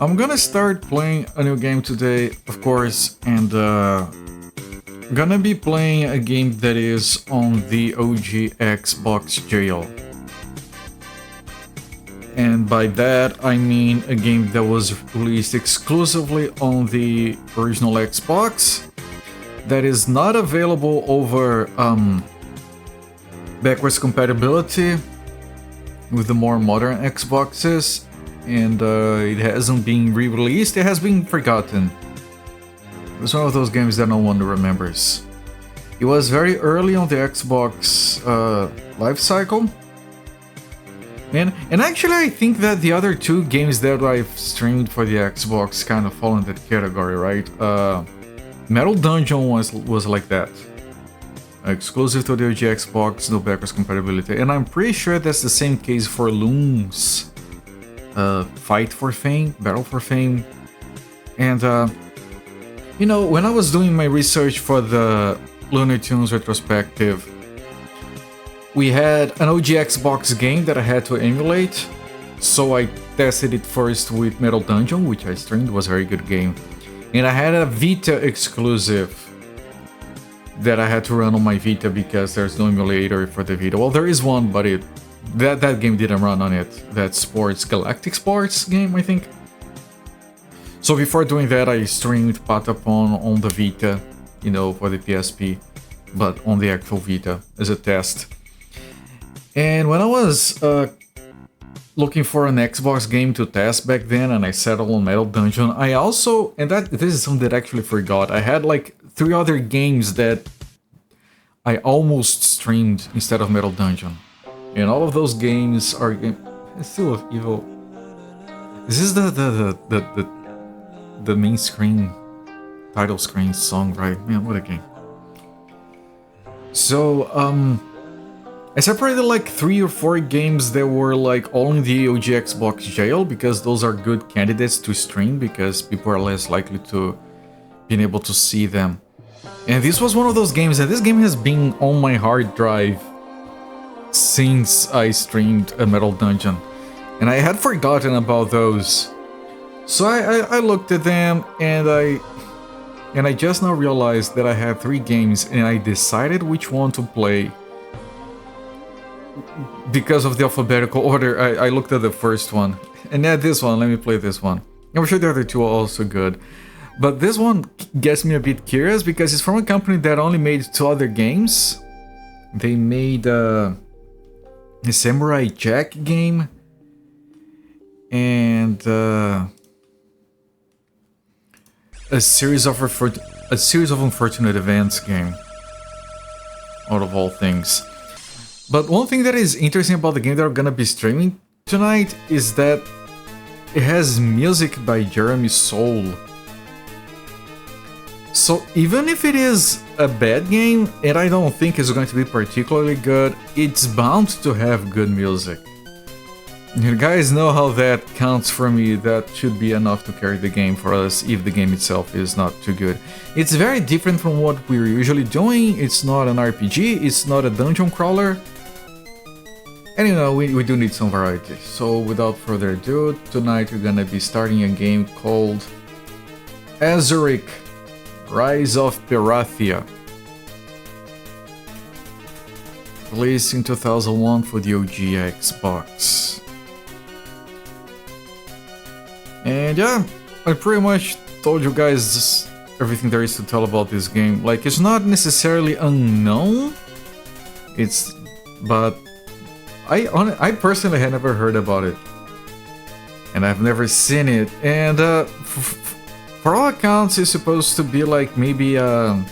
I'm gonna start playing a new game today, of course, and gonna be playing a game that is on the OG Xbox jail. And by that I mean a game that was released exclusively on the original Xbox, that is not available over backwards compatibility with the more modern Xboxes, and it hasn't been re-released, it has been forgotten. It's one of those games that no one remembers. It was very early on the Xbox life cycle. And actually I think that the other two games that I've streamed for the Xbox kind of fall in that category, right? Metal Dungeon was like that. Exclusive to the OG Xbox, no backwards compatibility. And I'm pretty sure that's the same case for Loom's Fight for Fame, Battle for Fame. And you know, when I was doing my research for the Looney Tunes retrospective, we had an OG Xbox game that I had to emulate, so I tested it first with Metal Dungeon, which I streamed, was a very good game. And I had a Vita exclusive that I had to run on my Vita because there's no emulator for the Vita. Well, there is one, but that game didn't run on it. That Galactic Sports game, I think. So before doing that, I streamed Patapon on the Vita, you know, for the PSP, but on the actual Vita as a test. And when I was looking for an Xbox game to test back then, and I settled on Metal Dungeon, I also, and this is something that I actually forgot, I had like 3 other games that I almost streamed instead of Metal Dungeon. And all of those games are still evil. This is the main screen, title screen song, right? Man, what a game. So, I separated like 3 or 4 games that were like all in the OG Xbox jail, because those are good candidates to stream, because people are less likely to be able to see them. And this was one of those games, and this game has been on my hard drive since I streamed a Metal Dungeon. And I had forgotten about those. So I looked at them, and I just now realized that I had 3 games, and I decided which one to play. Because of the alphabetical order, I looked at the first one. And yeah, this one, let me play this one. I'm sure the other 2 are also good. But this one gets me a bit curious because it's from a company that only made 2 other games. They made a Samurai Jack game and a series of unfortunate events game, out of all things. But one thing that is interesting about the game that we're gonna be streaming tonight is that it has music by Jeremy Soule. So even if it is a bad game, and I don't think it's going to be particularly good, it's bound to have good music. You guys know how that counts for me. That should be enough to carry the game for us if the game itself is not too good. It's very different from what we're usually doing. It's not an RPG, it's not a dungeon crawler. And you know, we do need some variety. So without further ado, tonight we're gonna be starting a game called Azurik, Rise of Perathia. Released in 2001 for the OG Xbox. And yeah, I pretty much told you guys everything there is to tell about this game. Like, it's not necessarily unknown, but I personally had never heard about it, and I've never seen it. And for all accounts, it's supposed to be like maybe a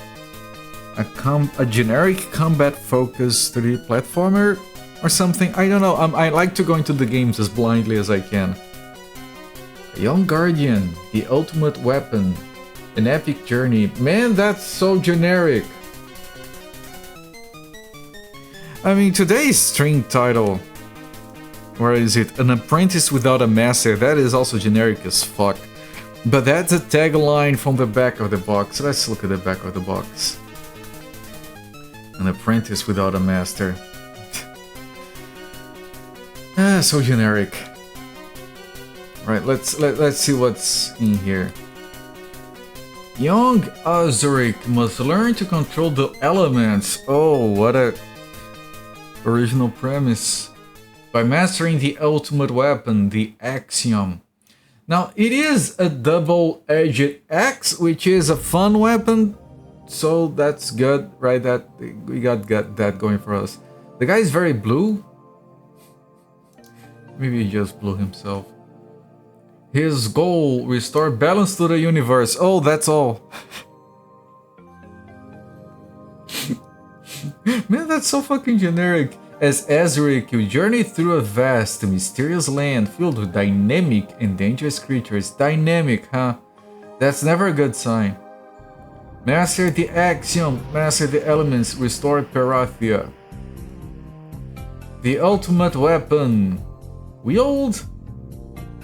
generic combat-focused 3D platformer or something. I don't know. I like to go into the games as blindly as I can. A young guardian, the ultimate weapon, an epic journey. Man, that's so generic. I mean, today's stream title, where is it? An apprentice without a master. That is also generic as fuck. But that's a tagline from the back of the box. Let's look at the back of the box. An apprentice without a master. So generic. Right, let's see what's in here. Young Azurik must learn to control the elements. Oh, what a original premise. By mastering the ultimate weapon, the Axiom. Now, it is a double-edged axe, which is a fun weapon, so that's good, right? That we got that going for us. The guy is very blue. Maybe he just blew himself. His goal, restore balance to the universe. Oh, that's all. Man, that's so fucking generic. As Azurik, you journey through a vast, mysterious land filled with dynamic and dangerous creatures. Dynamic, huh? That's never a good sign. Master the Axiom, master the elements, restore Perathia. The ultimate weapon. Wield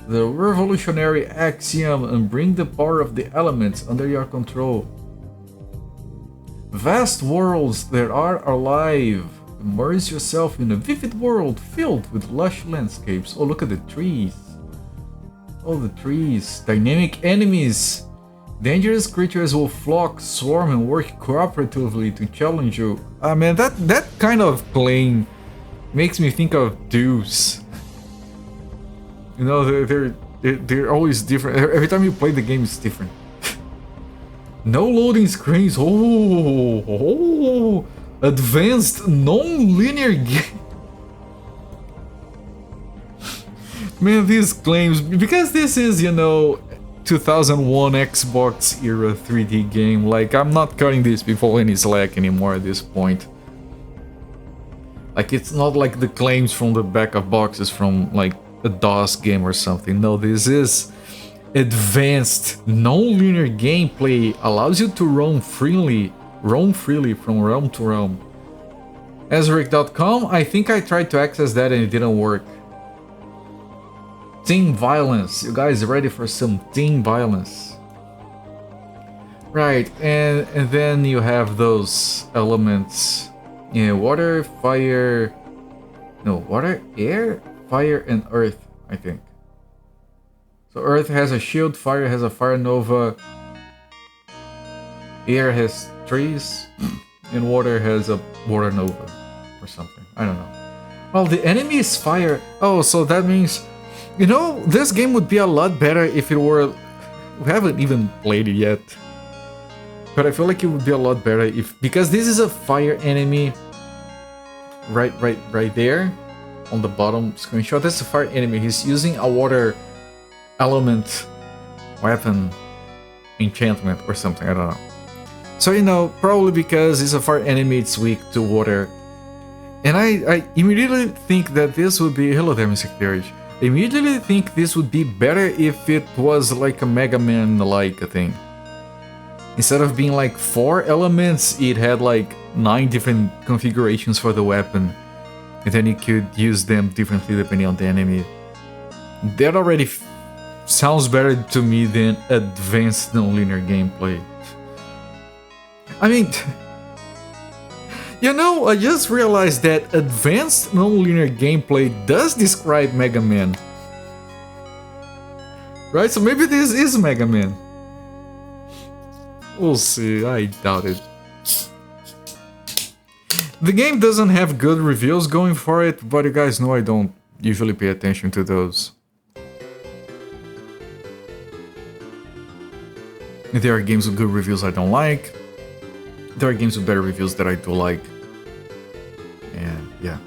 the revolutionary Axiom and bring the power of the elements under your control. Vast worlds that are alive. Immerse yourself in a vivid world filled with lush landscapes. Oh, look at the trees. Oh, the trees. Dynamic enemies. Dangerous creatures will flock, swarm, and work cooperatively to challenge you. Ah, man, that kind of claim makes me think of Deuce. You know, they're always different. Every time you play the game, it's different. No loading screens. Oh, advanced non-linear game. Man, these claims, because this is, you know, 2001 Xbox era 3D game. Like, I'm not cutting this before any slack anymore at this point. Like, it's not like the claims from the back of boxes from like a DOS game or something. No, this is advanced non-linear gameplay, allows you to roam freely from realm to realm. Azurik.com, I think I tried to access that and it didn't work. Teen violence. You guys ready for some teen violence? Right, and then you have those elements. Yeah, water, fire... No, water, air, fire, and earth, I think. So earth has a shield, fire has a fire nova, air has trees, and water has a water nova or something. I don't know. Well, the enemy is fire. Oh, so that means, you know, this game would be a lot better if it were... We haven't even played it yet. But I feel like it would be a lot better if... Because this is a fire enemy. Right there. On the bottom screenshot. That's a fire enemy. He's using a water element weapon enchantment or something. I don't know. So, you know, probably because it's a fire enemy, it's weak to water. And I immediately think that this would be... Hello there, Mr. Clearage. I immediately think this would be better if it was like a Mega Man-like thing. Instead of being like 4 elements, it had like 9 different configurations for the weapon. And then you could use them differently depending on the enemy. That already sounds better to me than advanced non-linear gameplay. I mean... You know, I just realized that advanced non-linear gameplay does describe Mega Man. Right? So maybe this is Mega Man. We'll see, I doubt it. The game doesn't have good reviews going for it, but you guys know I don't usually pay attention to those. There are games with good reviews I don't like. There are games with better reviews that I do like. And yeah.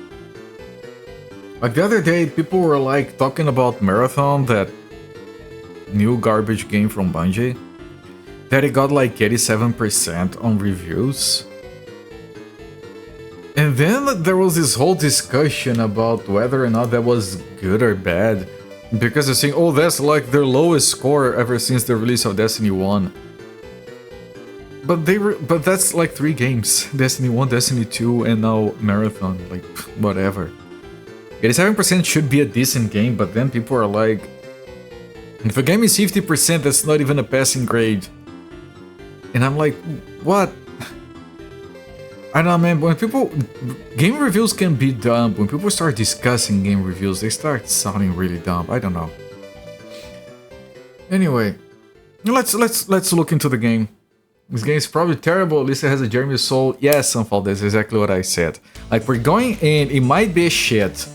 Like the other day, people were like talking about Marathon, that new garbage game from Bungie, that it got like 87% on reviews. And then there was this whole discussion about whether or not that was good or bad. Because they're saying, oh, that's like their lowest score ever since the release of Destiny 1. But that's like 3 games. Destiny 1, Destiny 2, and now Marathon. Like, whatever. 87% should be a decent game, but then people are like... If a game is 50%, that's not even a passing grade. And I'm like, what? I don't know, man, when people... Game reviews can be dumb. When people start discussing game reviews, they start sounding really dumb. I don't know. Anyway, let's look into the game. This game is probably terrible. At least it has a Jeremy Soul. Yes, Sunfall, that's exactly what I said. Like, we're going in, it might be shit,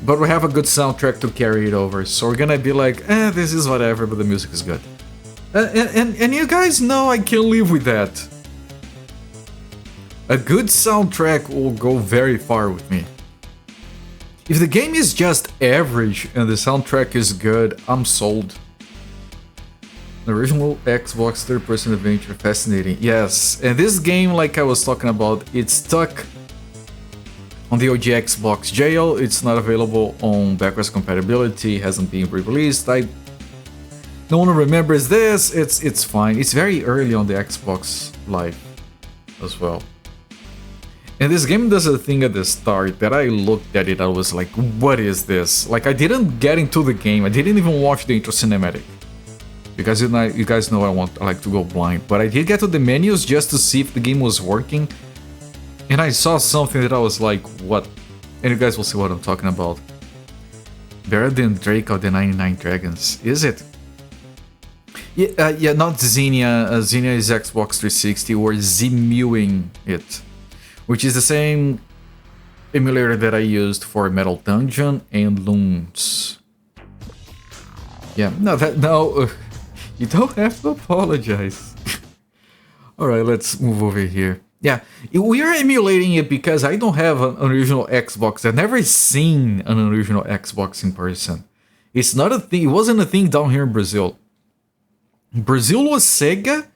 but we have a good soundtrack to carry it over. So we're gonna be like, this is whatever, but the music is good. And you guys know I can live with that. A good soundtrack will go very far with me. If the game is just average and the soundtrack is good, I'm sold. The original Xbox third-person adventure, fascinating. Yes, and this game, like I was talking about, it's stuck on the OG Xbox jail. It's not available on backwards compatibility, hasn't been re-released. No one remembers this. It's fine. It's very early on the Xbox Live as well. And this game does a thing at the start that I looked at it, I was like, what is this? Like, I didn't get into the game. I didn't even watch the intro cinematic. Because you guys know I like to go blind, but I did get to the menus just to see if the game was working, and I saw something that I was like, what? And you guys will see what I'm talking about. Better than Drake of the 99 Dragons, is it? Yeah, not Xenia. Xenia is Xbox 360, or Zmuing it, which is the same emulator that I used for Metal Dungeon and Loons. Yeah, no. You don't have to apologize. Alright, let's move over here. Yeah, we are emulating it because I don't have an original Xbox. I've never seen an original Xbox in person. It's not a thing. It wasn't a thing down here in Brazil. Brazil was Sega,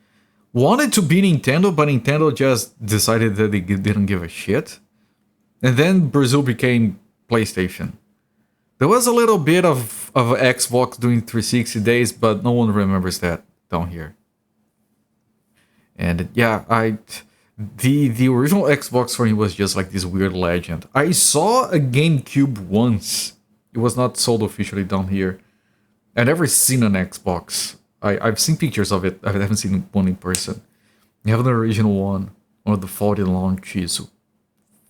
wanted to be Nintendo, but Nintendo just decided that they didn't give a shit. And then Brazil became PlayStation. There was a little bit of Xbox doing 360 days, but no one remembers that down here. And yeah, the original Xbox for me was just like this weird legend. I saw a GameCube once. It was not sold officially down here. I've never seen an Xbox. I've seen pictures of it. I haven't seen one in person. You have an original one of the faulty launches.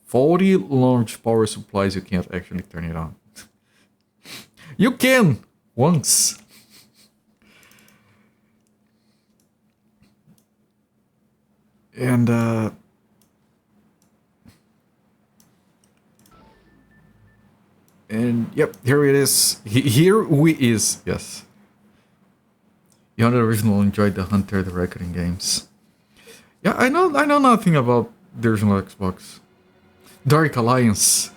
Faulty launch power supplies, you can't actually turn it on. You can! Once. And, yep, here it is. Here we is, yes. Beyond the original, enjoyed the Hunter, the Reckoning games. Yeah, I know nothing about the original Xbox. Dark Alliance.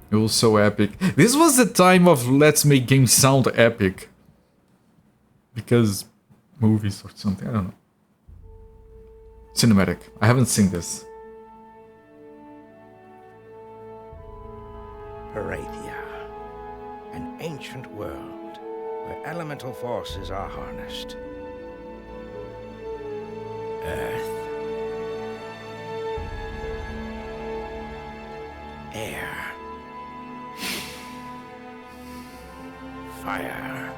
It was so epic. This was the time of let's make games sound epic. Because movies or something, I don't know. Cinematic. I haven't seen this. Perathia, an ancient world where elemental forces are harnessed. Earth. Air. Fire.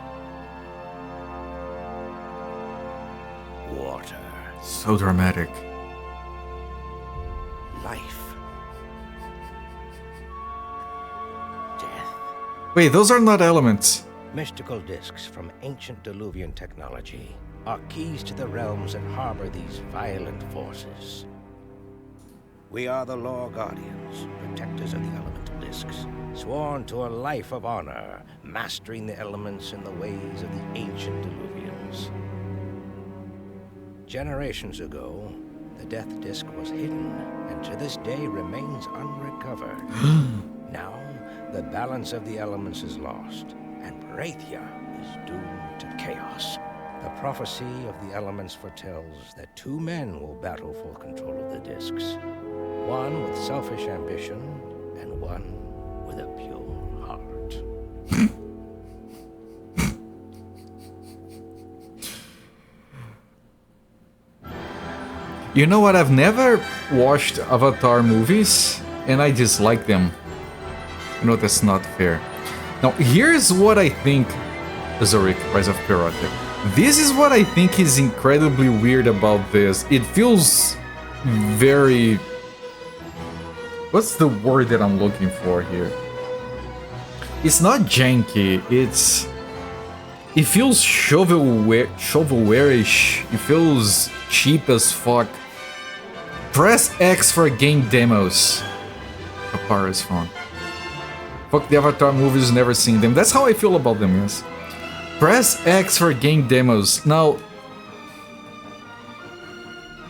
Water. So dramatic. Life. Death. Wait, those are not elements. Mystical discs from ancient Diluvian technology are keys to the realms that harbor these violent forces. We are the Law Guardians, protectors of the elemental discs, sworn to a life of honor, mastering the elements in the ways of the ancient Diluvians. Generations ago, the Death Disc was hidden, and to this day remains unrecovered. Now, the balance of the elements is lost, and Perathia is doomed to chaos. The prophecy of the elements foretells that two men will battle for control of the discs. One with selfish ambition, and one with a pure heart. You know what? I've never watched Avatar movies, and I dislike them. You know, that's not fair. Now, here's what I think Azurik, Rise of Perathia. This is what I think is incredibly weird about this. It feels very... What's the word that I'm looking for here? It's not janky, it's... It feels shovelware-ish. It feels cheap as fuck. Press X for game demos. Kapara's phone. Fuck the Avatar movies, never seen them. That's how I feel about them, yes. Press X for game demos. Now,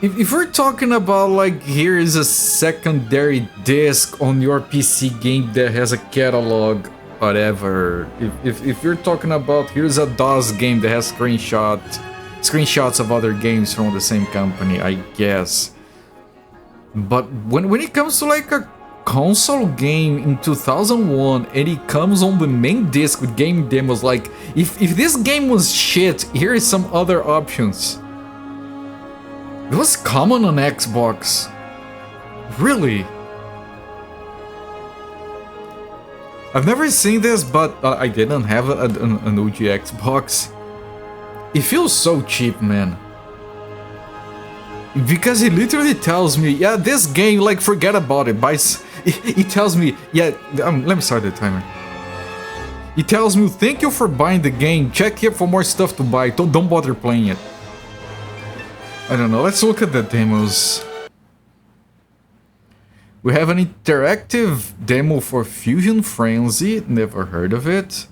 if we're talking about like, here is a secondary disc on your PC game that has a catalog, whatever. If you're talking about, here's a DOS game that has screenshots of other games from the same company, I guess. But when it comes to like a console game in 2001 and it comes on the main disc with game demos, like if this game was shit, here is some other options. It was common on Xbox. Really? I've never seen this, but I didn't have an OG Xbox. It feels so cheap, man. Because it literally tells me, yeah, this game, like, forget about it. It tells me, yeah, let me start the timer. It tells me, thank you for buying the game. Check here for more stuff to buy. Don't bother playing it. I don't know. Let's look at the demos. We have an interactive demo for Fusion Frenzy. Never heard of it.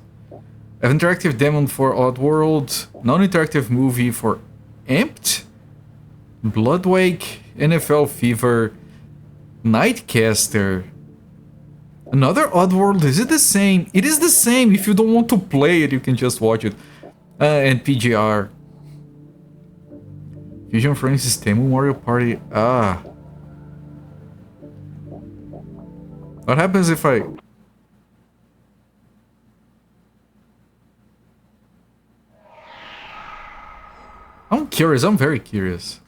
An interactive demo for Oddworld. Non-interactive movie for Amped. Bloodwake. NFL Fever. Nightcaster. Another Oddworld. Is it the same? It is the same. If you don't want to play it, you can just watch it. And PGR. Fusion Frenzy's demo Mario Party. Ah. What happens if I... I'm curious, I'm very curious.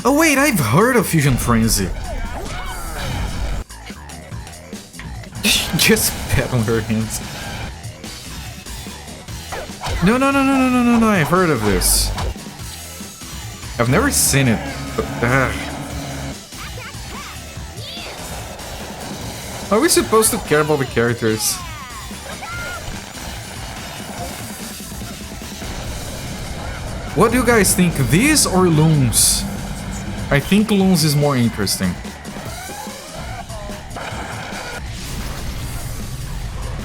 Oh wait, I've heard of Fusion Frenzy. Just pat on her hands. No, I've heard of this. I've never seen it, but... Are we supposed to care about the characters? What do you guys think? These or Loons? I think Loons is more interesting.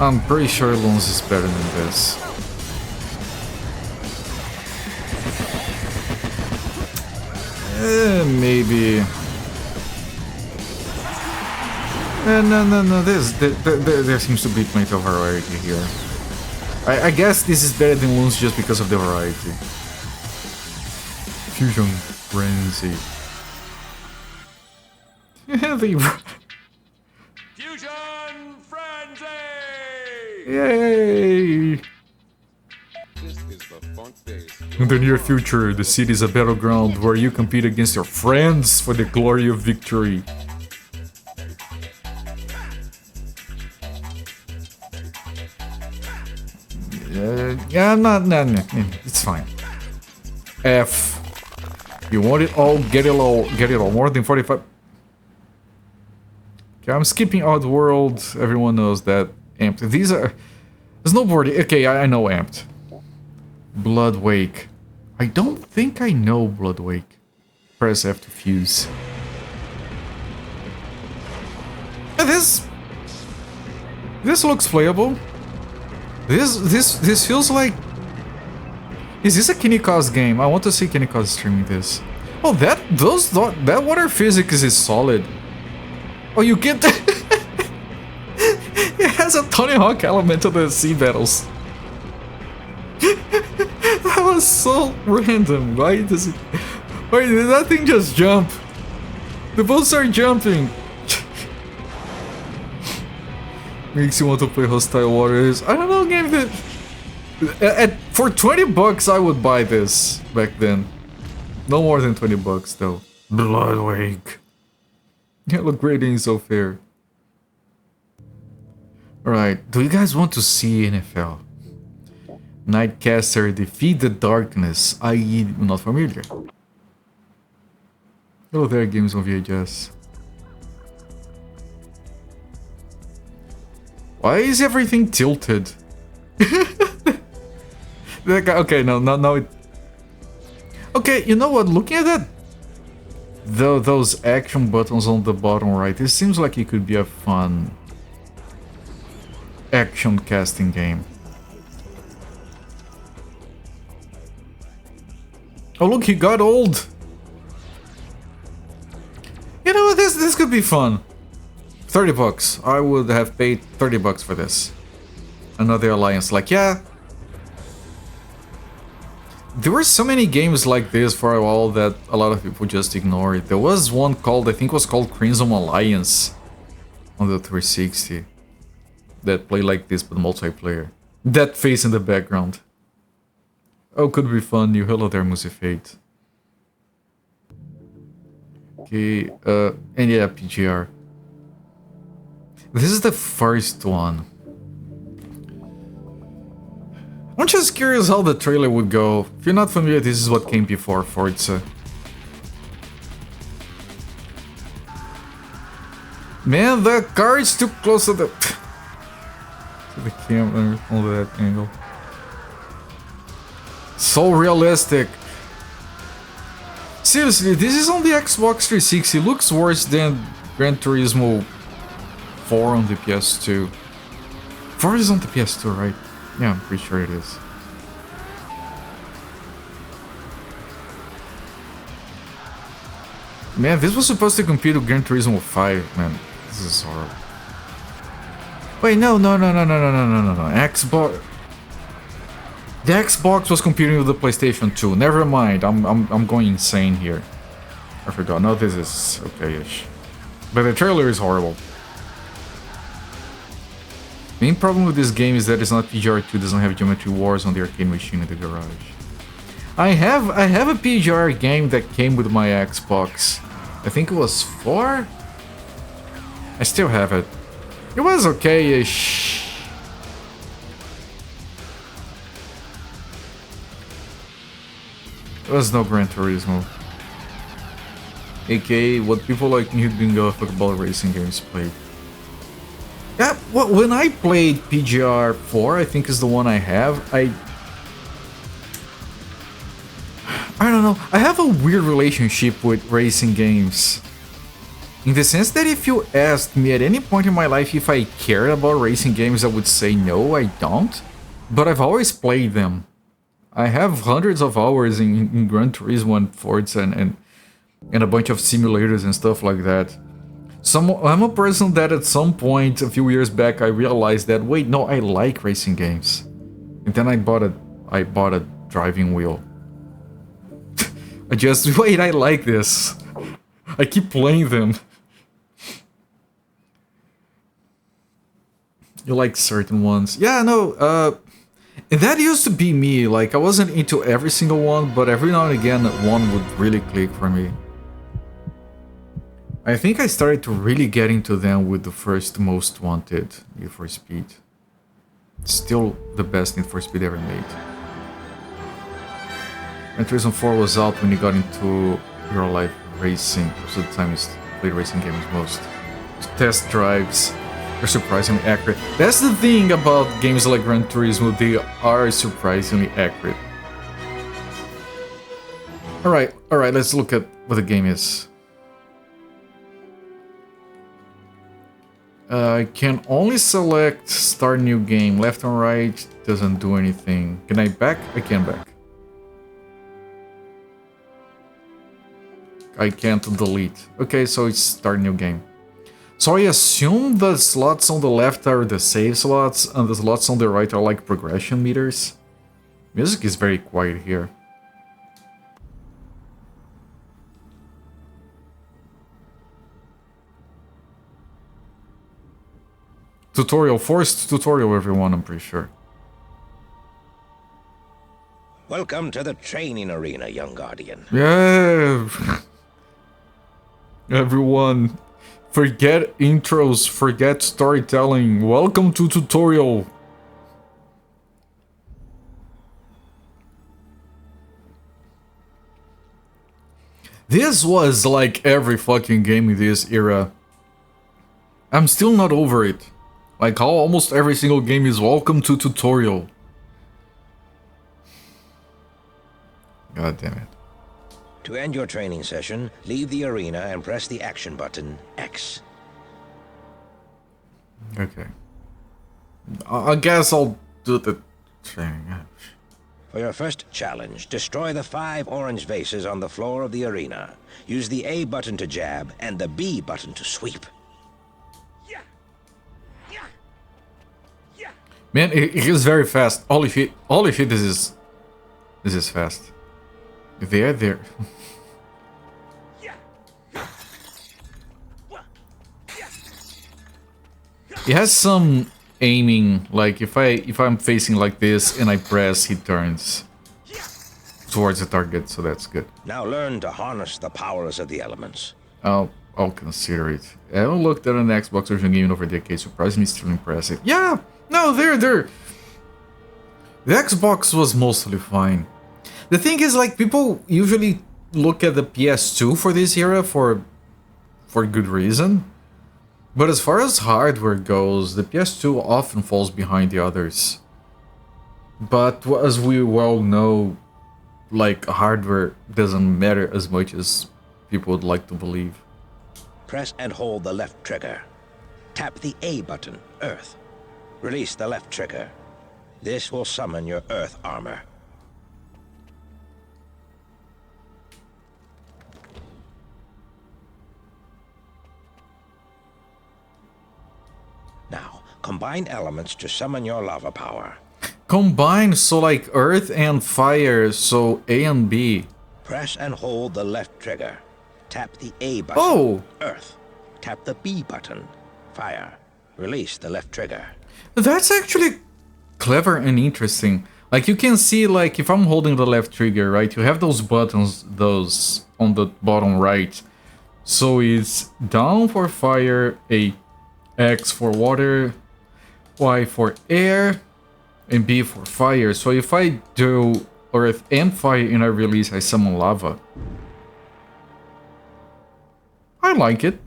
I'm pretty sure Loons is better than this. Maybe. No. There seems to be plenty of variety here. I guess this is better than Loons just because of the variety. Fusion Frenzy. Fusion Frenzy! Yay! This is the funk bass. In the near future, the city is a battleground where you compete against your friends for the glory of victory. No, it's fine. F. You want it all, get it all, more than 45. Okay, I'm skipping Oddworld, everyone knows that. Amped. These are... Snowboarding, okay, I know Amped. Bloodwake. I don't think I know Bloodwake. Press F to fuse. This looks playable. This feels like... Is this a Kiniko's game? I want to see Kiniko's streaming this. Oh, that water physics is solid. Oh, you get the... It has a Tony Hawk element to the sea battles. That was so random. Why does it... Wait, did that thing just jump? The boats are jumping. Makes you want to play Hostile Waters. I don't know, game that... For 20 bucks, I would buy this back then. No more than 20 bucks, though. Bloodwake. Yeah, look, grading is so fair. Alright, do you guys want to see NFL? Nightcaster, defeat the darkness. I'm not familiar. Hello there, games on VHS. Why is everything tilted? That guy, okay, no, it... Okay, you know what? Looking at that, those action buttons on the bottom right, it seems like it could be a fun action casting game. Oh look, he got old. You know what? This could be fun. $30. I would have paid $30 for this. Another alliance, like, yeah. There were so many games like this for a while that a lot of people just ignored. There was one called, I think it was called Crimson Alliance on the 360 that played like this but multiplayer. That face in the background. Oh, could be fun. You hello there, Musifate. Okay, and yeah, PGR. This is the first one. I'm just curious how the trailer would go. If you're not familiar, this is what came before Forza. Man, the car is too close to the camera on that angle. So realistic. Seriously, this is on the Xbox 360. It looks worse than Gran Turismo 4 on the PS2. 4 is on the PS2, right? Yeah, I'm pretty sure it is. Man, this was supposed to compete with Gran Turismo 5, man. This is horrible. Wait, no. Xbox... The Xbox was competing with the PlayStation 2. Never mind, I'm going insane here. I forgot. No, this is okay-ish. But the trailer is horrible. Main problem with this game is that it's not PGR2, doesn't have Geometry Wars on the arcade machine in the garage. I have a PGR game that came with my Xbox. I think it was 4? I still have it. It was okay-ish. It was no Gran Turismo. AKA what people like me who've been going football racing games played. Yeah, well, when I played PGR 4, I think is the one I have, I don't know, I have a weird relationship with racing games. In the sense that if you asked me at any point in my life if I cared about racing games, I would say no, I don't. But I've always played them. I have hundreds of hours in Gran Turismo and Forza and a bunch of simulators and stuff like that. I'm a person that at some point a few years back I realized that wait, no, I like racing games. And then I bought a driving wheel. Wait, I like this. I keep playing them. You like certain ones. Yeah, no, and that used to be me. Like, I wasn't into every single one, but every now and again one would really click for me. I think I started to really get into them with the first Most Wanted, Need for Speed. Still the best Need for Speed ever made. Gran Turismo 4 was out when you got into real life racing. Most of the time you played racing games most. Test drives are surprisingly accurate. That's the thing about games like Gran Turismo, they are surprisingly accurate. Alright, let's look at what the game is. I can only select start new game. Left and right doesn't do anything. Can I back? I can back. I can't delete. Okay, so it's start new game. So I assume the slots on the left are the save slots and the slots on the right are like progression meters. Music is very quiet here. Tutorial, forced tutorial, everyone, I'm pretty sure. Welcome to the training arena, young guardian. Yeah. Everyone, forget intros, forget storytelling. Welcome to tutorial. This was like every fucking game in this era. I'm still not over it. Like how almost every single game is welcome to tutorial. God damn it. To end your training session, leave the arena and press the action button, X. Okay. I guess I'll do the training. For your first challenge, destroy the 5 orange vases on the floor of the arena. Use the A button to jab and the B button to sweep. Man, he's very fast. Holy shit, this is fast. There. He has some aiming, like if I'm facing like this and I press, he turns towards the target, so that's good. Now learn to harness the powers of the elements. I'll consider it. I haven't looked at an Xbox version game in over a decade. Surprisingly, still impressive. Yeah, no, they're. The Xbox was mostly fine. The thing is, like, people usually look at the PS2 for this era for good reason. But as far as hardware goes, the PS2 often falls behind the others. But as we well know, like, hardware doesn't matter as much as people would like to believe. Press and hold the left trigger. Tap the A button, Earth. Release the left trigger. This will summon your Earth armor. Now, combine elements to summon your lava power. Combine, so like earth and fire, so A and B. Press and hold the left trigger. Tap the A button, Oh! Earth. Tap the B button, fire. Release the left trigger. That's actually clever and interesting. Like, you can see, like, if I'm holding the left trigger, right, you have those buttons, those on the bottom right. So it's down for fire, A, X for water, Y for air, and B for fire. So if I do earth and fire and I release, I summon lava. I like it.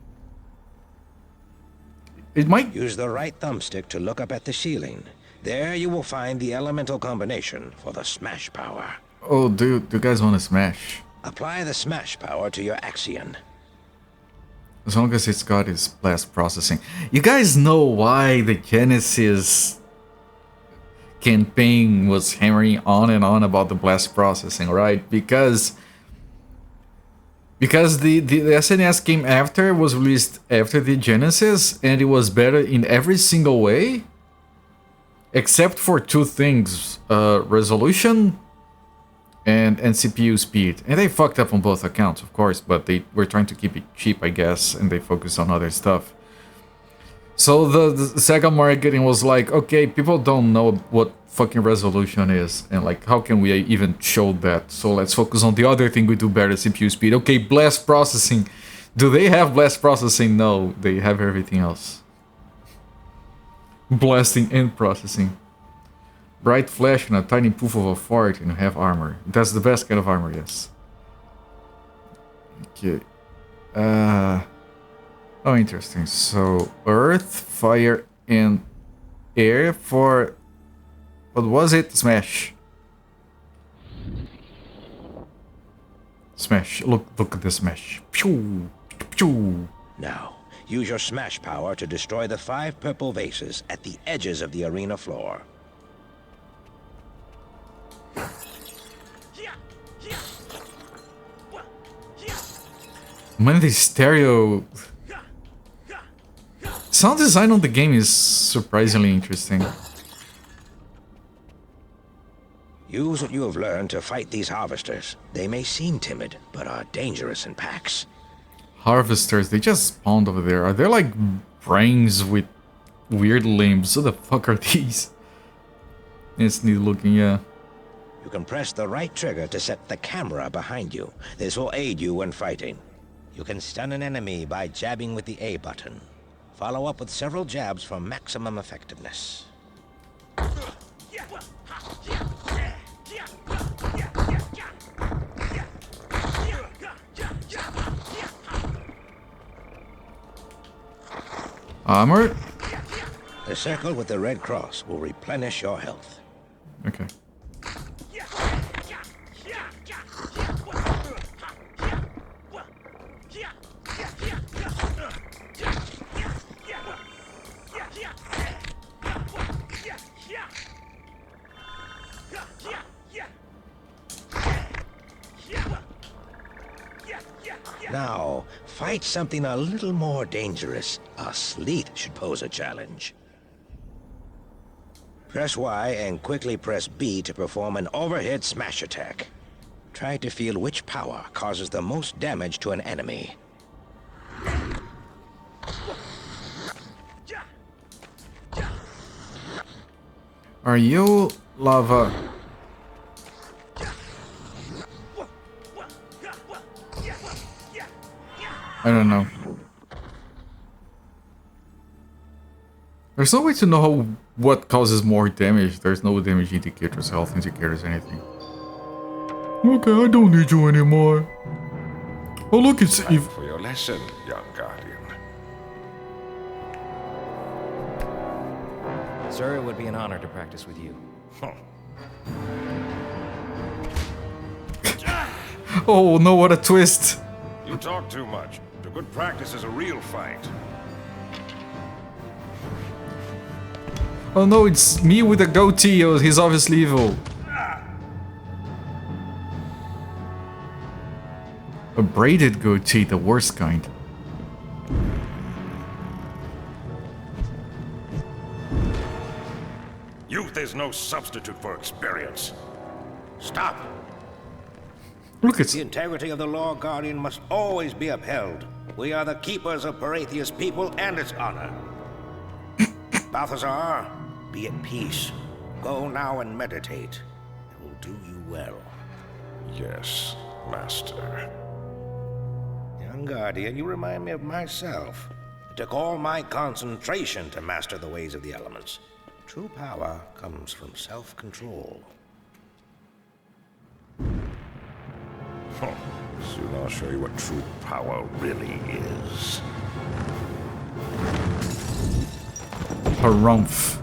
It might... Use the right thumbstick to look up at the ceiling. There you will find the elemental combination for the smash power. Oh, dude, you guys want to smash? Apply the smash power to your axion. As long as it's got its blast processing. You guys know why the Genesis campaign was hammering on and on about the blast processing, right? Because the SNS game after was released after the Genesis, and it was better in every single way, except for 2 things: resolution and CPU speed. And they fucked up on both accounts, of course, but they were trying to keep it cheap, I guess, and they focused on other stuff. So the Sega marketing was like, okay, people don't know what fucking resolution is, and like, how can we even show that? So let's focus on the other thing we do better, CPU speed. Okay, blast processing. Do they have blast processing? No, they have everything else. Blasting and processing. Bright flash and a tiny poof of a fart and you have armor. That's the best kind of armor, yes. Okay. Oh, interesting. So, earth, fire, and air for... What was it? Smash. Smash. Look at the smash. Pew! Pew! Now, use your smash power to destroy the 5 purple vases at the edges of the arena floor. Man, the stereo... Sound design on the game is surprisingly interesting. Use what you have learned to fight these harvesters. They may seem timid, but are dangerous in packs. Harvesters, they just spawned over there. Are they like brains with weird limbs? What the fuck are these? It's neat looking, yeah. You can press the right trigger to set the camera behind you. This will aid you when fighting. You can stun an enemy by jabbing with the A button. Follow up with several jabs for maximum effectiveness. Armor? The circle with the red cross will replenish your health. Okay. Now, fight something a little more dangerous. A sleet should pose a challenge. Press Y and quickly press B to perform an overhead smash attack. Try to feel which power causes the most damage to an enemy. Are you lava? I don't know. There's no way to know what causes more damage. There's no damage indicators, health indicators, anything. Okay, I don't need you anymore. Oh look, it's Time for your lesson, young guardian. Sir, it would be an honor to practice with you. Oh no, what a twist. You talk too much. The good practice is a real fight. Oh no, it's me with a goatee. Oh, he's obviously evil. A braided goatee, the worst kind. Youth is no substitute for experience. Stop! Look, it's The integrity of the law, Guardian, must always be upheld. We are the keepers of Perathia's people and its honor. Balthazar, be at peace. Go now and meditate. It will do you well. Yes, Master. Young Guardian, you remind me of myself. It took all my concentration to master the ways of the elements. True power comes from self-control. Soon I'll show you what true power really is. Harumph.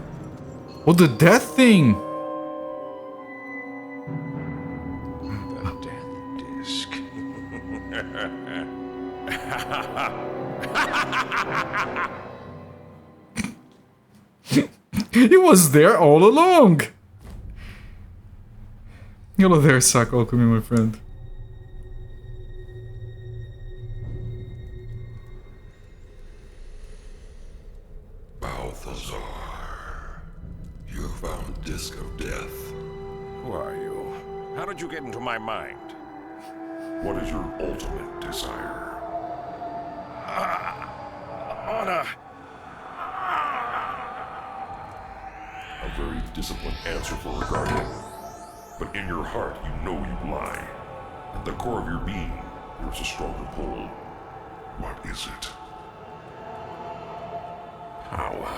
Oh, the death thing! The death disc. He was there all along! Hello there, Sako Okumi, my friend. Balthazar, you found Disc of Death. Who are you? How did you get into my mind? What is your ultimate desire? Honor! A very disciplined answer for a guardian. But in your heart, you know you lie. At the core of your being, there's a stronger pull. What is it? Power.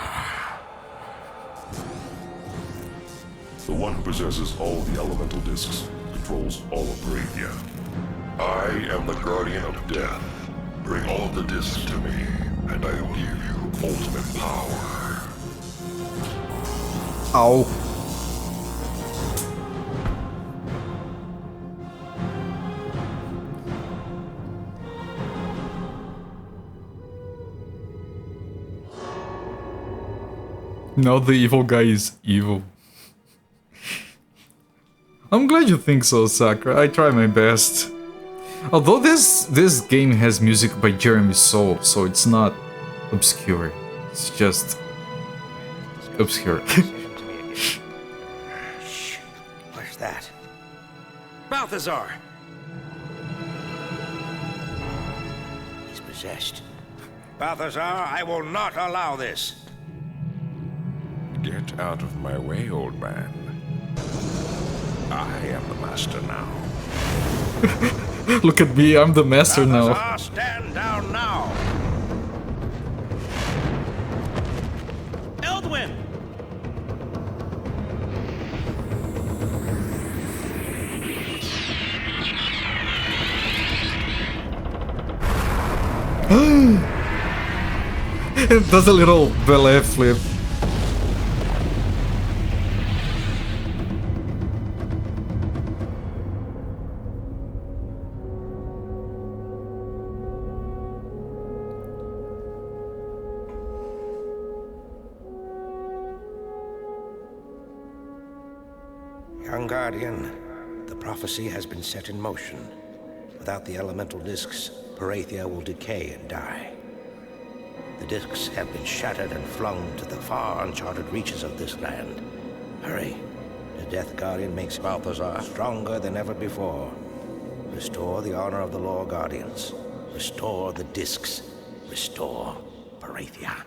The one who possesses all the elemental discs controls all of Perathia. I am the guardian of death. Bring all of the discs to me, and I will give you ultimate power. Ow. Now the evil guy is evil. I'm glad you think so, Sakura. I try my best. Although this game has music by Jeremy Soule, so it's not obscure. It's just obscure. Shh. Where's that? Balthazar! He's possessed. Balthazar, I will not allow this. Get out of my way, old man. I am the master now. Look at me, I'm the master now. Balthazar, stand down now! Eldwin! It does a little ballet flip. Young Guardian, the prophecy has been set in motion. Without the elemental discs, Perathia will decay and die. The discs have been shattered and flung to the far uncharted reaches of this land. Hurry. The Death Guardian makes Balthazar stronger than ever before. Restore the honor of the Law Guardians. Restore the discs. Restore Perathia.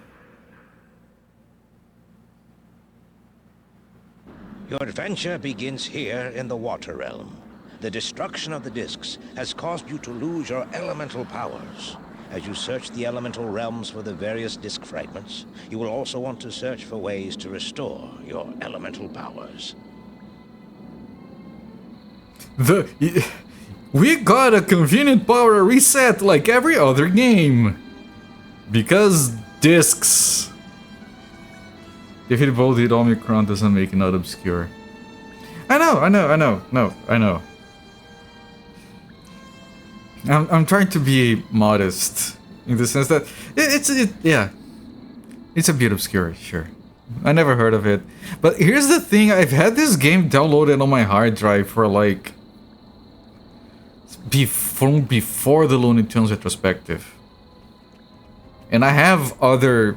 Your adventure begins here in the Water Realm. The destruction of the discs has caused you to lose your elemental powers. As you search the elemental realms for the various disc fragments, you will also want to search for ways to restore your elemental powers. We got a convenient power reset like every other game. Because discs. If it voted Omicron doesn't make it not obscure. I know. I'm trying to be modest in the sense that it's a bit obscure, sure. I never heard of it. But here's the thing, I've had this game downloaded on my hard drive for like before the Looney Tunes retrospective. And I have other...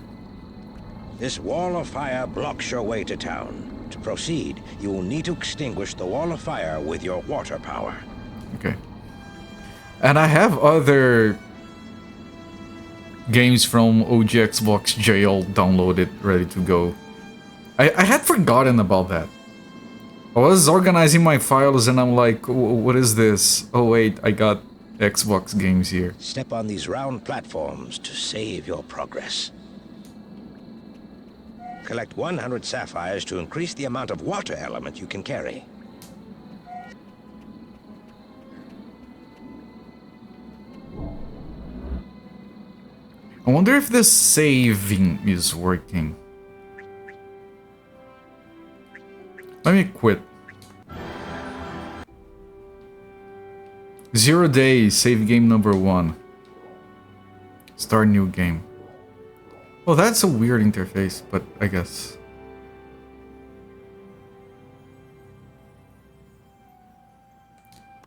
This wall of fire blocks your way to town. To proceed, you will need to extinguish the wall of fire with your water power. Okay. And I have other games from OG Xbox jail downloaded, ready to go. I had forgotten about that. I was organizing my files and I'm like, what is this? Oh wait, I got Xbox games here. Step on these round platforms to save your progress. Collect 100 sapphires to increase the amount of water element you can carry. I wonder if the saving is working. Let me quit. 0 days, save game number 1. Start new game. Well, that's a weird interface, but I guess.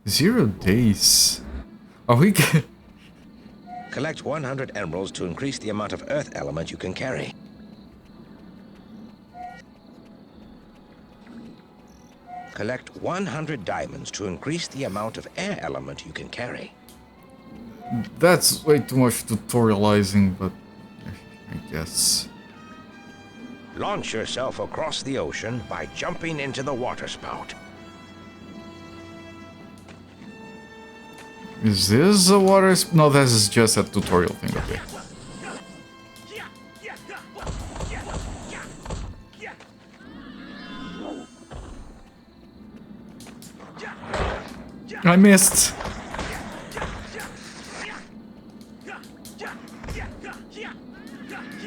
Zero days. Are we get... Collect 100 emeralds to increase the amount of earth element you can carry. Collect 100 diamonds to increase the amount of air element you can carry. That's way too much tutorializing, but I guess. Launch yourself across the ocean by jumping into the water spout. Is this a water No, this is just a tutorial thing, okay. I missed.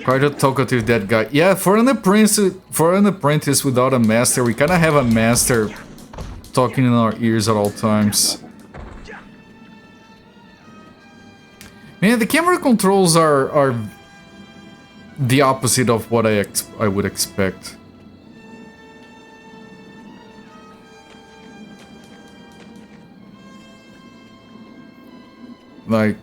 Quite a talkative that guy. Yeah, for an apprentice without a master, we kind of have a master talking in our ears at all times. Man, the camera controls are the opposite of what I would expect. Like,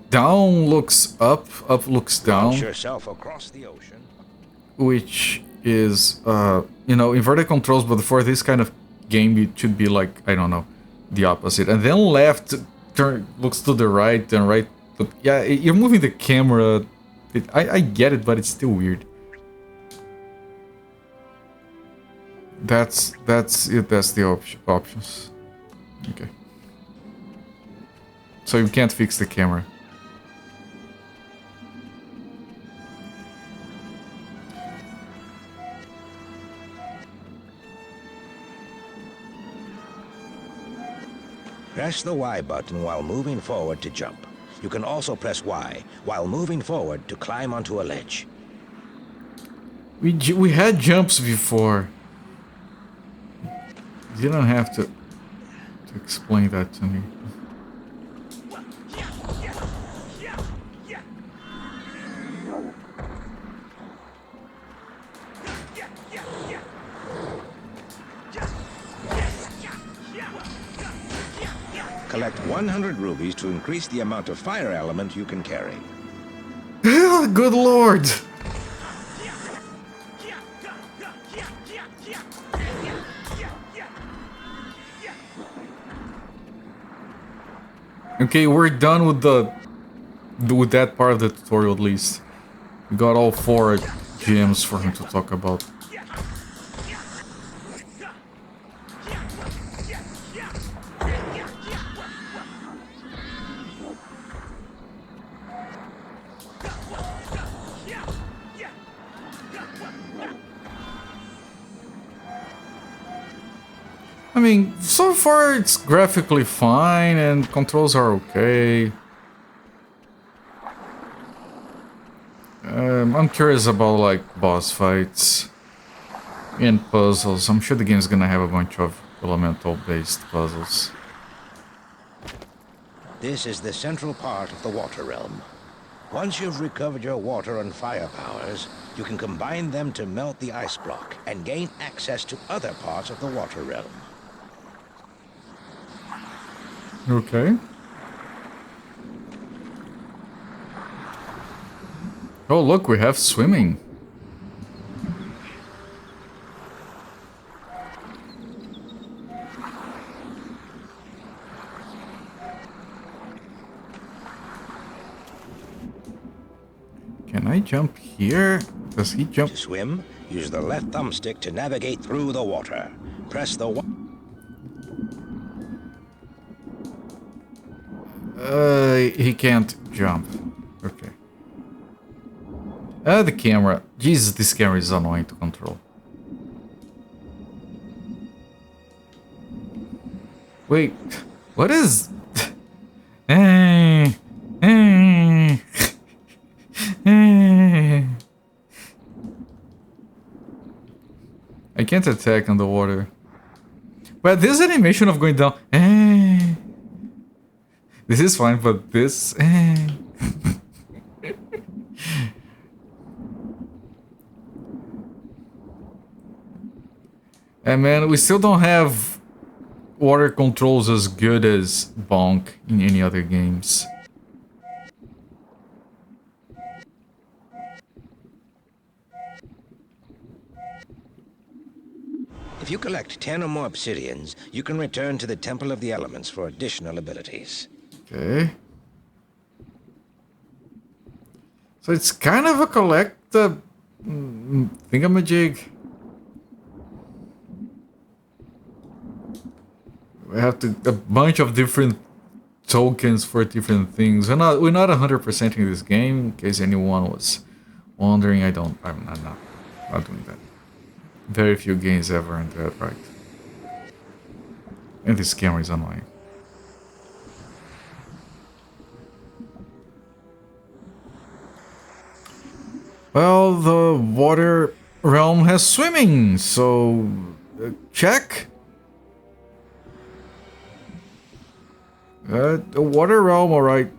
down looks up, up looks down. Launch yourself across the ocean. Which is, you know, inverted controls, but for this kind of game, it should be like, I don't know, the opposite. And then left looks to the right, and right. But yeah, you're moving the camera. I get it, but it's still weird. That's it. That's the options. Okay. So you can't fix the camera. Press the Y button while moving forward to jump. You can also press Y while moving forward to climb onto a ledge. We had jumps before. You don't have to explain that to me. Collect 100 rubies to increase the amount of fire element you can carry. Good lord! Okay, we're done with that part of the tutorial at least. We got all 4 gems for him to talk about. I mean, so far it's graphically fine and controls are okay. I'm curious about like boss fights and puzzles. I'm sure the game's gonna have a bunch of elemental based puzzles. This is the central part of the water realm. Once you've recovered your water and fire powers, you can combine them to melt the ice block and gain access to other parts of the water realm. Okay. Oh, look, we have swimming. Can I jump here? Does he jump? To swim, use the left thumbstick to navigate through the water. Press the He can't jump. Okay. The camera. Jesus, this camera is annoying to control. Wait, what is... I can't attack underwater. But this animation of going down... This is fine, but this... And man, we still don't have water controls as good as Bonk in any other games. If you collect 10 or more obsidians, you can return to the Temple of the Elements for additional abilities. Okay. So it's kind of a collect thingamajig. We have to a bunch of different tokens for different things. We're not 100%ing this game, in case anyone was wondering. I'm not doing that. Very few games ever in that, right? And this camera is annoying. Well, the water realm has swimming, so check. The water realm, alright.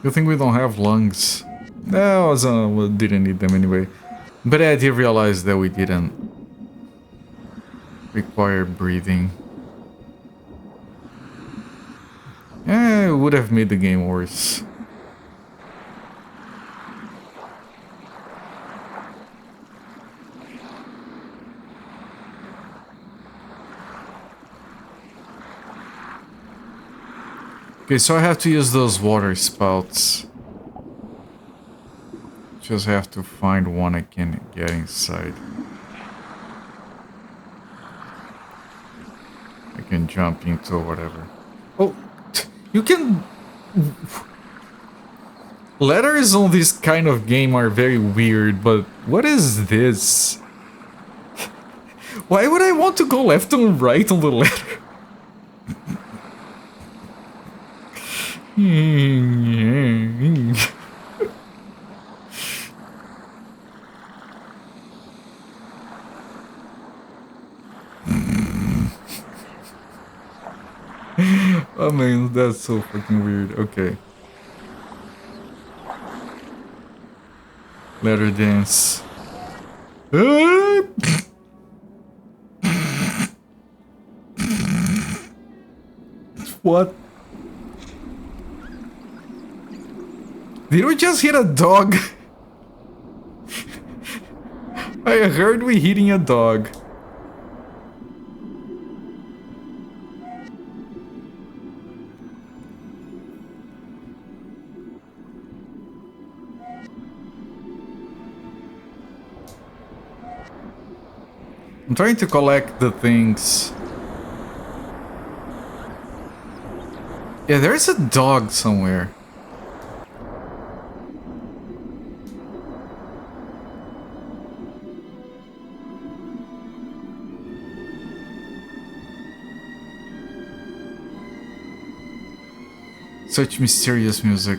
You think we don't have lungs? No, we didn't need them anyway. But I did realize that we didn't require breathing. It would have made the game worse. Okay, so I have to use those water spouts. Just have to find one I can get inside. I can jump into whatever. Oh, you can... Letters on this kind of game are very weird, but what is this? Why would I want to go left and right on the letter? Oh man, that's so fucking weird. Okay. Letter dance. What? Did we just hit a dog? I heard we hitting a dog. I'm trying to collect the things. Yeah, there's a dog somewhere. Such mysterious music.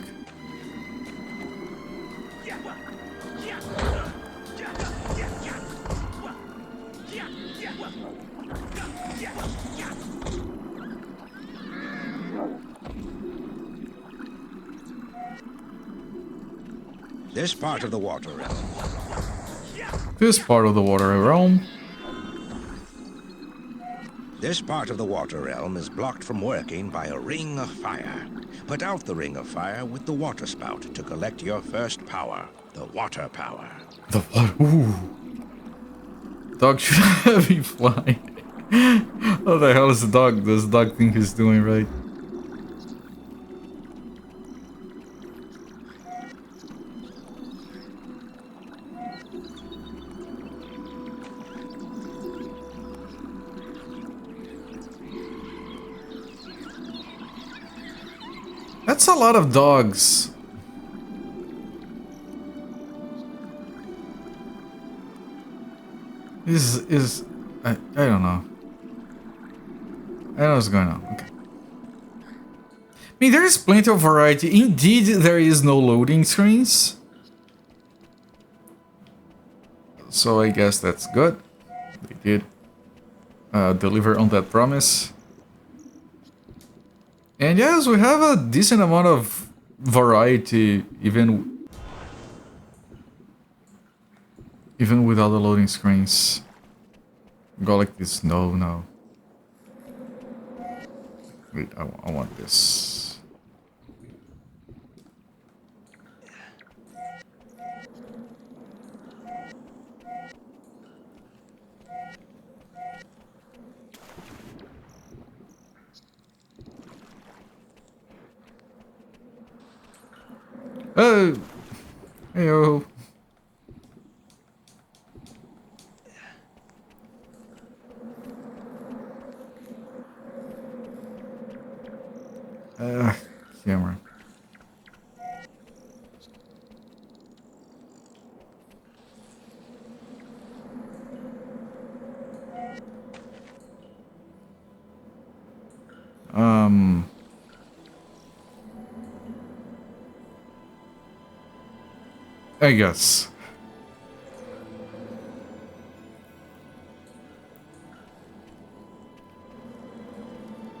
This part of the water realm. This part of the water realm. This part of the water realm is blocked from working by a ring of fire. Put out the ring of fire with the water spout to collect your first power, the water power. The water. Ooh. Dog should have been flying. What the hell is the dog? Does the dog think he's doing right? That's a lot of dogs. I don't know. I don't know what's going on. Okay. I mean, there is plenty of variety. Indeed, there is no loading screens. So I guess that's good. They did deliver on that promise. And yes, we have a decent amount of variety, even without the loading screens. Go like this. No. Wait, I want this. Oh, heyo. Camera. I guess.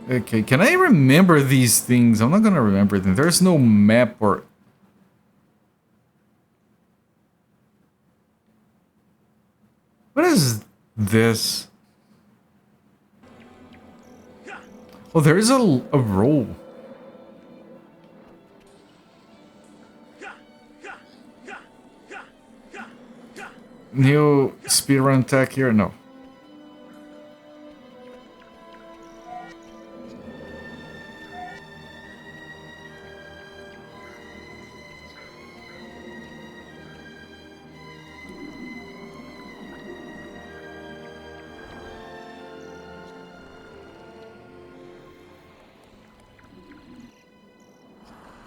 Okay, can I remember these things? I'm not gonna remember them. There's no map or... What is this? Oh, there is a roll. New speedrun tech here? No.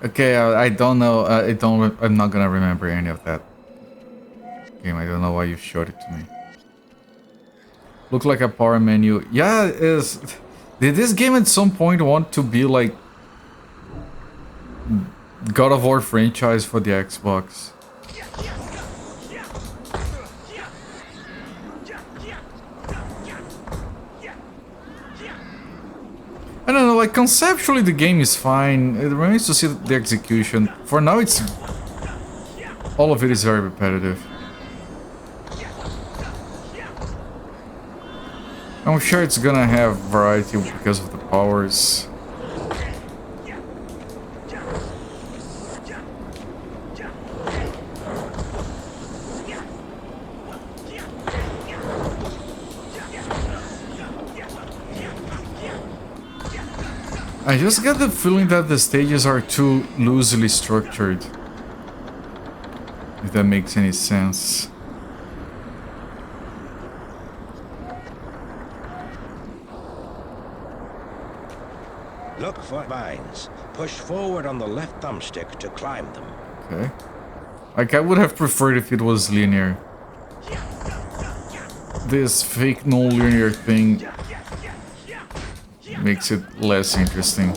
Okay, I don't know. I'm not gonna remember any of that game. I don't know why you showed it to me. Look like a power menu. Yeah, it is. Did this game at some point want to be like God of War franchise for the Xbox? I don't know, like conceptually the game is fine. It remains to see the execution. For now it's... all of it is very repetitive. I'm sure it's gonna have variety because of the powers. I just get the feeling that the stages are too loosely structured. If that makes any sense. Look for vines. Push forward on the left thumbstick to climb them. Okay. Like, I would have preferred if it was linear. This fake non-linear thing makes it less interesting.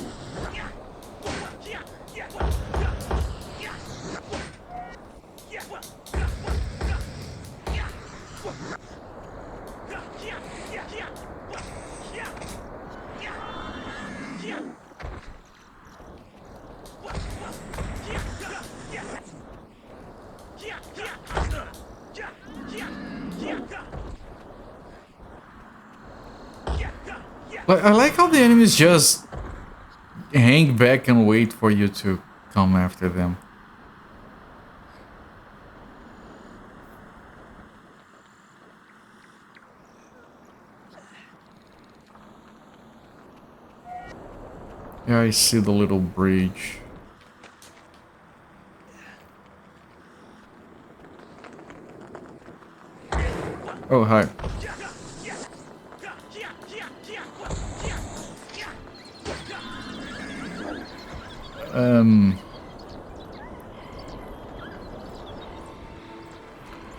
I like how the enemies just hang back and wait for you to come after them. Yeah, I see the little bridge. Oh, hi.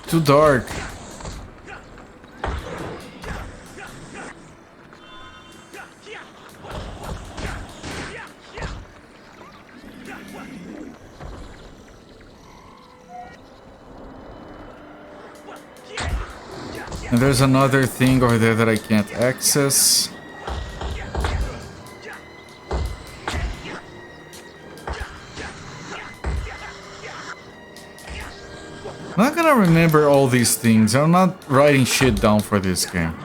Too dark. And there's another thing over there that I can't access. I'm not gonna remember all these things. I'm not writing shit down for this game.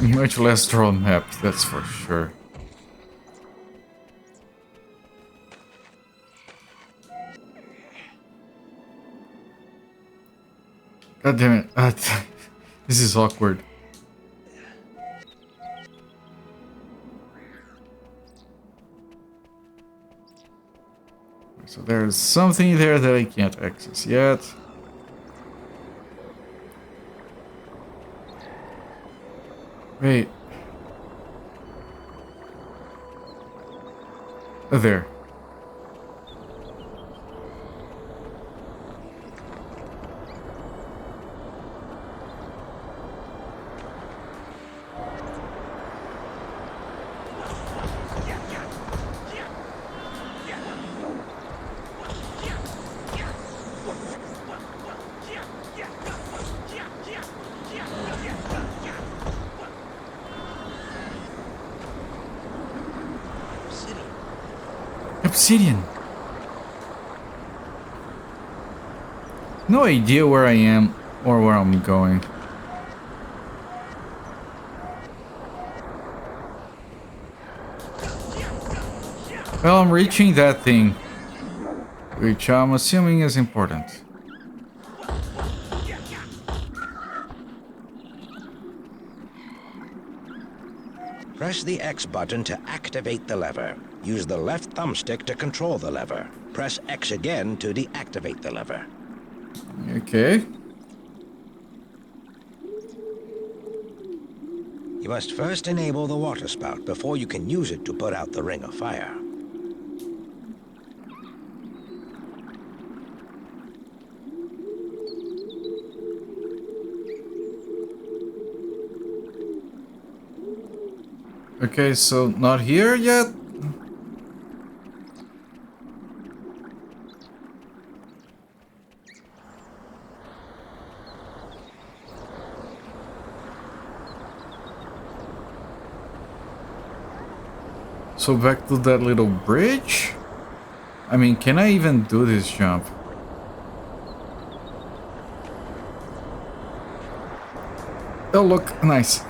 Much less draw maps, that's for sure. God damn it. This is awkward. So there's something there that I can't access yet. Wait. Oh, there. Obsidian. No idea where I am or where I'm going. Well, I'm reaching that thing, which I'm assuming is important. Press the X button to activate the lever. Use the left thumbstick to control the lever. Press X again to deactivate the lever. Okay. You must first enable the water spout before you can use it to put out the ring of fire. Okay, so not here yet? So back to that little bridge? I mean, can I even do this jump? Oh, look, nice.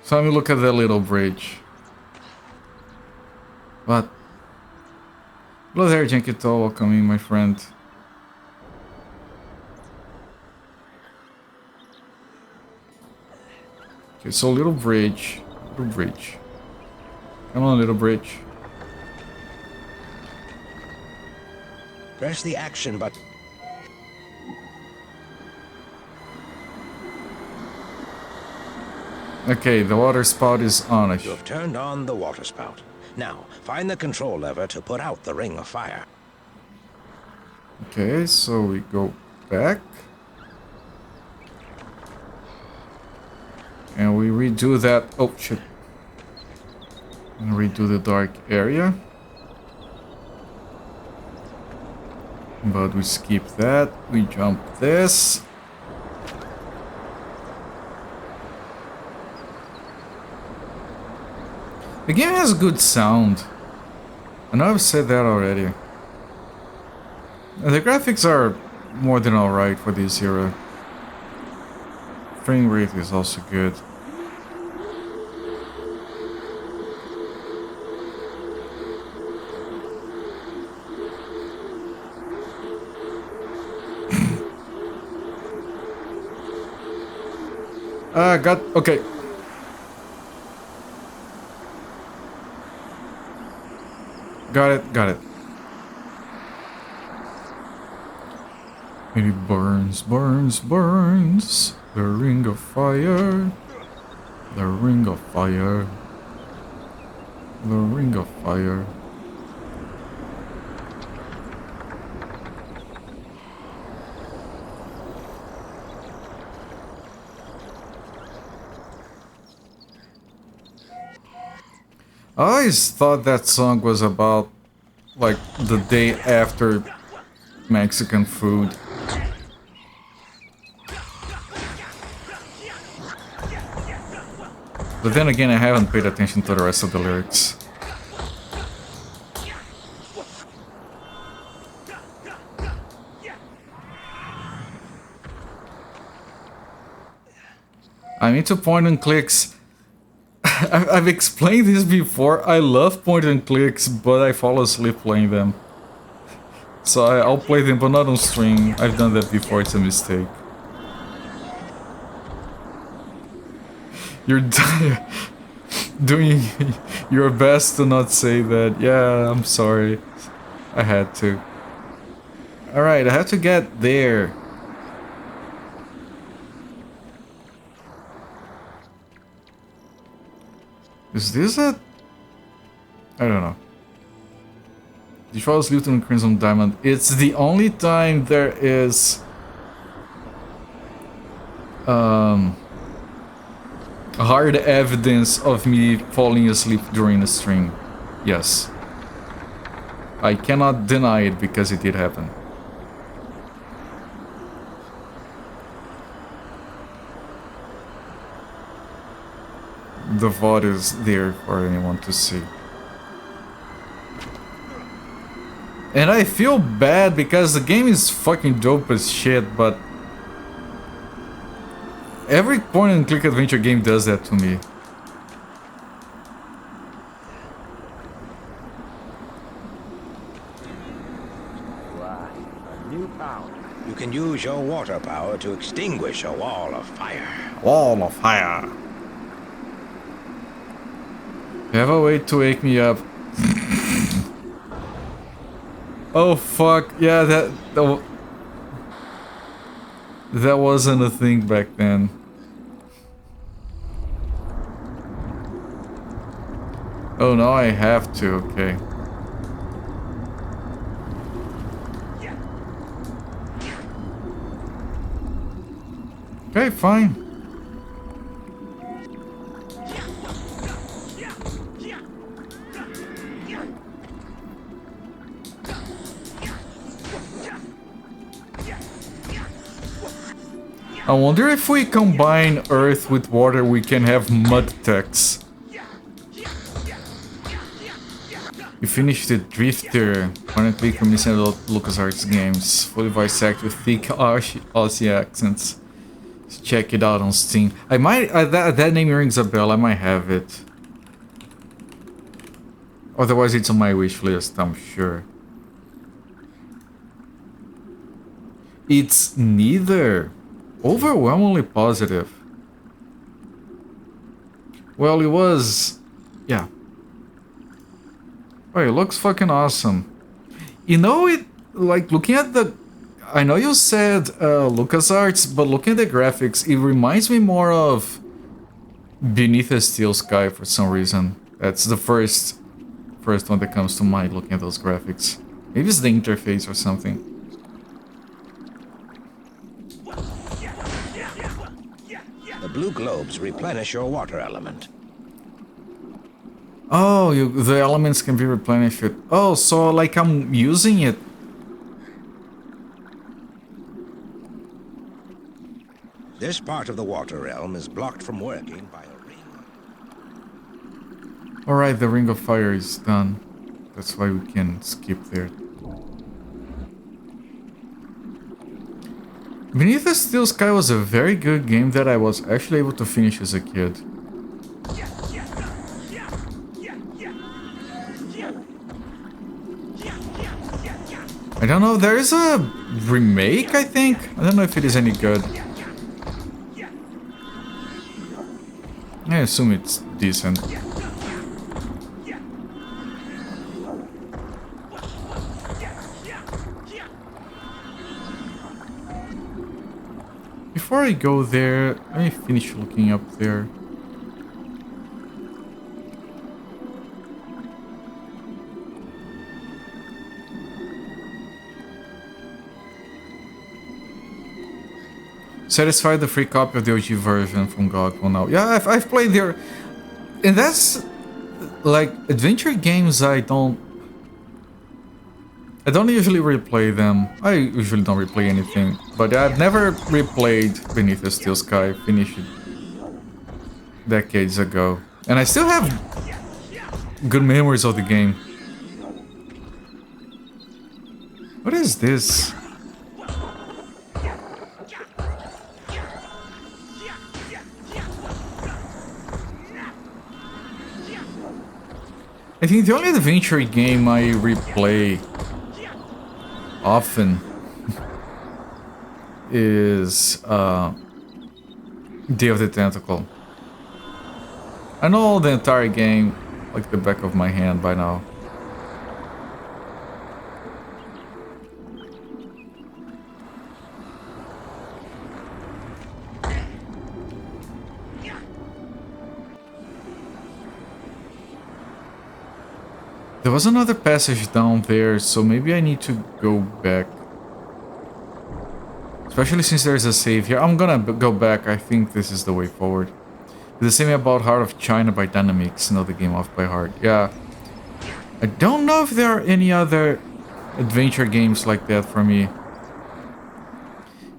So let me look at that little bridge. What? Hello there, Jankito. Welcome in, my friend. Okay, so little bridge. Little bridge. Come on, little bridge. Press the action button. Okay, the water spout is on. You have turned on the water spout. Now, find the control lever to put out the ring of fire. Okay, so we go back. And we redo that. Oh, shit. And redo the dark area. But we skip that. We jump this. The game has good sound. I know I've said that already. The graphics are more than alright for this era. Frame rate is also good. Okay. Got it. And it burns. The ring of fire. The ring of fire. The ring of fire. I always thought that song was about, like, the day after Mexican food. But then again, I haven't paid attention to the rest of the lyrics. I'm into point and clicks. I've explained this before. I love point and clicks, but I fall asleep playing them. So I'll play them, but not on stream. I've done that before. It's a mistake. You're doing your best to not say that. Yeah, I'm sorry. I had to. Alright, I have to get there. Is this a... I don't know. The Trials Luton Crimson Diamond. It's the only time there is... hard evidence of me falling asleep during a stream. Yes. I cannot deny it because it did happen. The VOD is there for anyone to see. And I feel bad because the game is fucking dope as shit, but every point and click adventure game does that to me. You can use your water power to extinguish a wall of fire. Wall of fire. You have a way to wake me up. Oh fuck, yeah, that wasn't a thing back then. Oh, now I have to, okay. Okay, fine. I wonder if we combine earth with water, we can have mud techs. You finished the Drifter, currently commissioned LucasArts games, fully voice acted with thick Aussie accents. Check it out on Steam. I might, that name rings a bell, I might have it. Otherwise it's on my wish list, I'm sure. It's neither. Overwhelmingly positive. Well, it was... yeah. Oh, it looks fucking awesome. You know, it... like, looking at the... I know you said LucasArts, but looking at the graphics, it reminds me more of Beneath a Steel Sky for some reason. That's the first one that comes to mind looking at those graphics. Maybe it's the interface or something. The blue globes replenish your water element. Oh, the elements can be replenished. Oh, so like I'm using it. This part of the water realm is blocked from working by a ring. Alright, the Ring of Fire is done. That's why we can skip there. Beneath the Steel Sky was a very good game that I was actually able to finish as a kid. I don't know, there is a remake, I think? I don't know if it is any good. I assume it's decent. Before I go there, let me finish looking up there. Satisfy the free copy of the OG version from GOG. Well, now, yeah, I've played there, and that's like adventure games. I don't usually replay them. I usually don't replay anything, but I've never replayed Beneath the Steel Sky. I finished it decades ago, and I still have good memories of the game. What is this? I think the only adventure game I replay often is Day of the Tentacle. I know the entire game like the back of my hand by now. There was another passage down there, so maybe I need to go back. Especially since there's a save here. I'm gonna go back. I think this is the way forward. The same about Heart of China by Dynamix. Know the game off by heart. Yeah. I don't know if there are any other adventure games like that for me.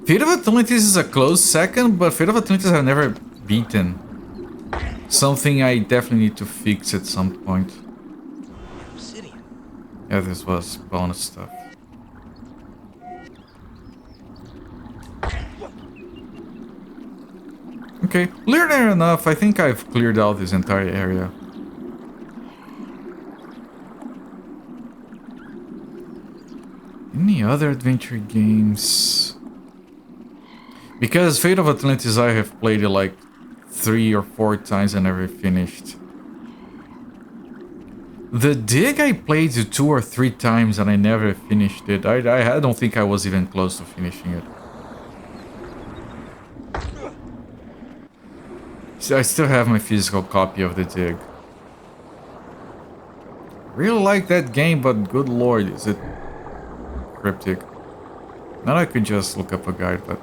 Fate of Atlantis is a close second, but Fate of Atlantis I've never beaten. Something I definitely need to fix at some point. Yeah, this was bonus stuff. Okay, linear enough. I think I've cleared out this entire area. Any other adventure games? Because Fate of Atlantis I have played it like 3 or 4 times and never finished. The Dig I played 2 or 3 times and I never finished it. I don't think I was even close to finishing it. So I still have my physical copy of the Dig. Really like that game, but good lord, is it cryptic. Now I could just look up a guide, but...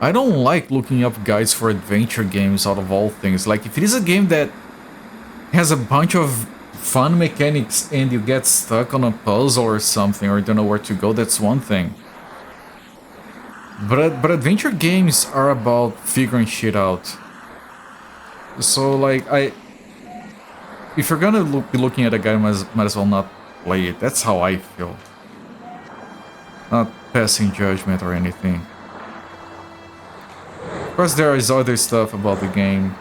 I don't like looking up guides for adventure games out of all things. Like, if it is a game that has a bunch of fun mechanics and you get stuck on a puzzle or something, or don't know where to go, that's one thing. But adventure games are about figuring shit out. So, like, if you're gonna be looking at a guide, might as well not play it. That's how I feel. Not passing judgment or anything. Of course, there is other stuff about the game.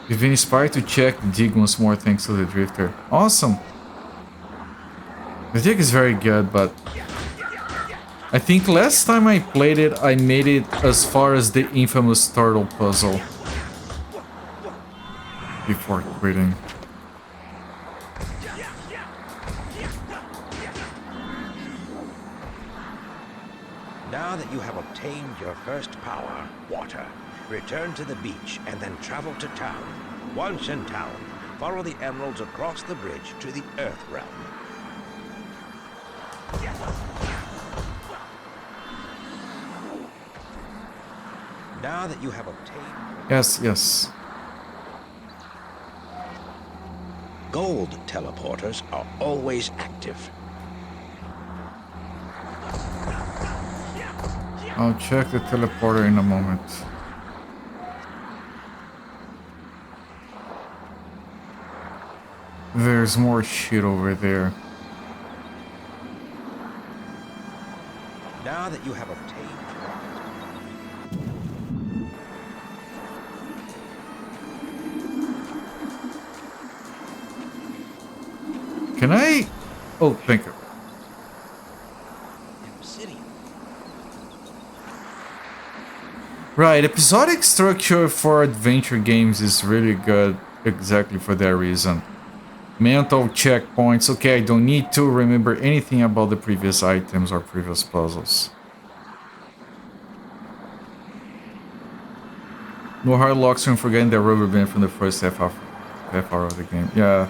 You've been inspired to check the dig once more thanks to the drifter. Awesome. The dig is very good, but I think last time I played it, I made it as far as the infamous turtle puzzle before quitting. Now that you have obtained your first power, water, return to the beach and then travel to town. Once in town, follow the emeralds across the bridge to the Earth Realm. Now that you have obtained... Yes. Gold teleporters are always active. I'll check the teleporter in a moment. There's more shit over there. Now that you have obtained... Can I? Oh, thank you. Obsidian. Right, episodic structure for adventure games is really good exactly for that reason. Mental checkpoints. Okay, I don't need to remember anything about the previous items or previous puzzles. No hard locks from forgetting the rubber band from the first half hour of the game. Yeah.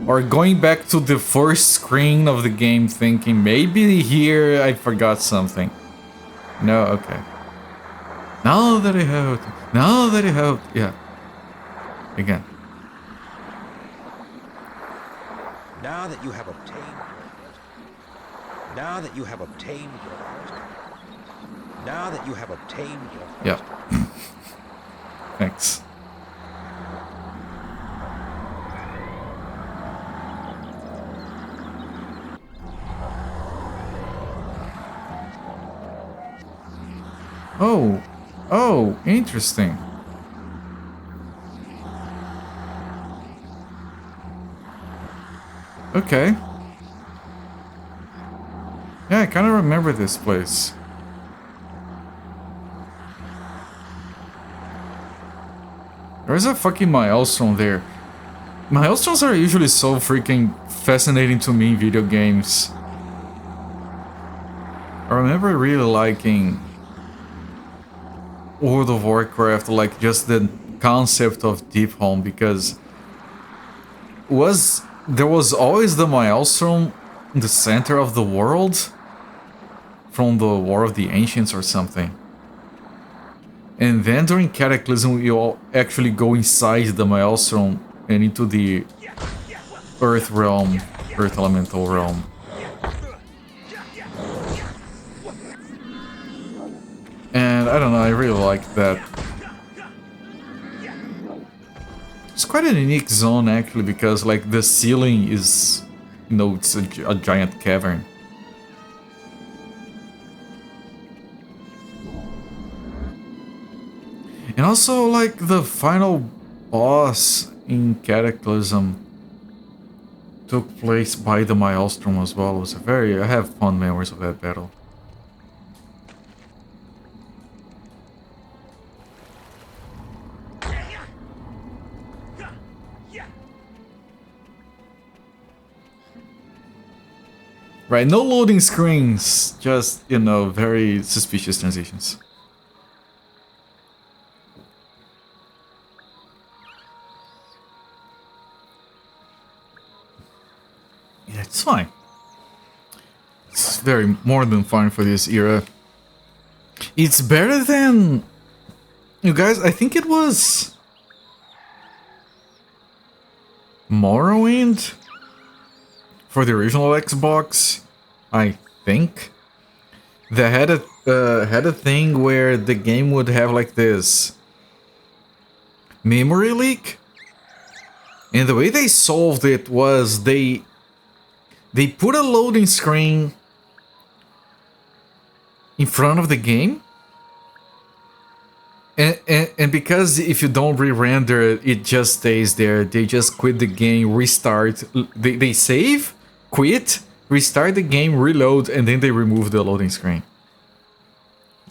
Or going back to the first screen of the game thinking, maybe here I forgot something. No, okay. Now that I have... Yeah. Again. Now that you have obtained... Now that you have obtained... Now that you have obtained... Yeah. Thanks. Oh, interesting. Okay. Yeah, I kind of remember this place. There's a fucking milestone there. Milestones are usually so freaking fascinating to me in video games. I remember really liking World of Warcraft, like just the concept of Deep Home, because there was always the milestone in the center of the world from the War of the Ancients or something. And then during Cataclysm, you all actually go inside the milestone and into the Earth realm, Earth Elemental realm. And I don't know, I really like that. It's quite a unique zone actually, because like the ceiling is, you know, it's a giant cavern. And also like the final boss in Cataclysm took place by the Maelstrom as well. It was I have fond memories of that battle. Right, no loading screens, just, you know, very suspicious transitions. Yeah, it's fine. It's very more than fine for this era. It's better than... You guys, I think it was... Morrowind? For the original Xbox, I think. They had a thing where the game would have like this memory leak. And the way they solved it was they put a loading screen in front of the game. And because if you don't re-render it, it just stays there. They just quit the game, restart. They save, quit, restart the game, reload, and then they remove the loading screen.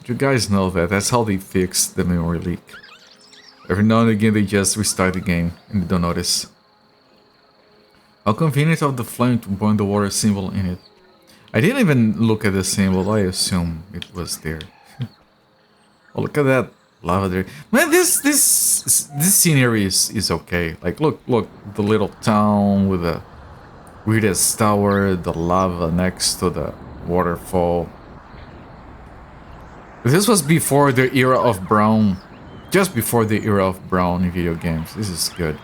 You guys know that. That's how they fix the memory leak. Every now and again, they just restart the game and you don't notice. How convenient of the flame to burn the water symbol in it. I didn't even look at the symbol. I assume it was there. Oh, look at that lava there. Man, this scenery is okay. Like, look, the little town with the weirdest tower, the lava next to the waterfall. This was before the era of brown. Just before the era of brown in video games. This is good.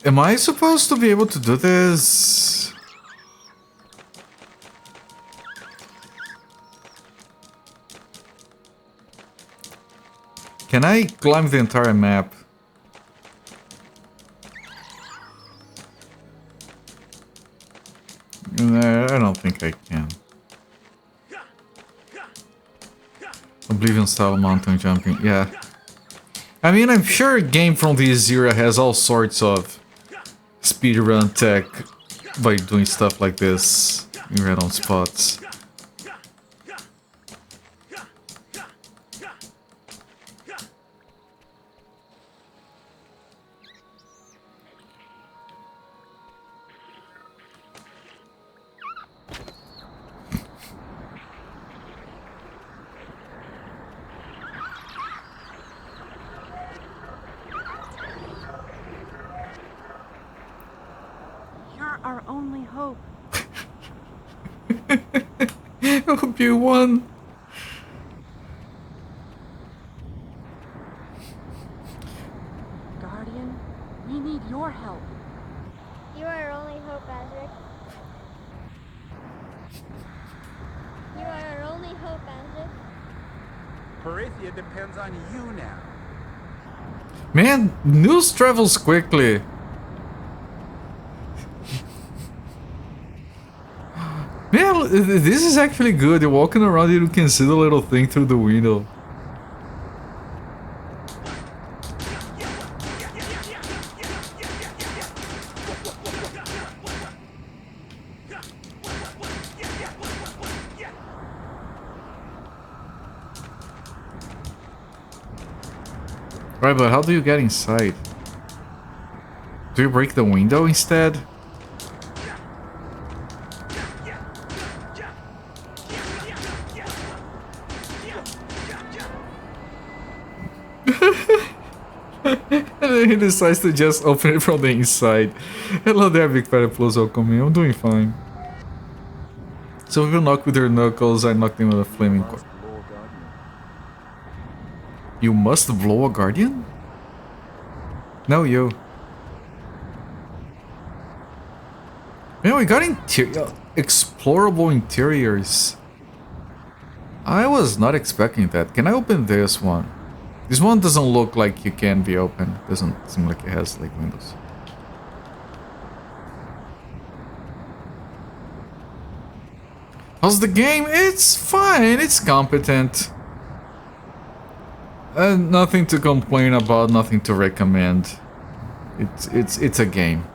Am I supposed to be able to do this? Can I climb the entire map? No, I don't think I can. Oblivion style mountain jumping, yeah. I mean, I'm sure a game from this era has all sorts of speedrun tech by doing stuff like this in random spots. Our only hope. I hope you won. Guardian, we need your help. You are our only hope, Azurik. You are our only hope, Azurik. Perathia depends on you now. Man, news travels quickly. Man, this is actually good. You're walking around, you can see the little thing through the window. Right, but how do you get inside? Do you break the window instead? And then he decides to just open it from the inside. Hello there, Big Fat Plus, welcome in. I'm doing fine. So if you knock with your knuckles, I knock them with a flaming cord. You must blow a guardian? No, you. Man, we got explorable interiors. I was not expecting that. Can I open this one? This one doesn't look like you can be open. Doesn't seem like it has like windows. How's the game? It's fine. It's competent. Nothing to complain about. Nothing to recommend. It's a game.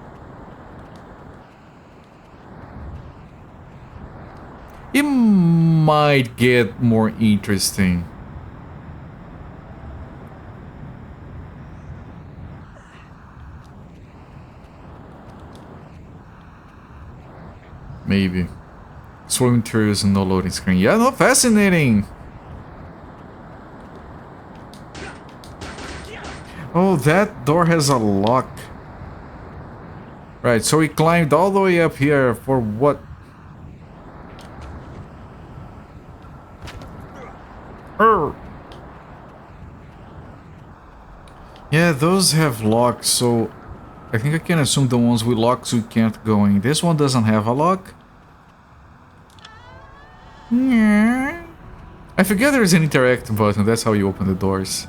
It might get more interesting. Maybe. Slow interiors and no loading screen. Yeah, no, fascinating. Oh, that door has a lock. Right, so we climbed all the way up here for what? Yeah, those have locks, so I think I can assume the ones with locks we can't go in. This one doesn't have a lock. Yeah. I forget there's an interact button. That's how you open the doors.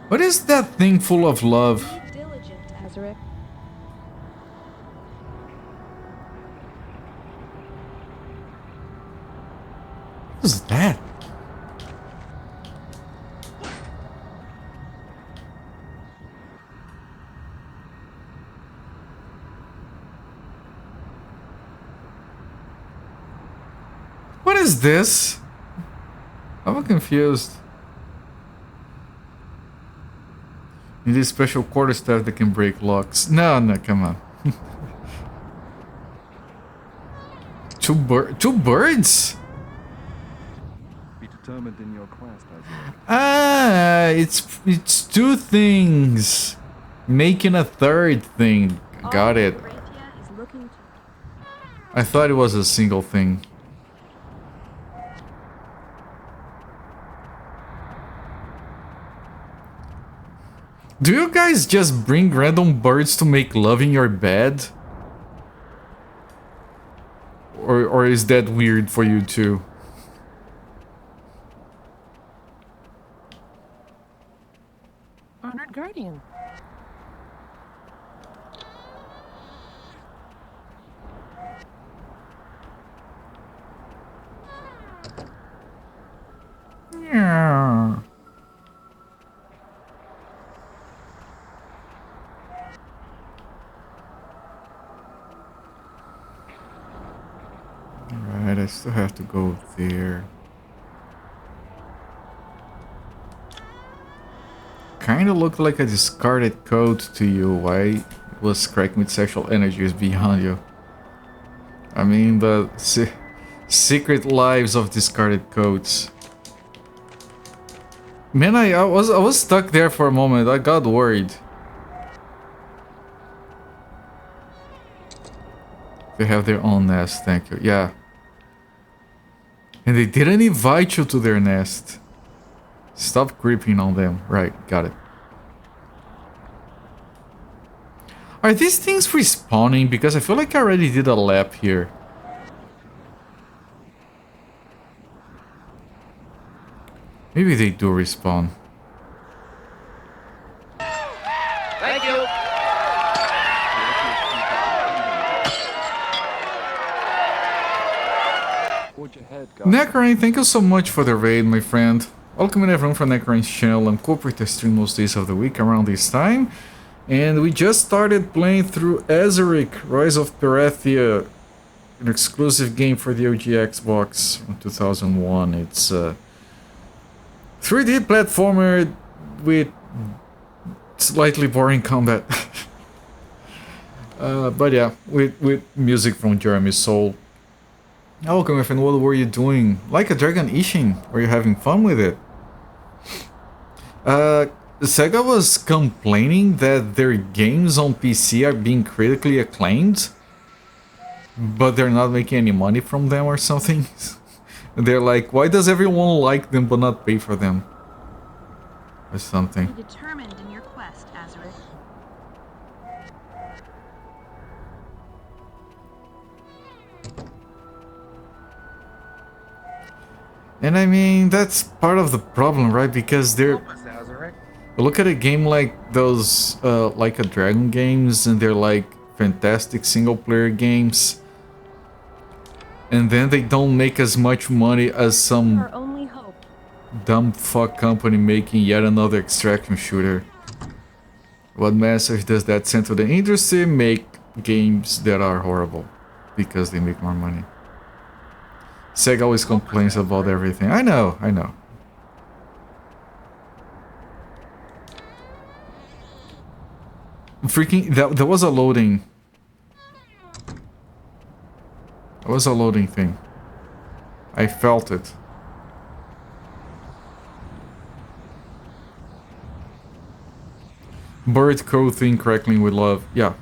What is that thing full of love? Be diligent, Azurik. What is that? What is this? I'm confused. You need special quarter staff that can break locks. No, come on. Two birds? Be determined in your quest, Azurik. Ah, it's two things. Making a third thing. Got it. Perathia is looking to I thought it was a single thing. Do you guys just bring random birds to make love in your bed? Or is that weird for you too? Honored Guardian. Yeah. Alright, I still have to go there. Kinda looked like a discarded code to you. Why it was cracked with sexual energies beyond you? I mean, the secret lives of discarded codes. Man, I was stuck there for a moment. I got worried. They have their own nest, thank you. Yeah. And they didn't invite you to their nest. Stop creeping on them. Right, got it. Are these things respawning? Because I feel like I already did a lap here. Maybe they do respawn. Thank you. Forge ahead, guys. Necrane, thank you so much for the raid, my friend. Welcome everyone from Necrane's channel. I'm Cooper, I stream most days of the week around this time. And we just started playing through Azurik, Rise of Perathia, an exclusive game for the OG Xbox from 2001. It's a 3D platformer with slightly boring combat. But yeah, with music from Jeremy Soule. Welcome, my friend. What were you doing? Like a Dragon Ishin? Were you having fun with it? Sega was complaining that their games on PC are being critically acclaimed, but they're not making any money from them or something. They're like, why does everyone like them but not pay for them? Or something. Be determined in your quest, Azurik. And I mean, that's part of the problem, right? Because they're... Help us, Azurik. Look at a game like those, like a Dragon games, and they're like fantastic single-player games. And then they don't make as much money as some Our only hope. dumb fuck company making yet another extraction shooter. What message does that send to the industry? Make games that are horrible because they make more money. Sega always complains about everything. I know. Freaking, that was a loading. That was a loading thing. I felt it. Bird code thing crackling with love. Yeah.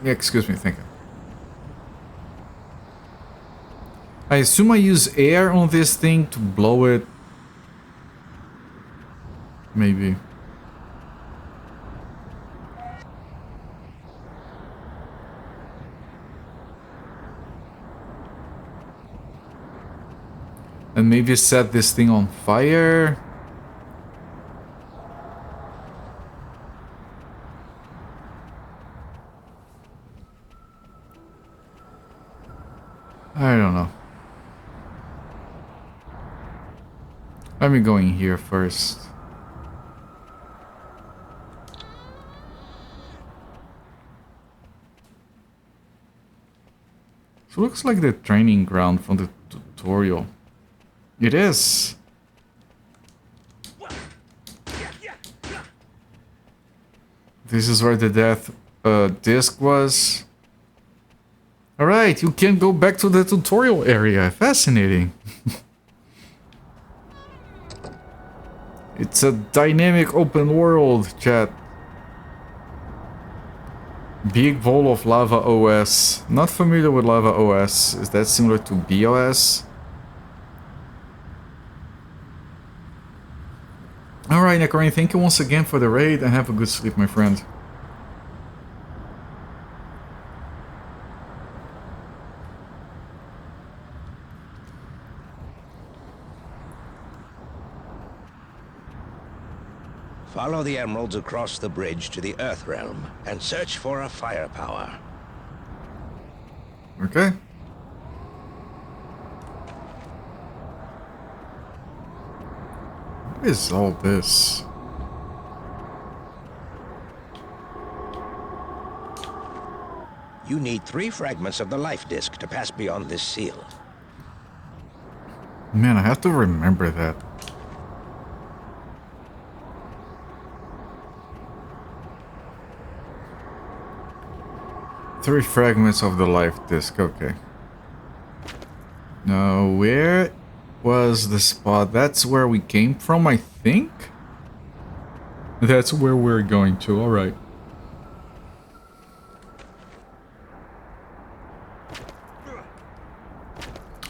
Excuse me, thank you. I assume I use air on this thing to blow it. Maybe. And maybe set this thing on fire. I don't know. Let me go in here first. So it looks like the training ground from the tutorial. It is. This is where the death disc was. Alright, you can go back to the tutorial area. Fascinating. It's a dynamic open world, chat. Big Bowl of Lava OS. Not familiar with Lava OS. Is that similar to BOS? Alright, Necrorain, thank you once again for the raid and have a good sleep, my friend. Follow the emeralds across the bridge to the Earth Realm and search for a firepower. Okay. What is all this? You need 3 fragments of the life disk to pass beyond this seal. Man, I have to remember that. Three fragments of the life disk, okay. Now, where was the spot? That's where we came from, I think? That's where we're going to, alright.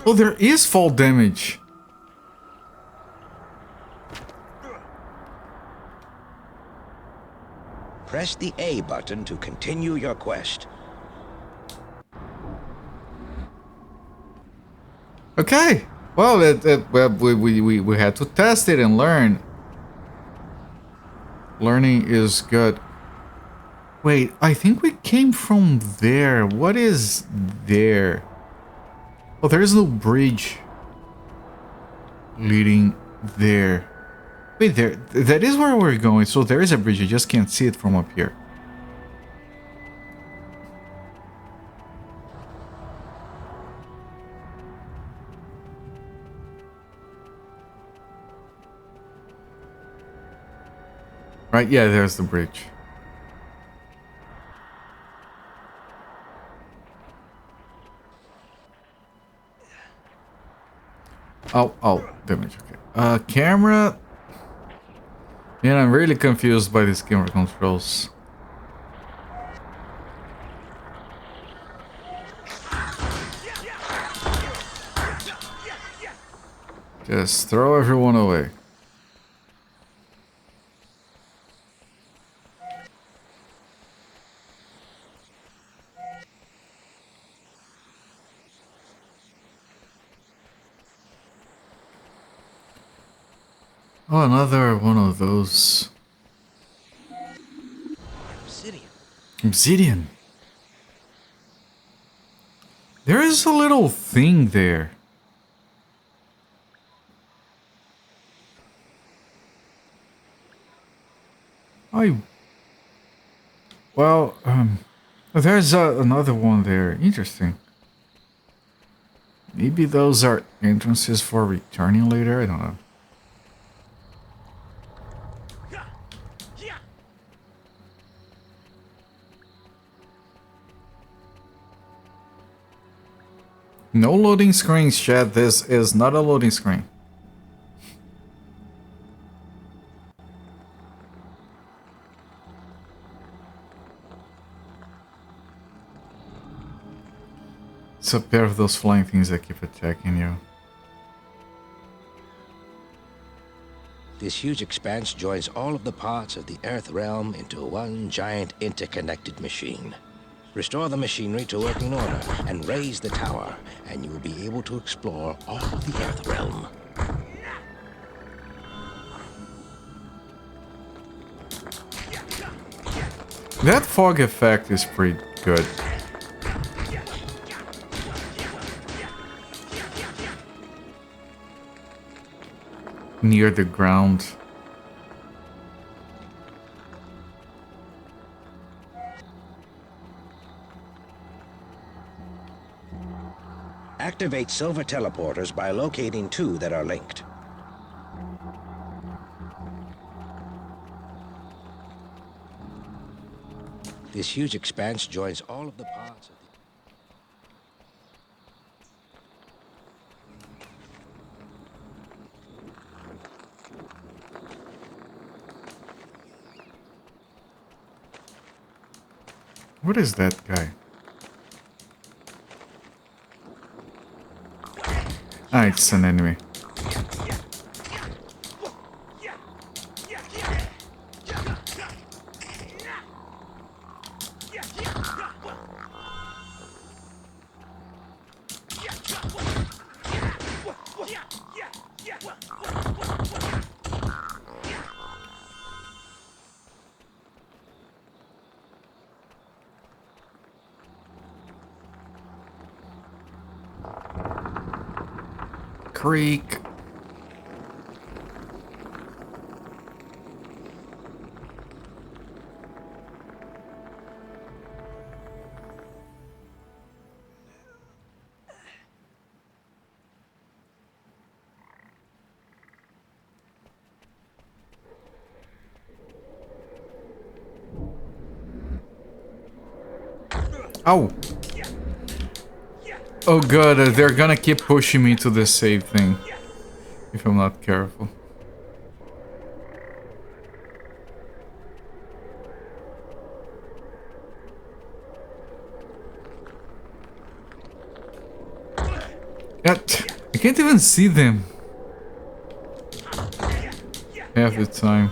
Oh, there is fall damage. Press the A button to continue your quest. Okay. Well, we had to test it and learn. Learning is good. Wait, I think we came from there. What is there? Oh, there is no bridge leading there. Wait, there. That is where we're going. So there is a bridge. You just can't see it from up here. Right? Yeah, there's the bridge. Oh, damage. Okay. Camera. Man, I'm really confused by these camera controls. Just throw everyone away. Oh, another one of those. Obsidian. There is a little thing there. Well, there's another one there. Interesting. Maybe those are entrances for returning later. I don't know. No loading screens, chat. This is not a loading screen. It's a pair of those flying things that keep attacking you. This huge expanse joins all of the parts of the Earth Realm into one giant interconnected machine. Restore the machinery to working order and raise the tower, and you will be able to explore all of the Earth Realm. That fog effect is pretty good. Near the ground. Activate silver teleporters by locating 2 that are linked. This huge expanse joins all of the parts of the... What is that guy? Ah, it's an enemy. Creek. Ow! Oh god, they're gonna keep pushing me to the save thing. If I'm not careful. I can't even see them. Half the time.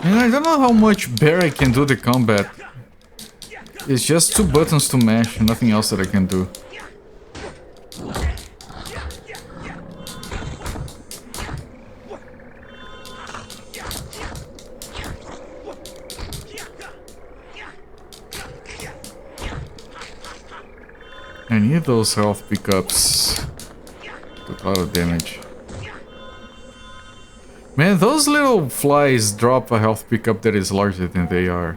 And I don't know how much better I can do the combat. It's just 2 buttons to mash, nothing else that I can do. I need those health pickups. Took a lot of damage. Man, those little flies drop a health pickup that is larger than they are.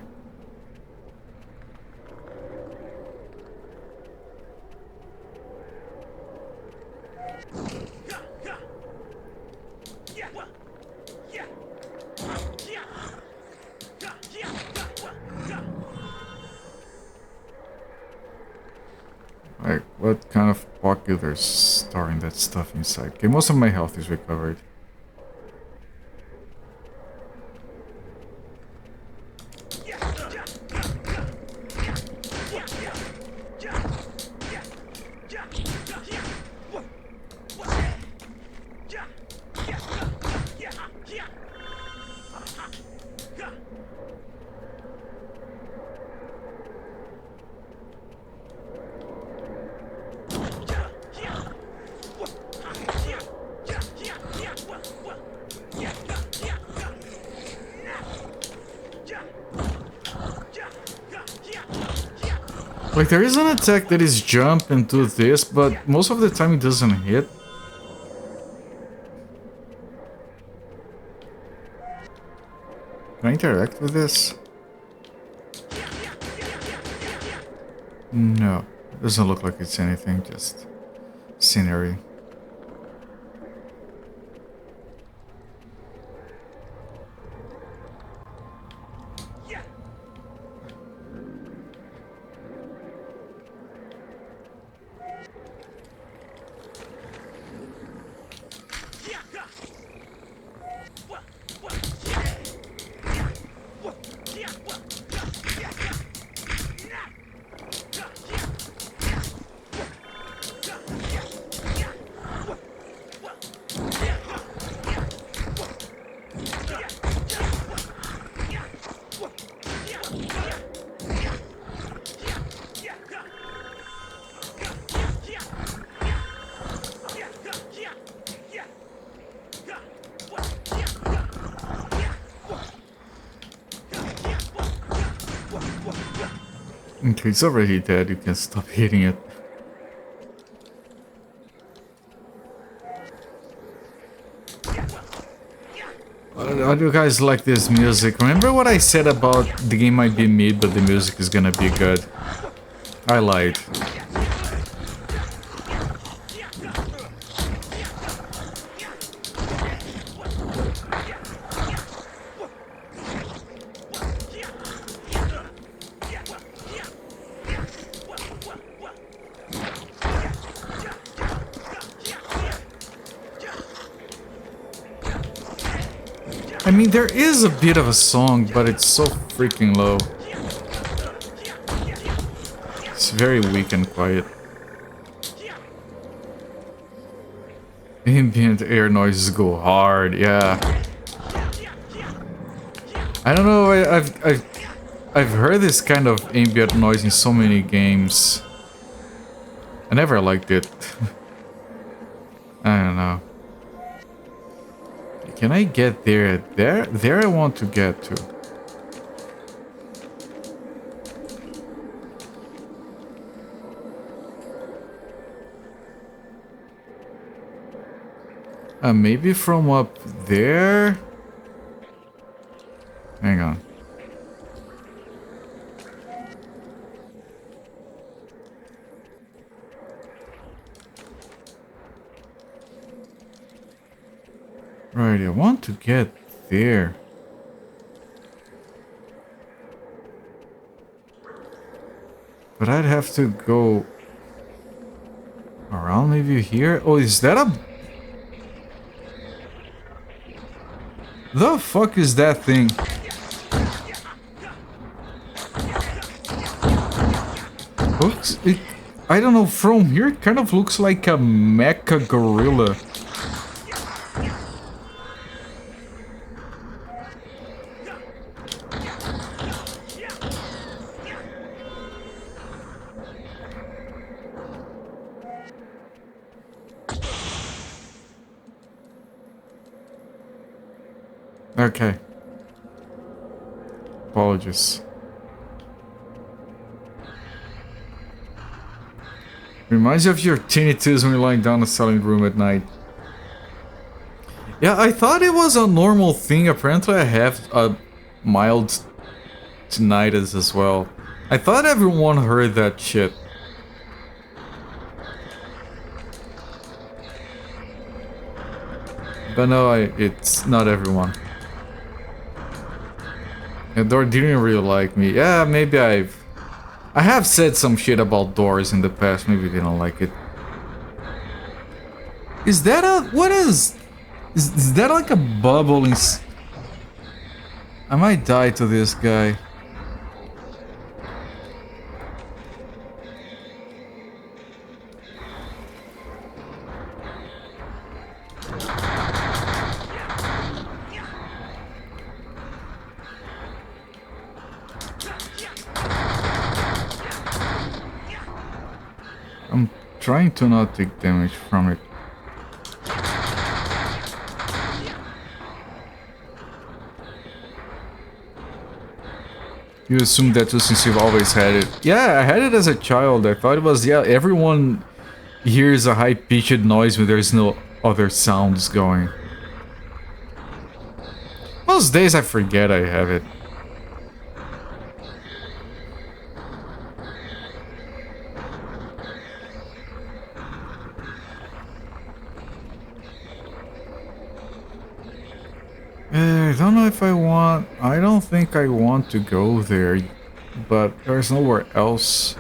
Like, what kind of pocket are storing that stuff inside? Okay, most of my health is recovered. Like, there is an attack that is jump and do this, but most of the time it doesn't hit. Can I interact with this? No, it doesn't look like it's anything, just scenery. Okay, it's already dead. You can stop hitting it. How do you guys like this music? Remember what I said about the game might be mid, but the music is gonna be good? I lied. I mean, there is a bit of a song, but it's so freaking low. It's very weak and quiet. Ambient air noises go hard, yeah. I don't know, I've heard this kind of ambient noise in so many games. I never liked it. I don't know. Can I get there? There I want to get to. Maybe from up there? Hang on. Right, I want to get there. But I'd have to go around maybe here. Oh, is that a... The fuck is that thing? Looks... I don't know, from here it kind of looks like a mecha gorilla. Okay. Apologies. Reminds you of your tinnitus when you're lying down in the selling room at night. Yeah, I thought it was a normal thing. Apparently I have a mild tinnitus as well. I thought everyone heard that shit. But no, it's not everyone. And Dor didn't really like me. Yeah, maybe I have said some shit about doors in the past. Maybe they don't like it. Is that a... What is that like a bubble in... I might die to this guy. I'm trying to not take damage from it. You assume that too since you've always had it. Yeah, I had it as a child. I thought it was, yeah, everyone hears a high-pitched noise when there's no other sounds going. Most days I forget I have it. I don't know if I want... I don't think I want to go there, but there's nowhere else.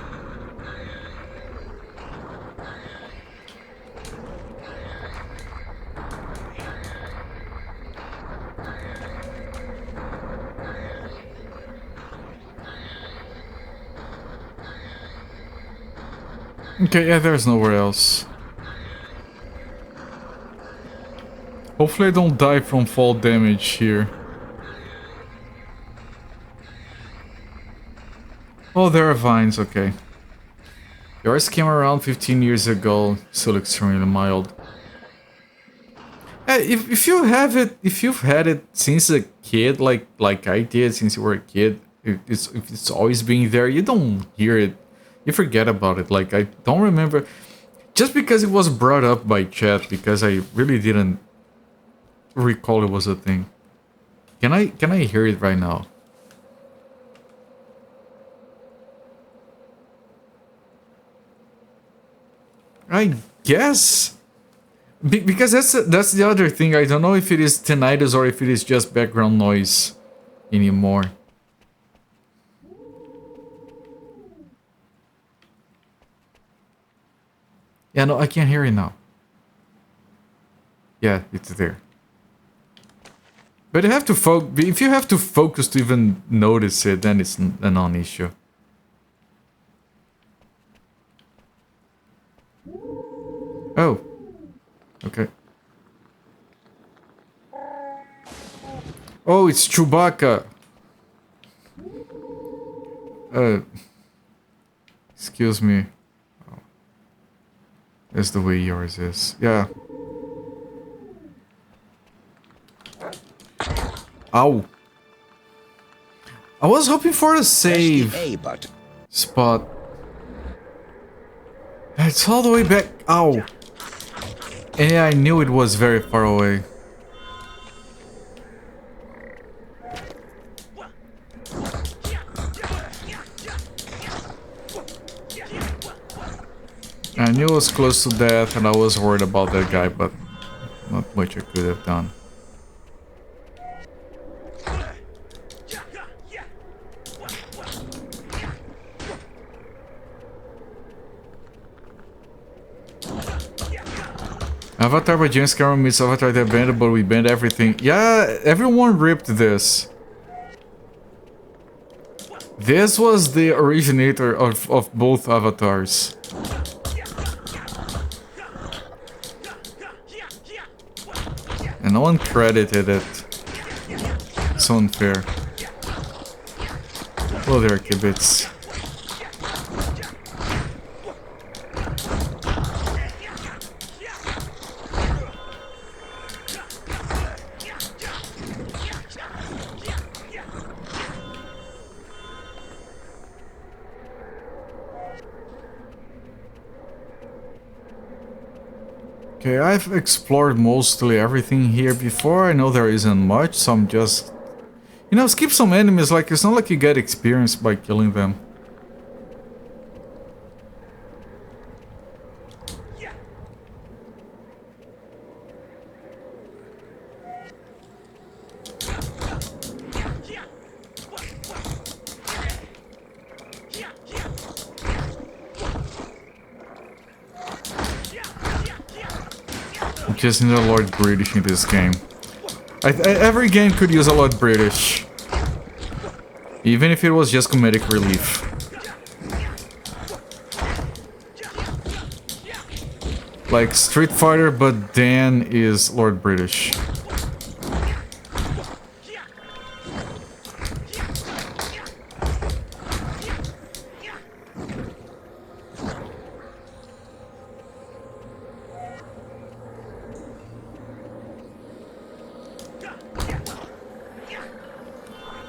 Okay, yeah, there's nowhere else. Hopefully I don't die from fall damage here. Oh, there are vines, okay. Yours came around 15 years ago, still extremely mild. If you have it, if you've had it since a kid, like I did since you were a kid, if it's always being there, you don't hear it. You forget about it. Like, I don't remember, just because it was brought up by chat, because I really didn't recall it was a thing. Can I hear it right now? I guess. Because that's the other thing. I don't know if it is tinnitus or if it is just background noise anymore. Yeah, no, I can't hear it now. Yeah, it's there. But you have to if you have to focus to even notice it, then it's a non-issue. Oh. Okay. Oh, it's Chewbacca. Excuse me. Oh. That's the way yours is. Yeah. Ow. I was hoping for a save spot. It's all the way back. Ow. And yeah, I knew it was very far away. I knew I was close to death and I was worried about that guy, but not much I could have done. Avatar by James Cameron meets Avatar they banned, but we banned everything. Yeah, everyone ripped this. This was the originator of both avatars. And no one credited it. It's unfair. Well, there, Kibitz. Okay, I've explored mostly everything here before. I know there isn't much, so I'm just... You know, skip some enemies, like, it's not like you get experience by killing them. Just need a Lord British in this game. Every game could use a Lord British. Even if it was just comedic relief. Like Street Fighter, but Dan is Lord British.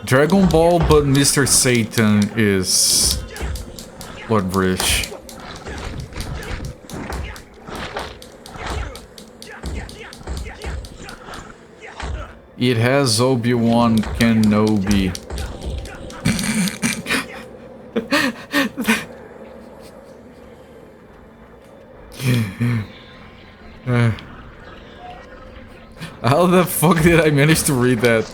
Dragon Ball, but Mr. Satan is Lord British. It has Obi-Wan Kenobi. How the fuck did I manage to read that?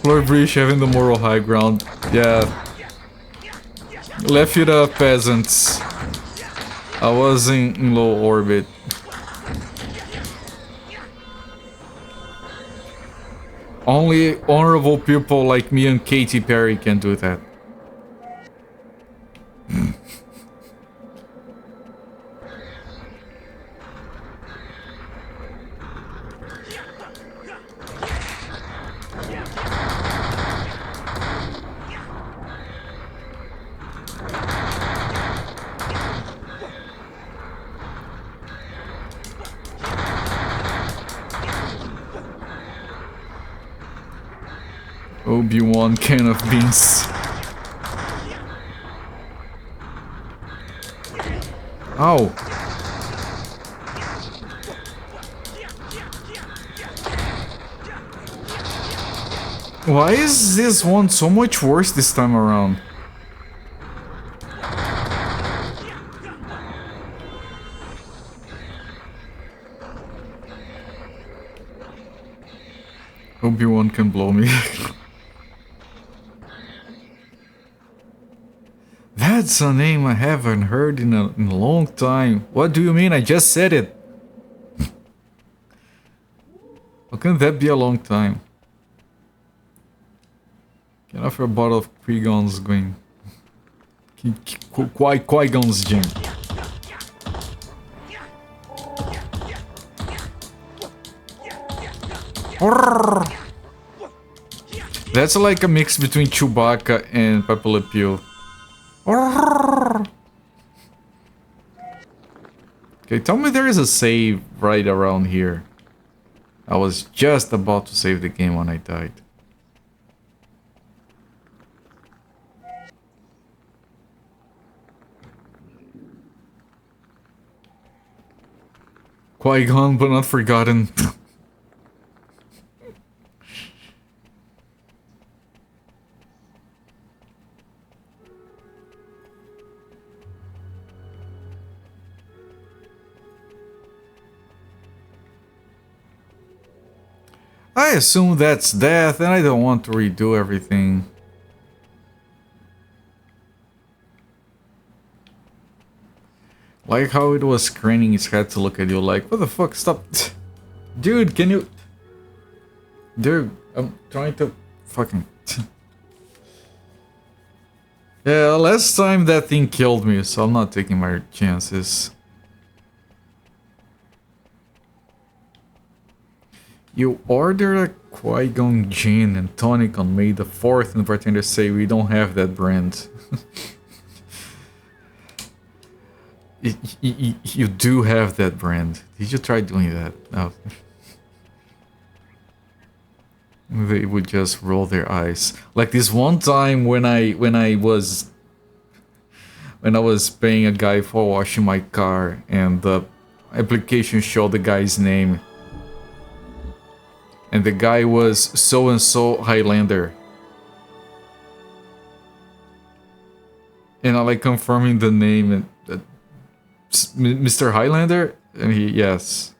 Lord British having the moral high ground. Yeah. Left it up, peasants. I was in low orbit. Only honorable people like me and Katy Perry can do that. Obi-Wan can of beans. Ow. Why is this one so much worse this time around? Obi-Wan can blow me. That's a name I haven't heard in a long time. What do you mean? I just said it. How can that be a long time? Can I offer a bottle of Qui-Gon's going? Qui-Gon's gin. That's like a mix between Chewbacca and Pepe Le Pew. Okay, tell me there is a save right around here. I was just about to save the game when I died. Qui-Gon, but not forgotten. I assume that's death, and I don't want to redo everything. Like how it was craning its head to look at you like, what the fuck, stop. Dude, can you... Dude, I'm trying to... Fucking... Yeah, last time that thing killed me, so I'm not taking my chances. You order a Qui-Gon gin and tonic on May the 4th, and bartenders say we don't have that brand. You do have that brand. Did you try doing that? No. They would just roll their eyes. Like this one time when I was paying a guy for washing my car, and the application showed the guy's name. And the guy was so-and-so Highlander. And I like confirming the name, and Mr. Highlander? And he, yes.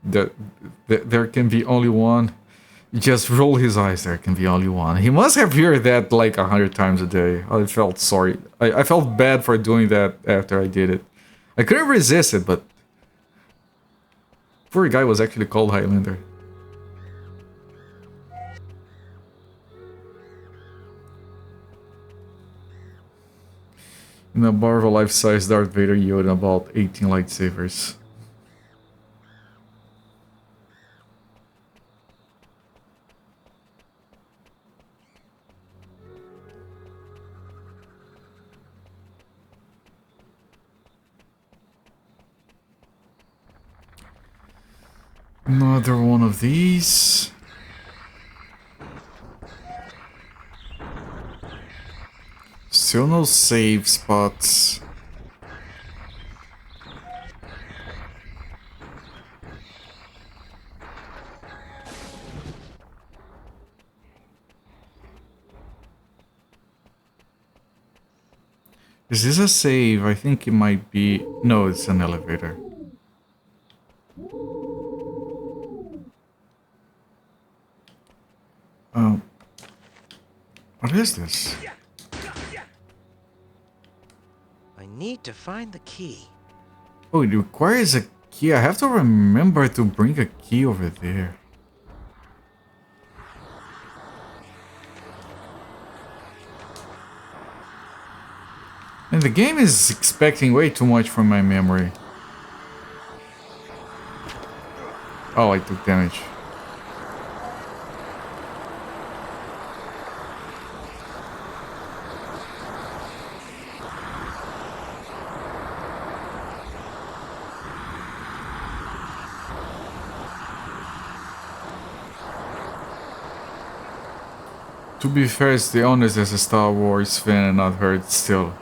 There can be only one. You just roll his eyes, there can be only one. He must have heard that like 100 times a day. I felt sorry. I felt bad for doing that after I did it. I couldn't resist it, but... Poor guy was actually called Highlander. In a bar of a life-size Darth Vader Yoda, about 18 lightsabers. Another one of these. Still no save spots. Is this a save? I think it might be... No, it's an elevator. What is this? I need to find the key. Oh, it requires a key. I have to remember to bring a key over there. And the game is expecting way too much from my memory. Oh, I took damage. To be fair, it's the honest as a Star Wars fan and not hurt still.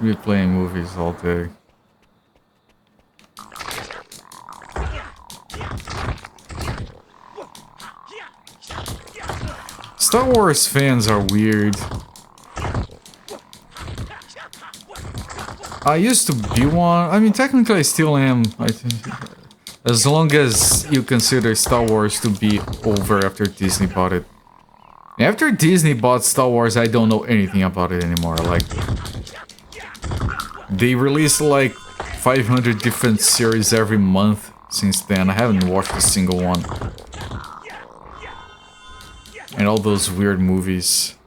We're playing movies all day. Star Wars fans are weird. I used to be one. I mean, technically I still am. As long as you consider Star Wars to be over after Disney bought it. After Disney bought Star Wars, I don't know anything about it anymore. Like, they release like 500 different series every month since then. I haven't watched a single one. And all those weird movies.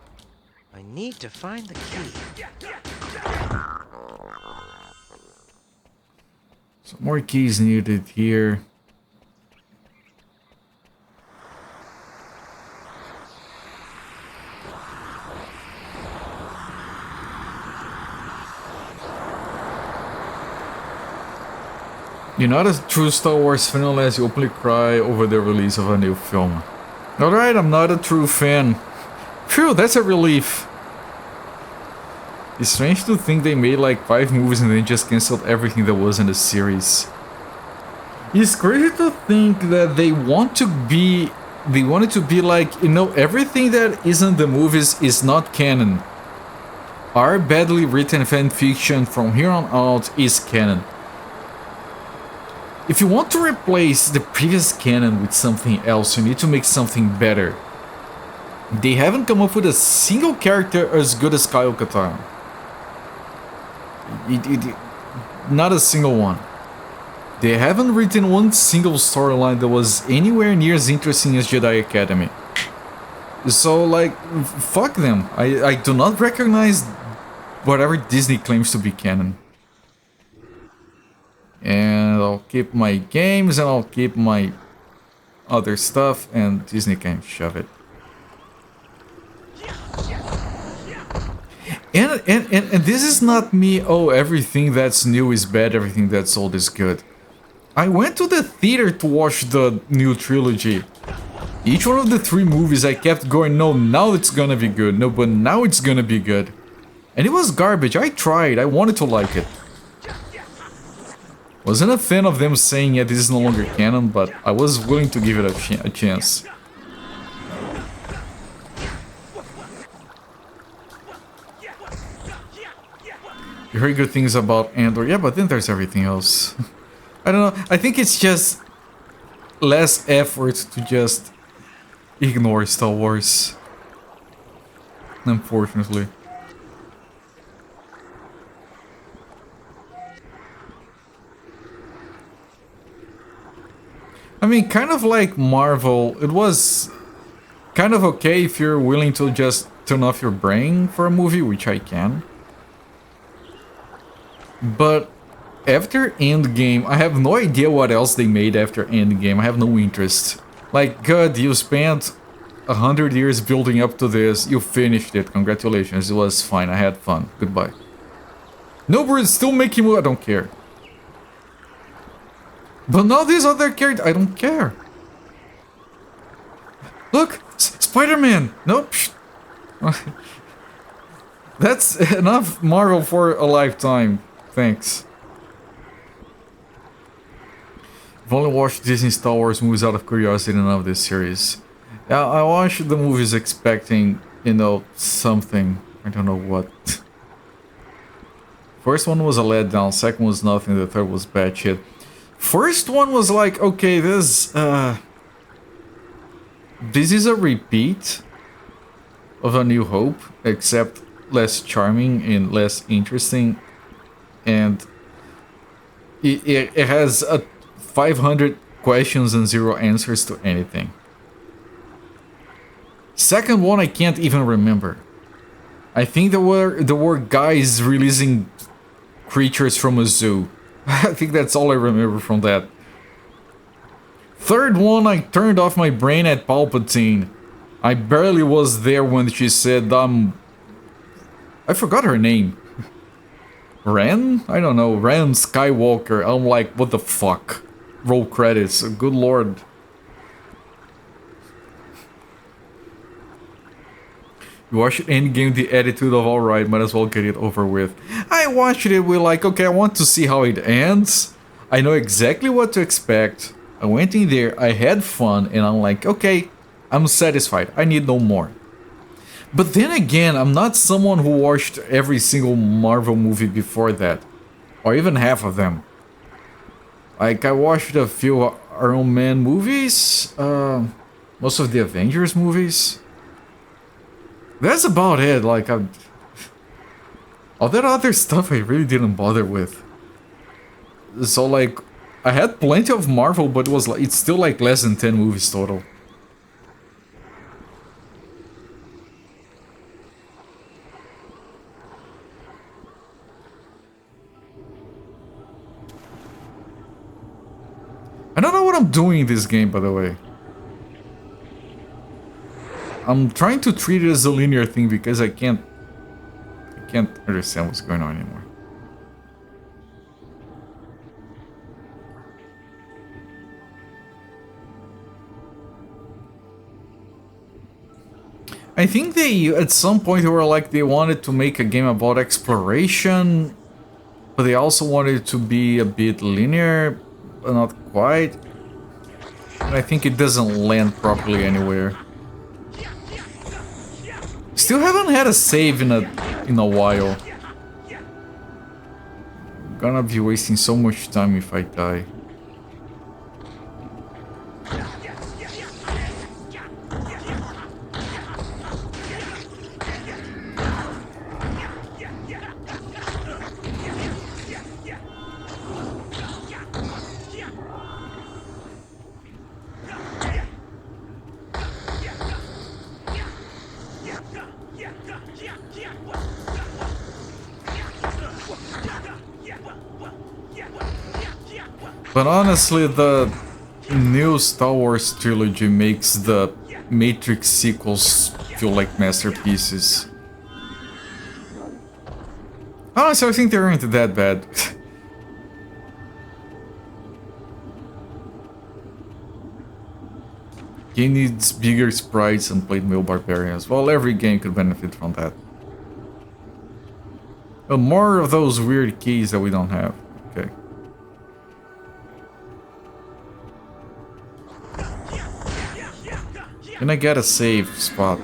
I need to find the key. Some more keys needed here. You're not a true Star Wars fan unless you openly cry over the release of a new film. Alright, I'm not a true fan. Phew, that's a relief. It's strange to think they made like 5 movies and then just cancelled everything that was in the series. It's crazy to think that they wanted to be like, you know, everything that isn't the movies is not canon. Our badly written fan fiction from here on out is canon. If you want to replace the previous canon with something else, you need to make something better. They haven't come up with a single character as good as Kyle Katarn. Not a single one. They haven't written one single storyline that was anywhere near as interesting as Jedi Academy. So, like, fuck them. I do not recognize whatever Disney claims to be canon. And I'll keep my games and I'll keep my other stuff, and Disney can shove it. And this is not me, oh, everything that's new is bad, everything that's old is good. I went to the theater to watch the new trilogy. Each one of the 3 movies I kept going, no, now it's gonna be good, no, but now it's gonna be good. And it was garbage. I tried, I wanted to like it. Wasn't a fan of them saying, yeah, this is no longer canon, but I was willing to give it a chance. You heard good things about Andor, yeah, but then there's everything else. I don't know, I think it's just less effort to just ignore Star Wars. Unfortunately. I mean, kind of like Marvel, it was kind of okay if you're willing to just turn off your brain for a movie, which I can. But after Endgame, I have no idea what else they made after Endgame. I have no interest. Like, good, you spent 100 years building up to this, you finished it, congratulations, it was fine, I had fun, goodbye. No, we're still making movies, I don't care. But now these other characters, I don't care. Look, Spider-Man. Nope. That's enough Marvel for a lifetime. Thanks. I've only watched Disney Star Wars movies out of curiosity and none of this series. Yeah, I watched the movies expecting, you know, something. I don't know what. First one was a letdown, second was nothing, the third was bad shit. First one was like, okay, this is a repeat of A New Hope, except less charming and less interesting, and it has 500 questions and 0 answers to anything. Second one, I can't even remember. I think there were guys releasing creatures from a zoo. I think that's all I remember from that. Third one, I turned off my brain at Palpatine. I barely was there when she said, I forgot her name. Ren? I don't know, Ren Skywalker. I'm like, what the fuck? Roll credits, good lord. You watched Endgame, the attitude of alright, might as well get it over with. I watched it with like, okay, I want to see how it ends. I know exactly what to expect. I went in there, I had fun, and I'm like, okay, I'm satisfied. I need no more. But then again, I'm not someone who watched every single Marvel movie before that. Or even half of them. Like, I watched a few Iron Man movies. Most of the Avengers movies. That's about it. Like, all that other stuff I really didn't bother with. So, like, I had plenty of Marvel, but it's still like less than 10 movies total. I don't know what I'm doing in this game, by the way. I'm trying to treat it as a linear thing because I can't understand what's going on anymore. I think at some point they were like, they wanted to make a game about exploration, but they also wanted it to be a bit linear, but not quite. And I think it doesn't land properly anywhere. Still haven't had a save in a while. I'm gonna be wasting so much time if I die. But honestly, the new Star Wars trilogy makes the Matrix sequels feel like masterpieces. Honestly, I think they aren't that bad. Game needs bigger sprites and played male barbarians. Well, every game could benefit from that. But more of those weird keys that we don't have. Okay. Can I get a safe spot?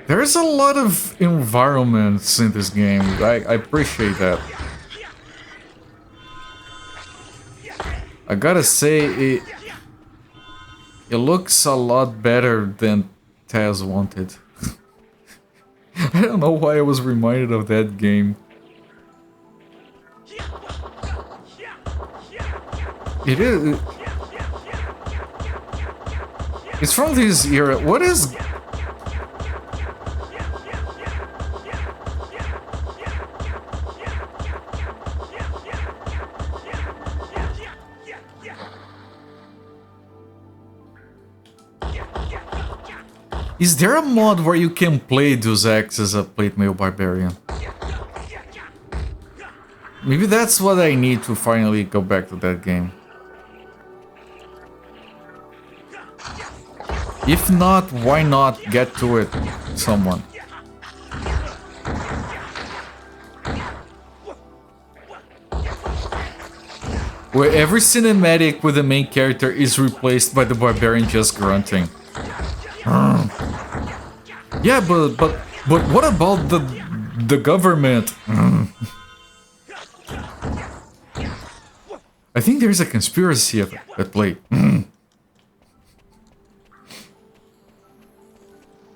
There's a lot of environments in this game. I appreciate that. I gotta say, it looks a lot better than Taz wanted. I don't know why I was reminded of that game. It is... It's from this era. What is... Is there a mod where you can play Deus Ex as a plate mail barbarian? Maybe that's what I need to finally go back to that game. If not, why not get to it, someone? Where every cinematic with the main character is replaced by the barbarian just grunting. Yeah, but what about the government? I think there's a conspiracy at play.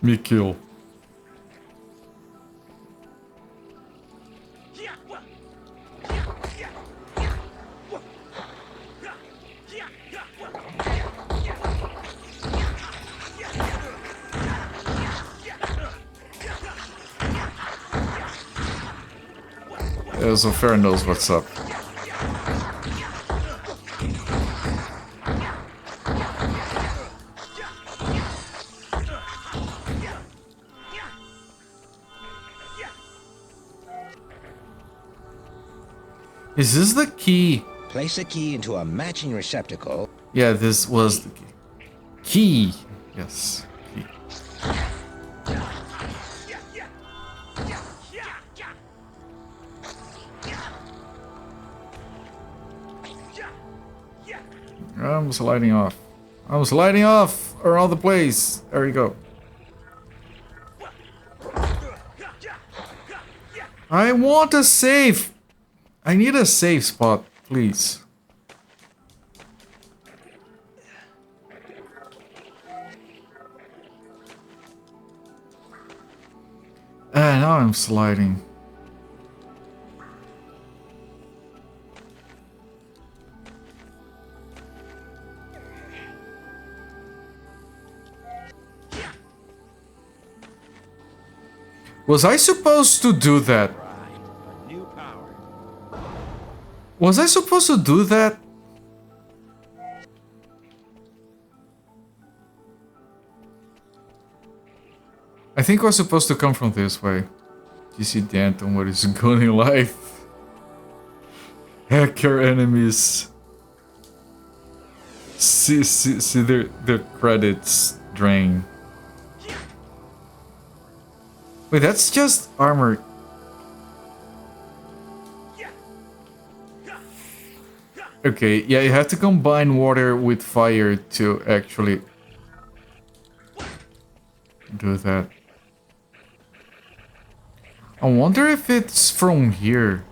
Me kill. So Fair knows what's up. Is this the key? Place a key into a matching receptacle. Yeah, this was the key. Key. Yes. Key. I'm sliding off. I'm sliding off around the place. There you go. I want a safe. I need a safe spot, please. Now I'm sliding. Was I supposed to do that? Was I supposed to do that? I think I was supposed to come from this way. GC Danton, what is going in life? Hacker enemies. See their credits drain. Wait, that's just armor. Okay, yeah, you have to combine water with fire to actually do that. I wonder if it's from here.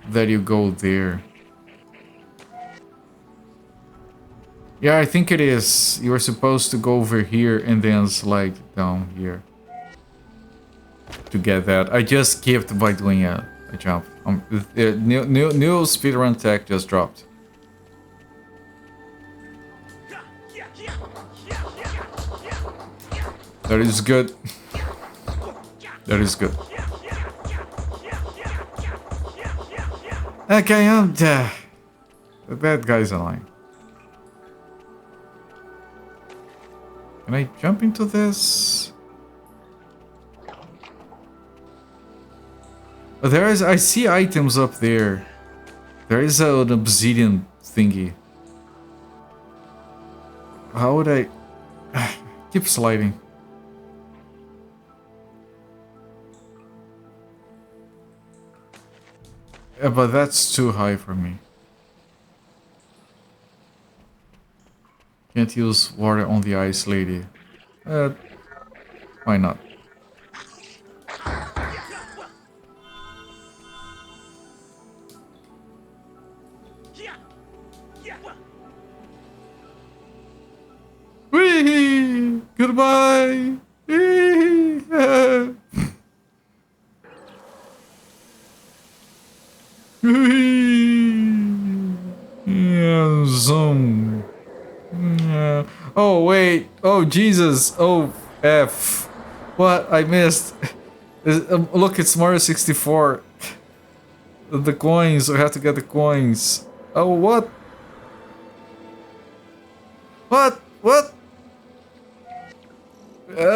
That you go there. Yeah, I think it is. You were supposed to go over here and then slide down here. To get that. I just skipped by doing a jump. New speedrun tech just dropped. That is good. That is good. Okay, I'm dead. That guy's annoying. Can I jump into this? Oh, there is. I see items up there. There is an obsidian thingy. How would I keep sliding? Yeah, but that's too high for me. Can't use water on the ice lady. Why not? Whee! Goodbye! Whee! Yeah, zoom. Yeah. Oh wait. Oh Jesus. Oh F. What? I missed. Look, it's Mario 64. The coins. I have to get the coins. Oh what? What? What? What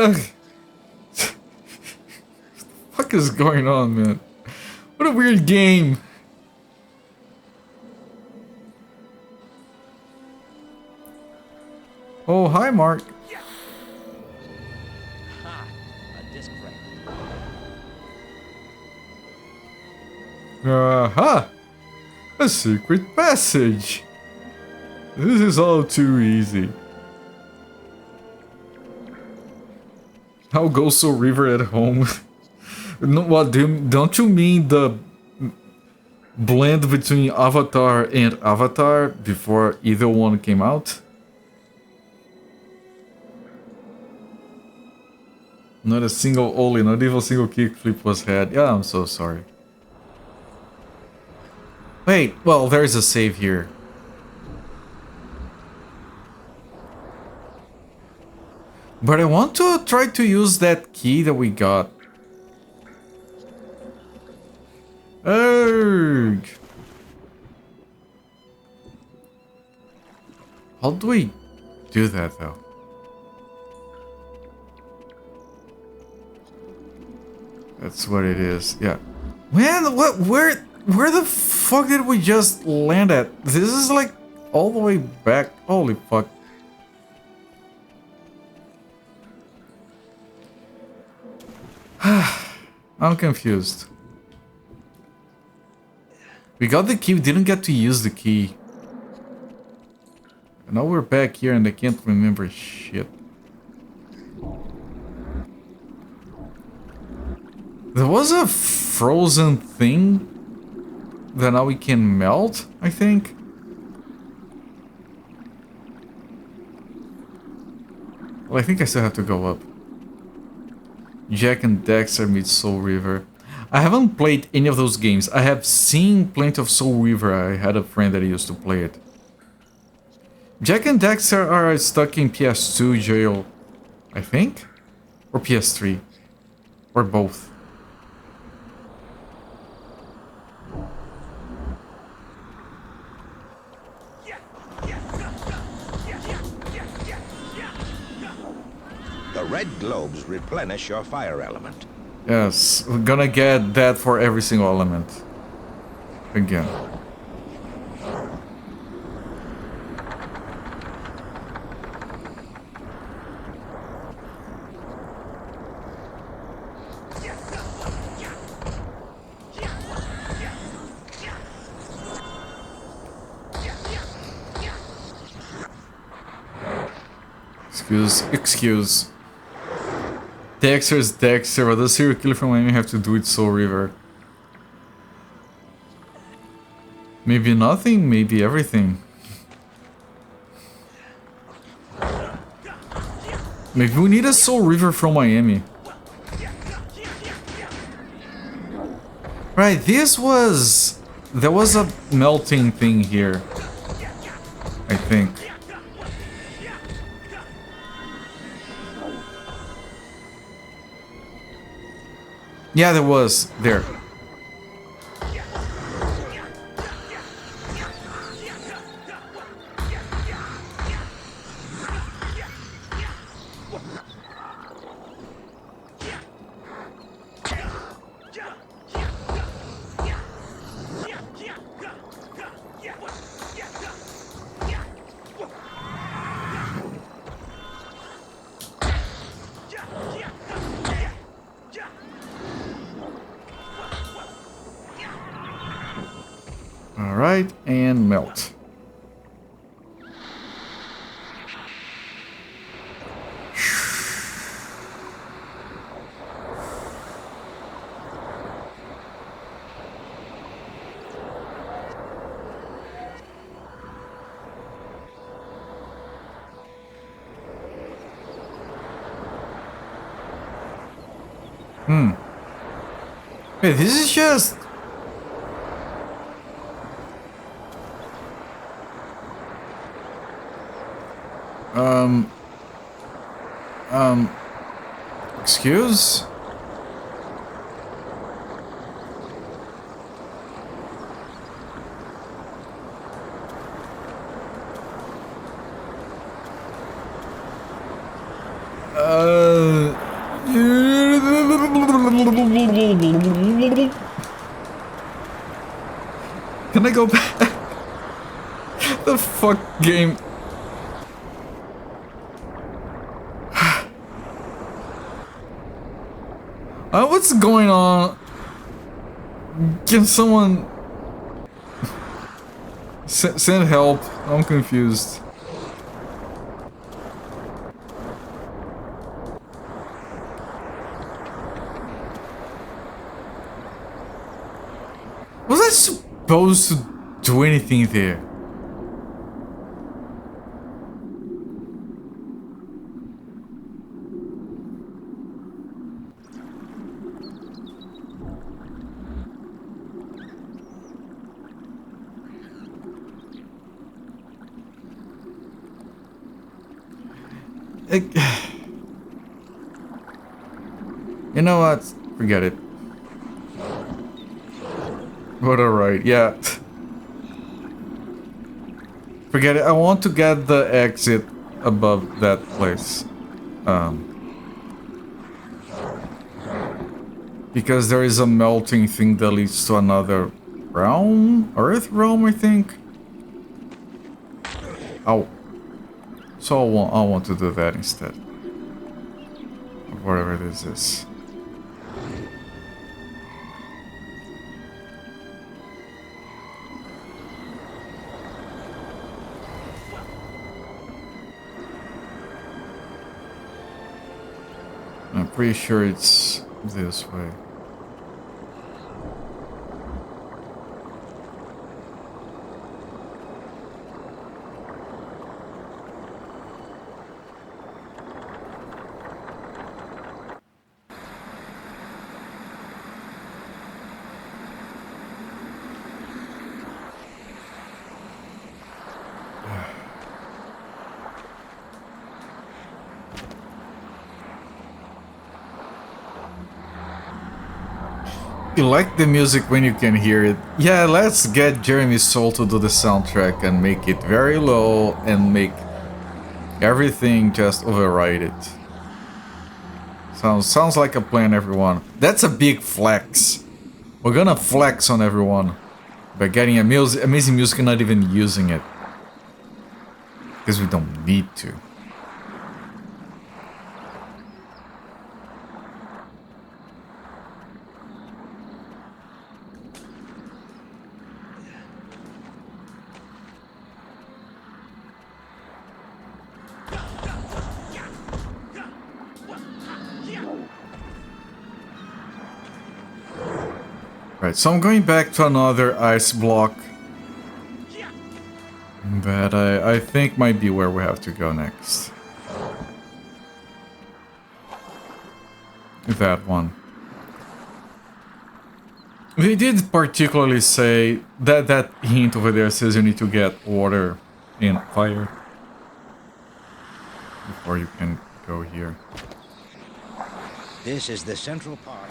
the fuck is going on, man? What a weird game. Oh, hi, Mark. Aha! A secret passage. This is all too easy. I'll go so river at home. No, what don't you mean the blend between Avatar and Avatar before either one came out? Not a single ollie, not even a single kickflip was had. Yeah, I'm so sorry. Wait, well, there's a save here. But I want to try to use that key that we got. Urgh. How do we do that, though? That's what it is. Yeah. Man, what? Where the fuck did we just land at? This is like all the way back. Holy fuck. I'm confused. We got the key, we didn't get to use the key. Now we're back here and I can't remember shit. There was a frozen thing that now we can melt, I think. Well, I think I still have to go up. Jack and Dexter meet Soul River. I haven't played any of those games. I have seen plenty of Soul River. I had a friend that used to play it. Jack and Dexter are stuck in PS2 jail, I think? Or PS3. Or both. The red globes replenish your fire element. Yes, we're gonna get that for every single element. Again. Excuse. Dexter is Dexter. What does serial killer from Miami have to do with Soul River? Maybe nothing, maybe everything. Maybe we need a Soul River from Miami. Right, there was a melting thing here, I think. Yeah, there was. There. Alright, and melt. Hey, this is just... Excuse? Can I go back? The fuck game? What's going on? Can someone send help? I'm confused. Was I supposed to do anything there? You know what? Forget it. But alright, yeah. Forget it. I want to get the exit above that place. Because there is a melting thing that leads to another realm? Earth realm, I think? Oh. So I want to do that instead. Of whatever this is. I'm pretty sure it's this way. You like the music when you can hear it. Yeah, let's get Jeremy Soule to do the soundtrack and make it very low and make everything just override it. Sounds like a plan, everyone. That's a big flex. We're gonna flex on everyone by getting amazing music and not even using it. Because we don't need to. Right, so I'm going back to another ice block that I think might be where we have to go next. That one. They did particularly say that hint over there says you need to get water and fire before you can go here. This is the central part.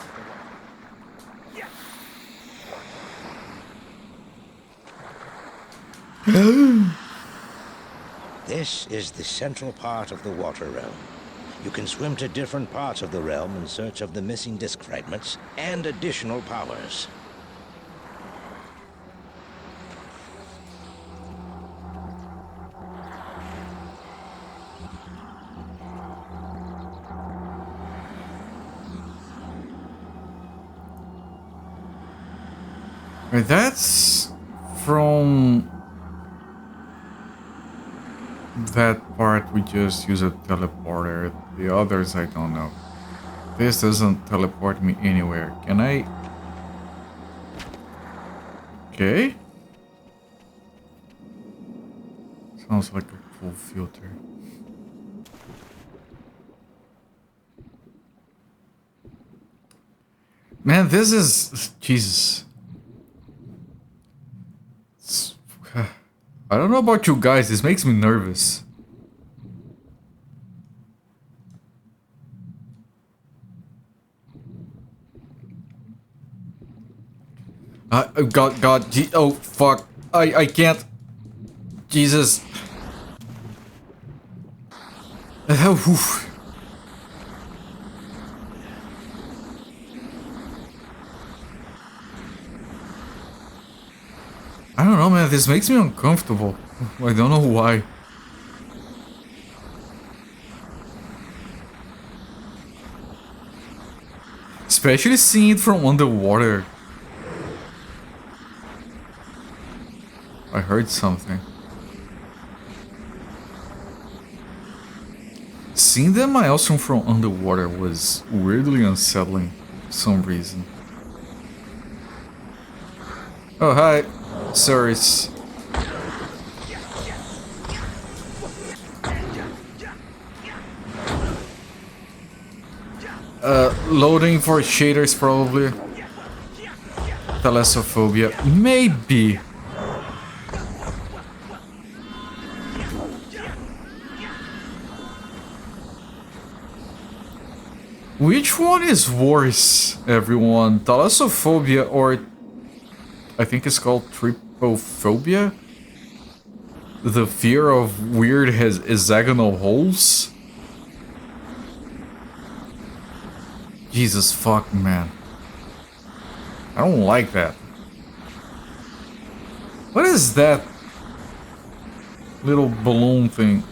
This is the central part of the water realm. You can swim to different parts of the realm in search of the missing disk fragments and additional powers. Right, that's from that part we just use a teleporter. The others I don't know. This doesn't teleport me anywhere. Can I? Okay. Sounds like a full filter. Man, this is Jesus. I don't know about you guys, this makes me nervous. God, oh fuck, I can't. Jesus. I don't know, man, this makes me uncomfortable. I don't know why. Especially seeing it from underwater. I heard something. Seeing the maelstrom from underwater was weirdly unsettling for some reason. Oh, hi. Sorry. Loading for shaders probably. Thalassophobia. Maybe. Which one is worse, everyone? Thalassophobia or I think it's called trypophobia? The fear of weird hexagonal holes? Jesus fuck, man. I don't like that. What is that little balloon thing?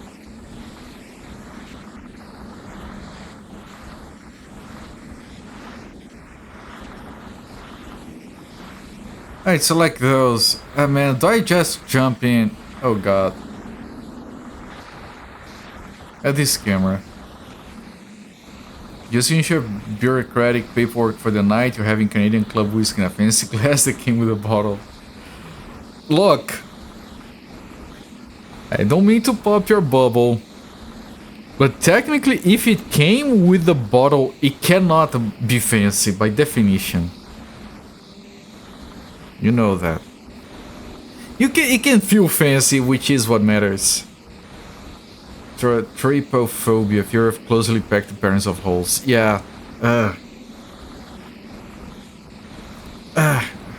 Alright, so like those. Man, do I just jump in? Oh god. At this camera. Just finish your bureaucratic paperwork for the night. You're having Canadian Club whiskey in a fancy glass that came with a bottle. Look. I don't mean to pop your bubble. But technically, if it came with the bottle, it cannot be fancy by definition. You know that. It can feel fancy, which is what matters. Trypophobia, fear of closely packed appearance of holes. Yeah. I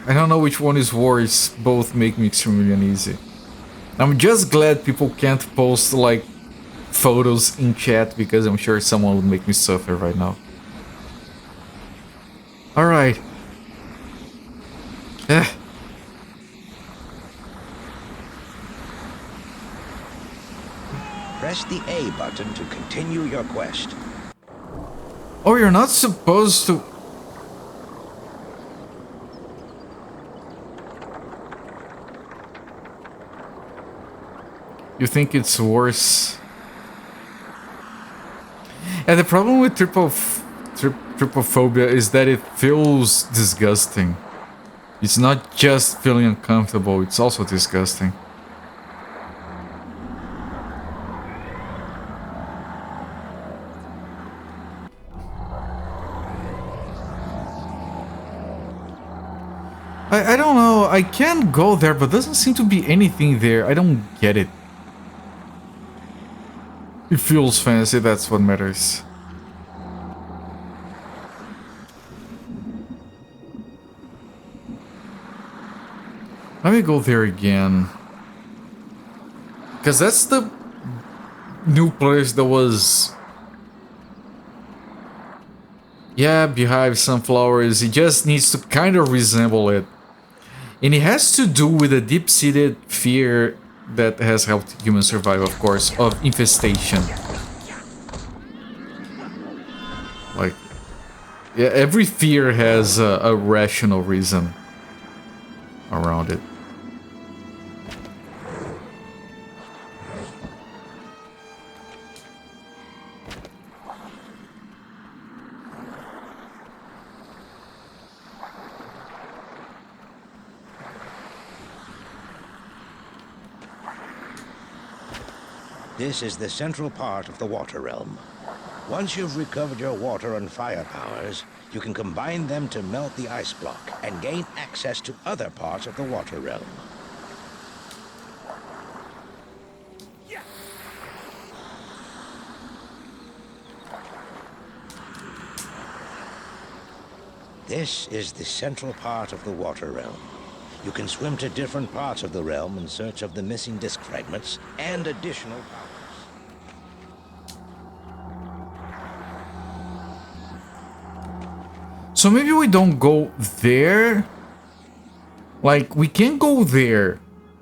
don't know which one is worse. Both make me extremely uneasy. I'm just glad people can't post like photos in chat because I'm sure someone would make me suffer right now. Alright. Press the A button to continue your quest. Oh, you're not supposed to... You think it's worse? And the problem with trypophobia is that it feels disgusting. It's not just feeling uncomfortable, it's also disgusting. I don't know, I can go there, but doesn't seem to be anything there. I don't get it. It feels fancy, that's what matters. Let me go there again. Because that's the new place that was... Yeah, beehive, sunflowers. It just needs to kind of resemble it. And it has to do with a deep-seated fear that has helped humans survive, of course, of infestation. Like, yeah, every fear has a rational reason around it. This is the central part of the water realm. Once you've recovered your water and fire powers, you can combine them to melt the ice block and gain access to other parts of the water realm. This is the central part of the water realm. You can swim to different parts of the realm in search of the missing disk fragments and additional powers. So maybe we don't go there. Like, we can go there.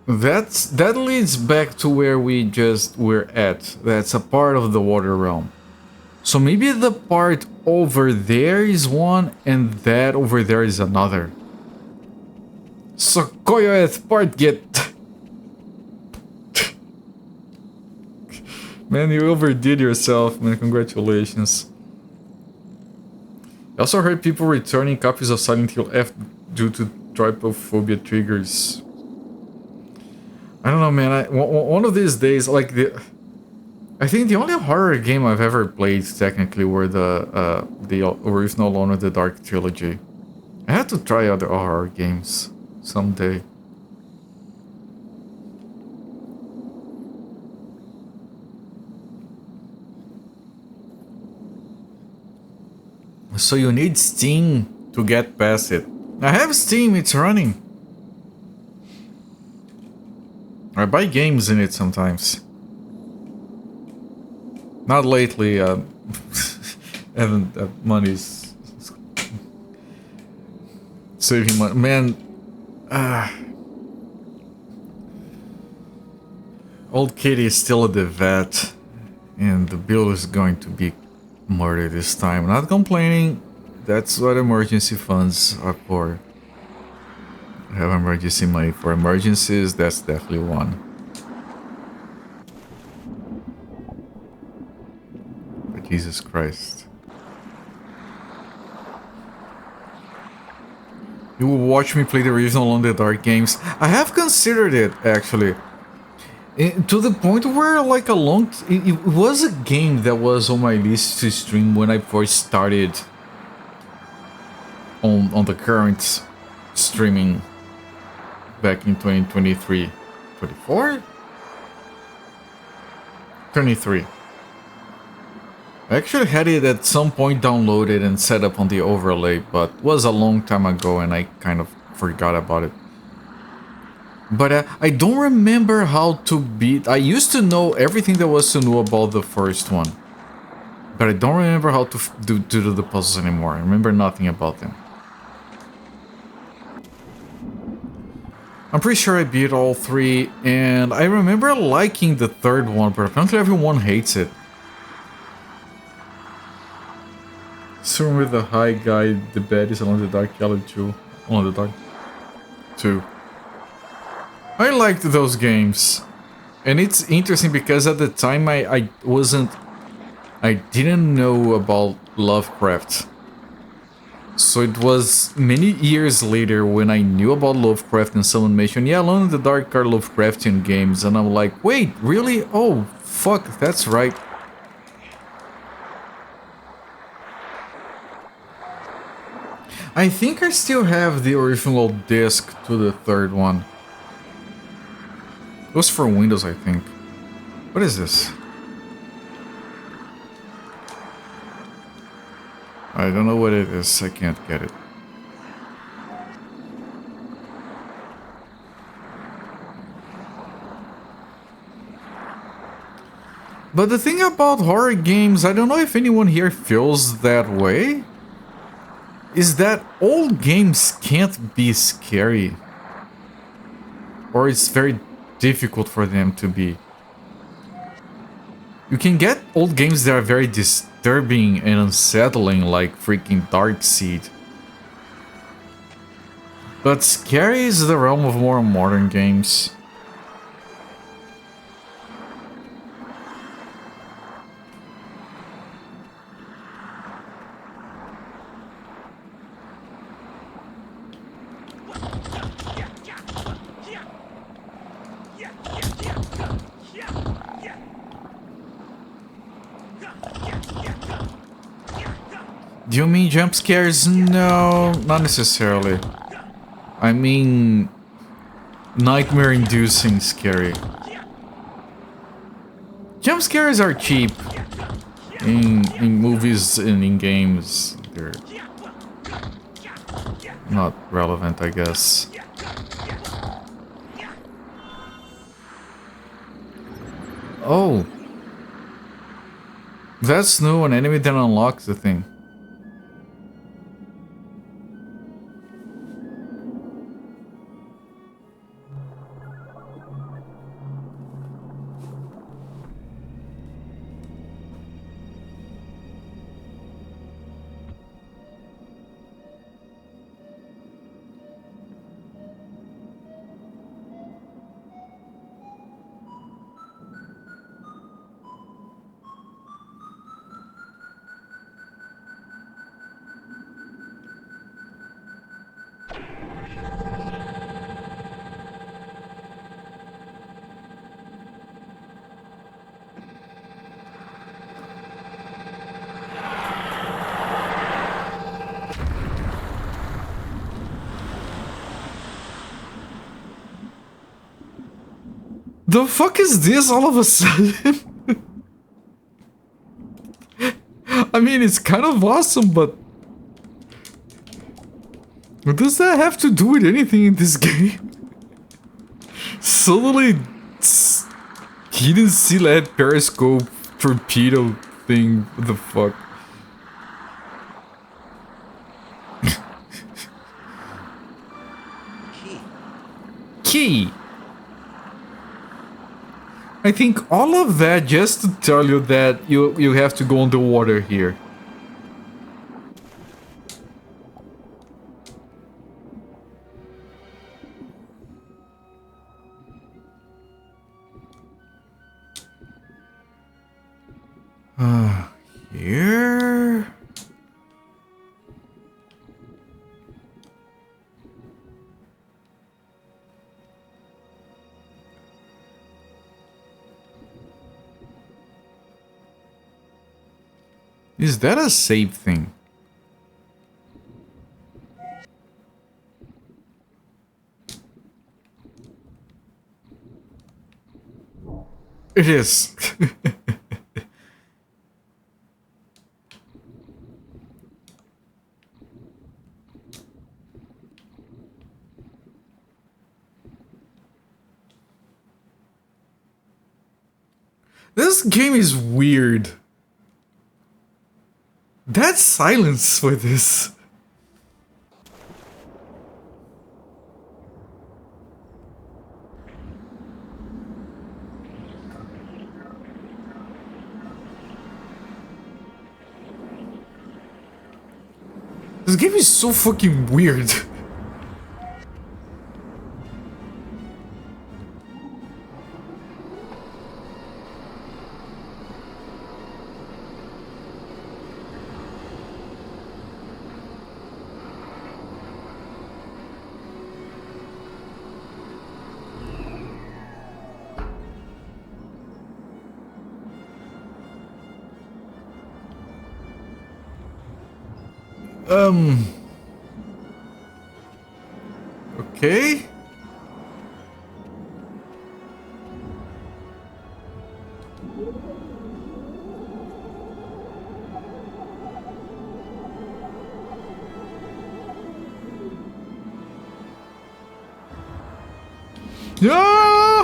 That leads back to where we just were at. That's a part of the water realm. So maybe the part over there is one, and that over there is another. Sokoyoeth part get. Man, you overdid yourself, man. Congratulations. I also heard people returning copies of Silent Hill F due to trypophobia triggers. I don't know, man. One of these days, like I think the only horror game I've ever played technically were the If No Alone with the Dark trilogy. I had to try other horror games someday. So you need Steam to get past it. I have Steam, it's running. I buy games in it sometimes. Not lately, haven't money's saving money. Man, old Kitty is still at the vet, and the bill is going to be murdered this time. Not complaining. That's what emergency funds are for. Have emergency money for emergencies. That's definitely one. But Jesus Christ. You will watch me play the original Alone in the Dark games. I have considered it, actually. To the point where, like, it was a game that was on my list to stream when I first started on the current streaming back in 2023. 24? 23. I actually had it at some point downloaded and set up on the overlay, but it was a long time ago and I kind of forgot about it. But I don't remember how to beat... I used to know everything there was to know about the first one. But I don't remember how to do the puzzles anymore. I remember nothing about them. I'm pretty sure I beat all three, and I remember liking the third one, but apparently everyone hates it. Soon with the high guy, the bed is Alone in the Dark, Yellow 2. Alone in the Dark 2. I liked those games. And it's interesting because at the time I didn't know about Lovecraft. So it was many years later when I knew about Lovecraft and someone mentioned, yeah, Alone in the Dark are Lovecraftian games, and I'm like, wait, really? Oh, fuck, that's right. I think I still have the original disc to the third one. It was for Windows, I think. What is this? I don't know what it is. I can't get it. But the thing about horror games, I don't know if anyone here feels that way, is that old games can't be scary. Or it's very difficult for them to be. You can get old games that are very disturbing and unsettling, like freaking Darkseid. But scary is the realm of more modern games. Do you mean jump scares? No, not necessarily. I mean nightmare-inducing scary. Jump scares are cheap in movies and in games. They're not relevant, I guess. Oh, that's new. An enemy that unlocks the thing. The fuck is this all of a sudden? I mean, it's kind of awesome, but what does that have to do with anything in this game? Suddenly, hidden seal-head periscope torpedo thing. What the fuck? Hey! I think all of that just to tell you that you have to go underwater here. Here... Is that a save thing? It is. This game is weird. That's silence for this. This game is so fucking weird. Okay. No!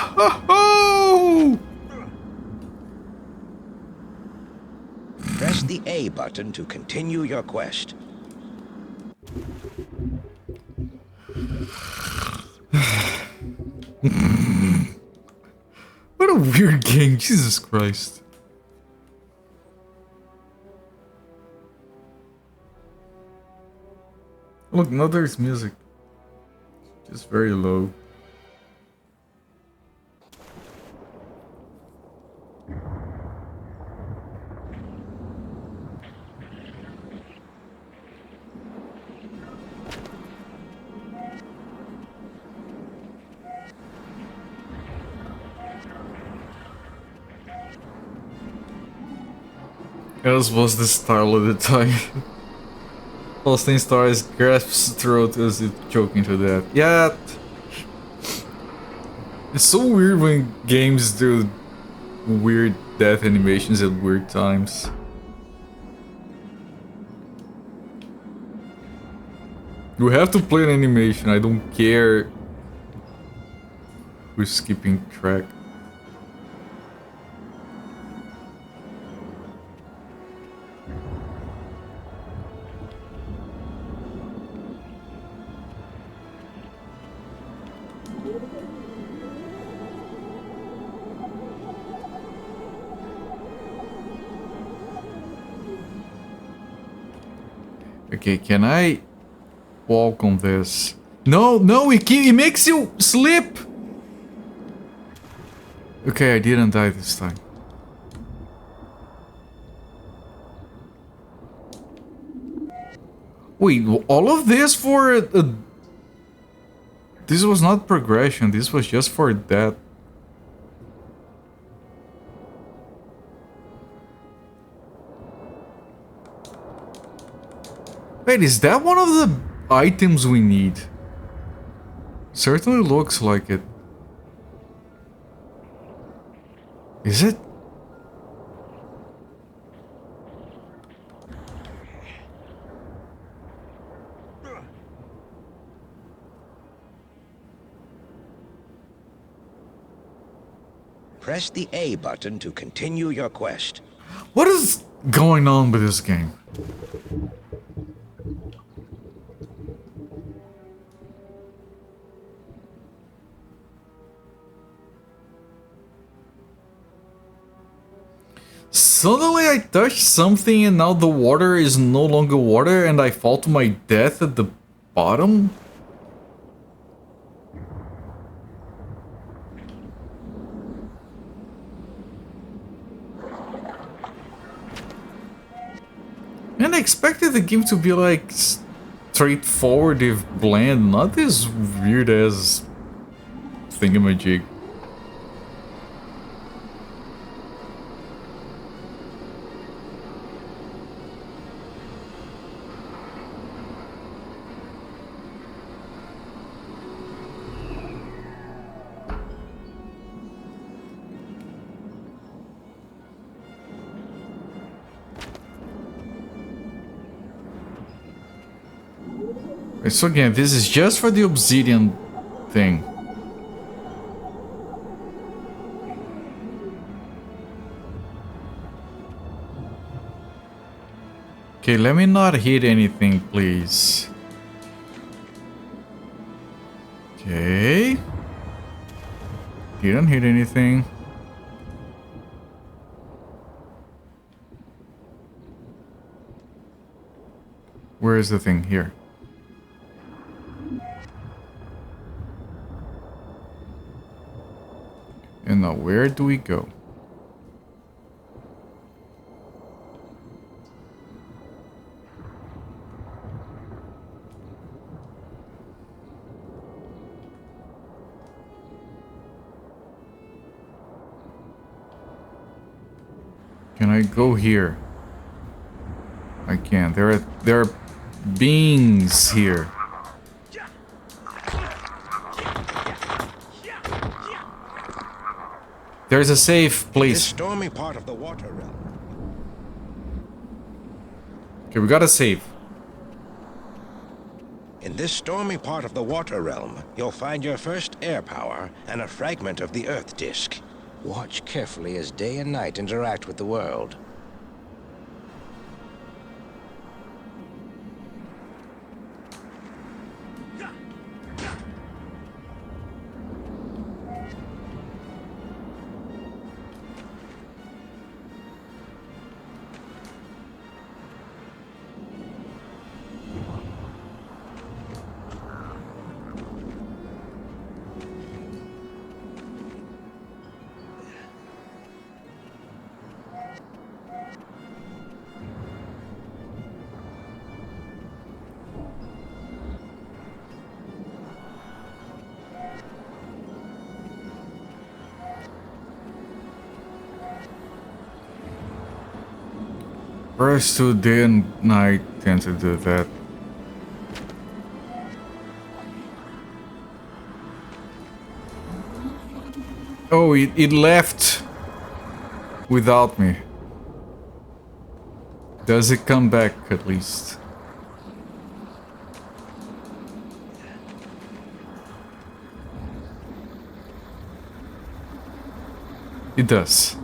Press the A button to continue your quest. What a weird game, Jesus Christ. Look, now there's music. Just very low. As was the style of the time. Austin Stars grasps throat as if choking to death. Yeah. It's so weird when games do weird death animations at weird times. You have to play an animation, I don't care who's skipping track. Okay, can I walk on this? No, no, it makes you slip! Okay, I didn't die this time. Wait, all of this for this was not progression, this was just for that. Wait, is that one of the items we need? Certainly looks like it. Is it? Press the A button to continue your quest. What is going on with this game? Suddenly I touched something and now the water is no longer water and I fall to my death at the bottom? And I expected the game to be like straightforward if bland, not this weird ass thingamajig. So again, this is just for the obsidian thing. Okay, let me not hit anything, please. Okay. Didn't hit anything. Where is the thing? Here. And now where do we go? Can I go here? I can't. There are beings here. There's a safe, please. This stormy part of the water realm. Okay, we got a save. In this stormy part of the water realm, you'll find your first air power and a fragment of the Earth disk. Watch carefully as day and night interact with the world. First two day and night tend to do that. Oh, it left without me. Does it come back at least? It does.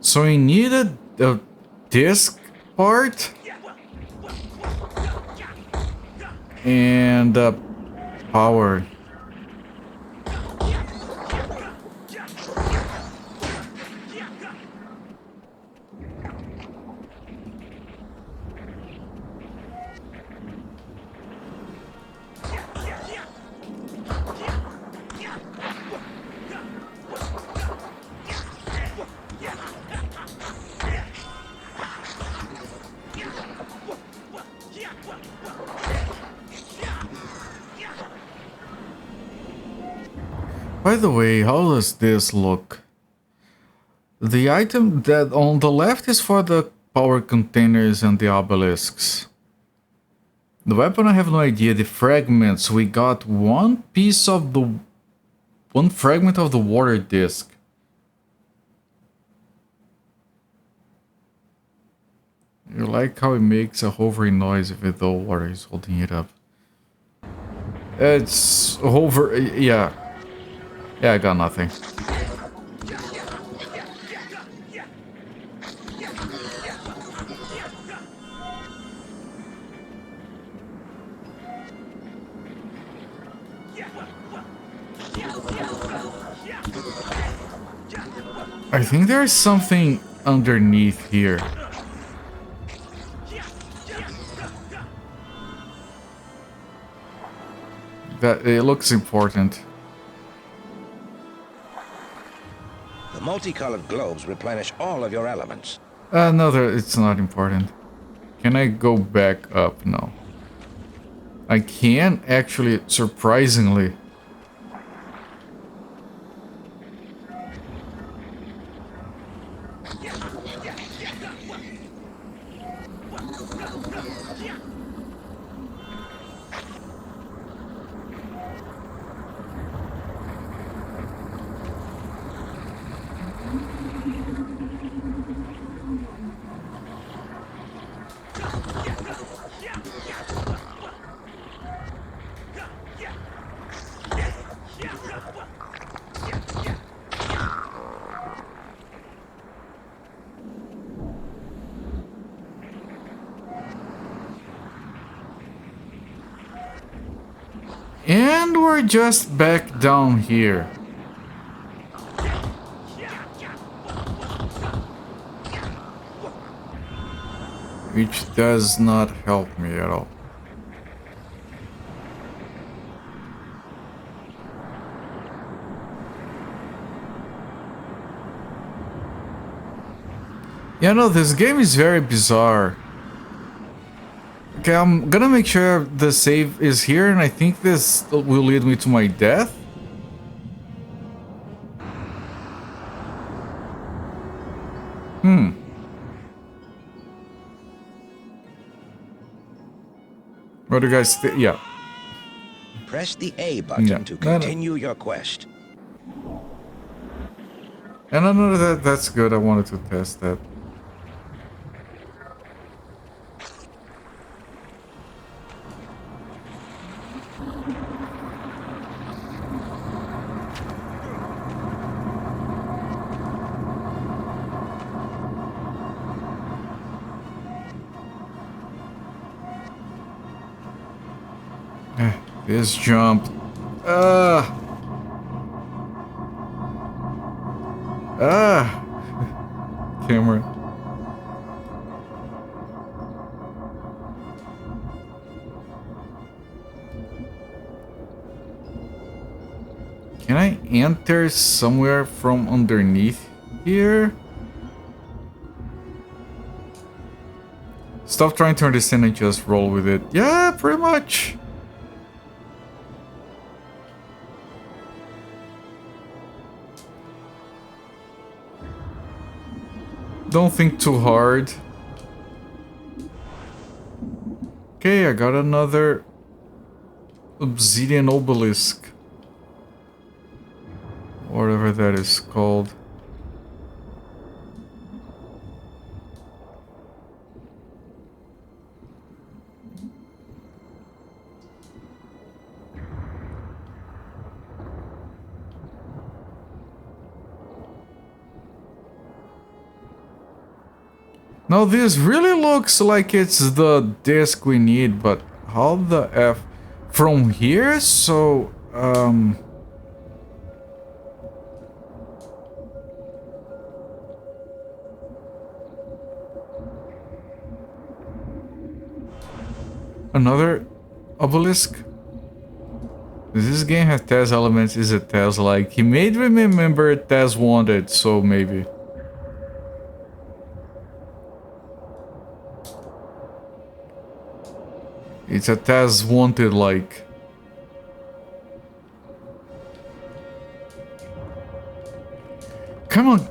So I needed a disc part and power. By the way, how does this look? The item that on the left is for the power containers and the obelisks. The weapon, I have no idea. The fragments, we got one fragment of the water disc. You like how it makes a hovering noise even though water is holding it up. It's hover, yeah. Yeah, I got nothing. I think there's something underneath here. That it looks important. The multicolored globes replenish all of your elements. No, it's not important. Can I go back up? No. I can actually, surprisingly. And we're just back down here. Which does not help me at all. Yeah, no, this game is very bizarre. Okay, I'm gonna make sure the save is here, and I think this will lead me to my death. What do you guys think? Yeah. Press the A button to continue your quest. And I know that's good. I wanted to test that. This jump. Camera. Can I enter somewhere from underneath here? Stop trying to understand and just roll with it. Yeah, pretty much. Don't think too hard. Okay, I got another obsidian obelisk. Whatever that is called. Now this really looks like it's the disc we need, but how the F from here? So, another obelisk? Does this game have Taz elements? Is it Taz like? He made me remember Taz wanted, so maybe. It's a Taz wanted like. Come on,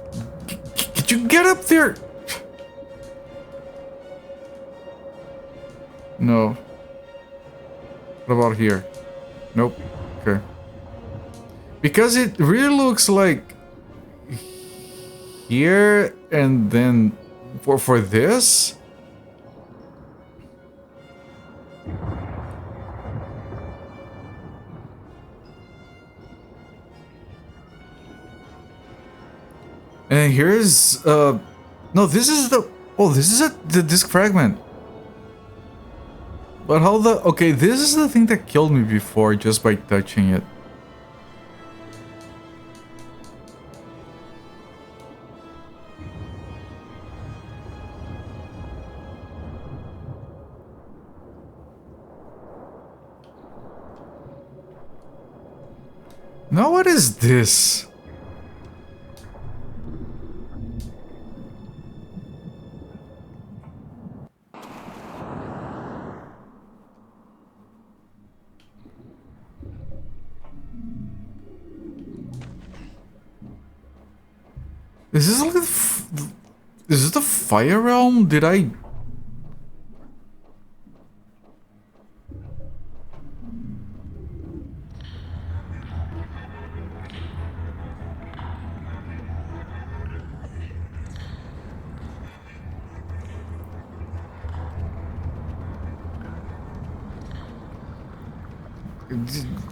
could you get up there? No. What about here? Nope. Okay. Because it really looks like here and then for this. here's no, this is the this is the disc fragment. But how the okay, this is the thing that killed me before just by touching it. Now what is this? Is this like is this the fire realm? Did I?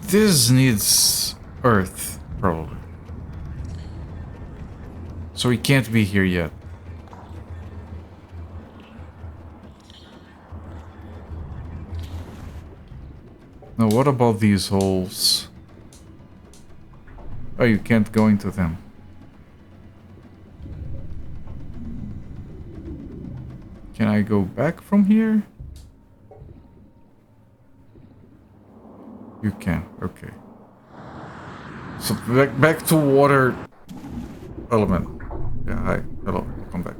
This needs earth, probably. So he can't be here yet. Now what about these holes? Oh, you can't go into them. Can I go back from here? You can, okay. So back to water element. Yeah, hi, hello, come back.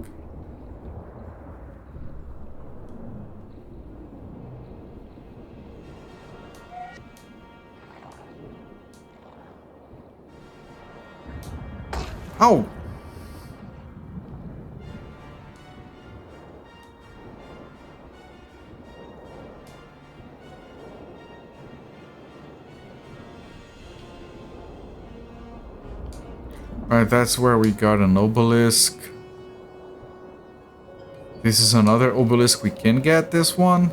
Ow! Alright, that's where we got an obelisk. This is another obelisk we can get, this one.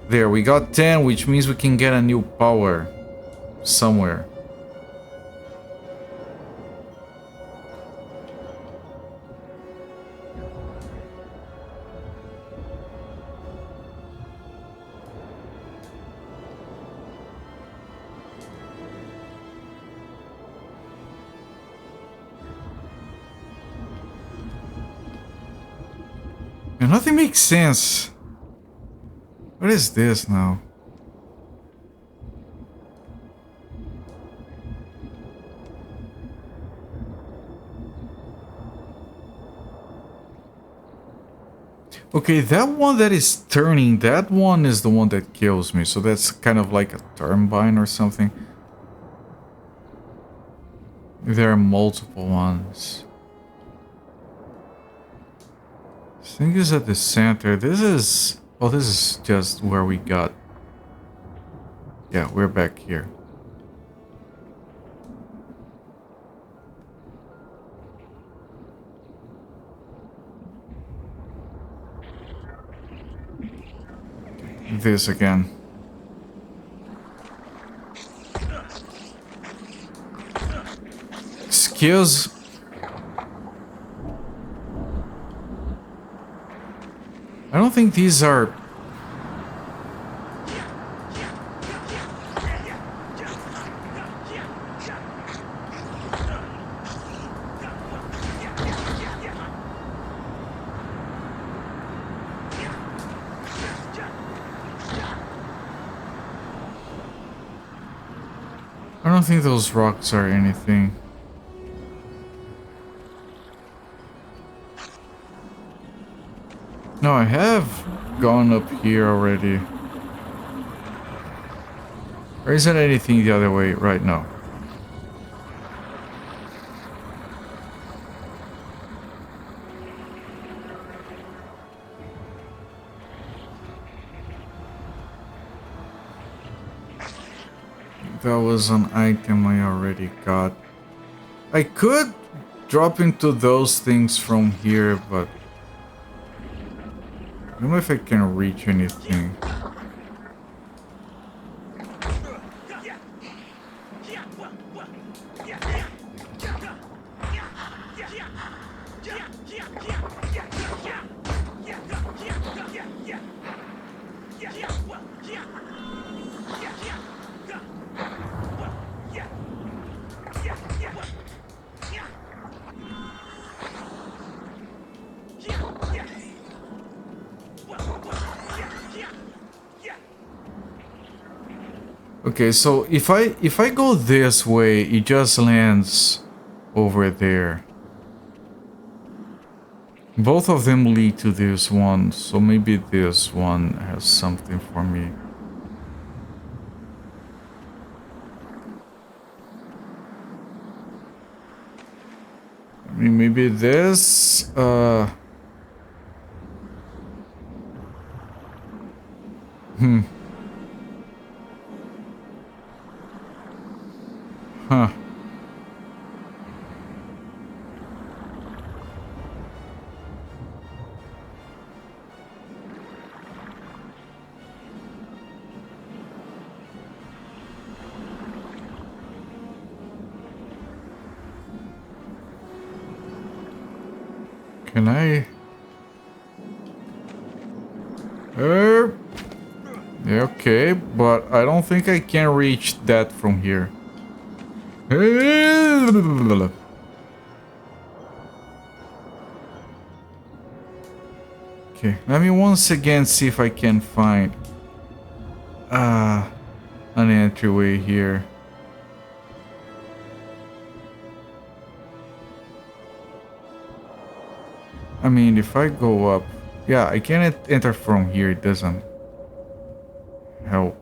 There, we got 10, which means we can get a new power somewhere. And nothing makes sense. What is this now? Okay, that one that is turning, that one is the one that kills me. So that's kind of like a turbine or something. There are multiple ones. This thing is at the center. This is... oh, this is just where we got... yeah, we're back here. This again. Excuse. I don't think these are... I don't think those rocks are anything. No, I have gone up here already. Or isn't anything the other way right now? That was an item I already got. I could drop into those things from here, but I don't know if I can reach anything. Okay, so if I go this way, it just lands over there. Both of them lead to this one, so maybe this one has something for me. I mean, maybe this, Huh. Can I? Yeah, okay, but I don't think I can reach that from here. Okay, let me once again see if I can find an entryway here. I mean, if I go up, yeah, I can't enter from here. It doesn't help.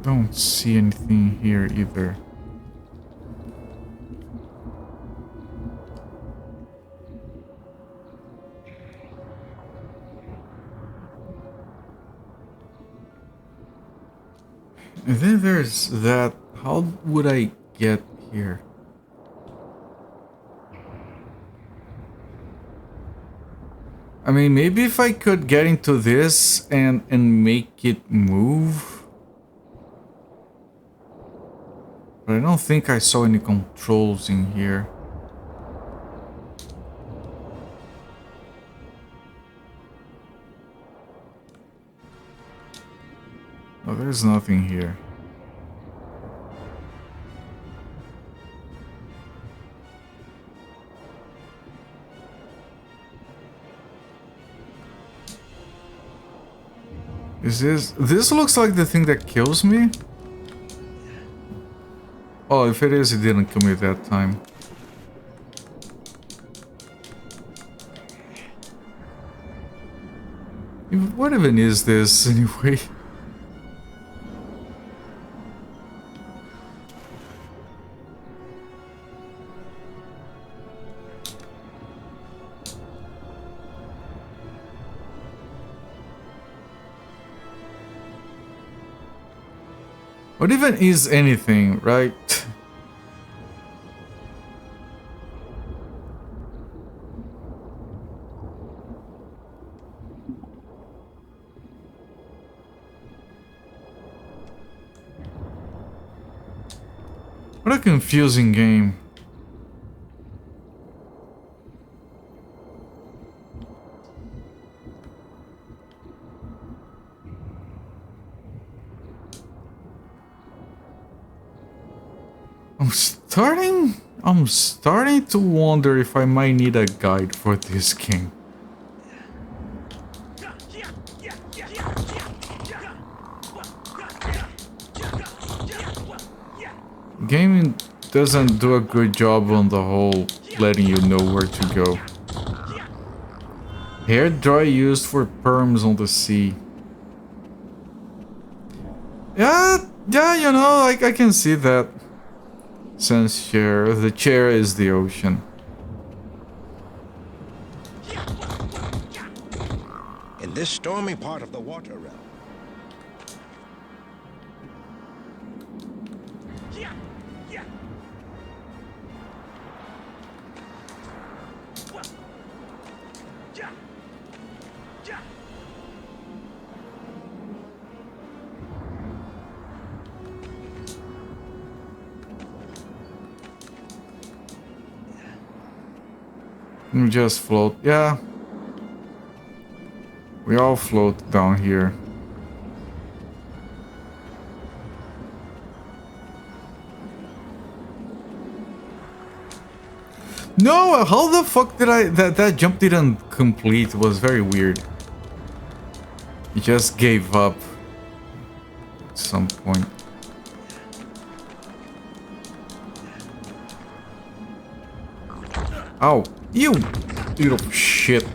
Don't see anything here either. And then there's that. How would I get here? I mean, maybe if I could get into this and make it move. But I don't think I saw any controls in here. Oh, there's nothing here. Is this looks like the thing that kills me? Oh, if it is, it didn't kill me that time. What even is this anyway? What even is anything, right? What a confusing game. I'm starting to wonder if I might need a guide for this game. Gaming doesn't do a good job on the whole letting you know where to go. Hair dry used for perms on the sea. Yeah, you know, I can see that. Sense chair. The chair is the ocean. In this stormy part of the water realm, You just float. Yeah. We all float down here. No, how the fuck did that jump didn't complete? It was very weird. He just gave up at some point. Oh, you little shit.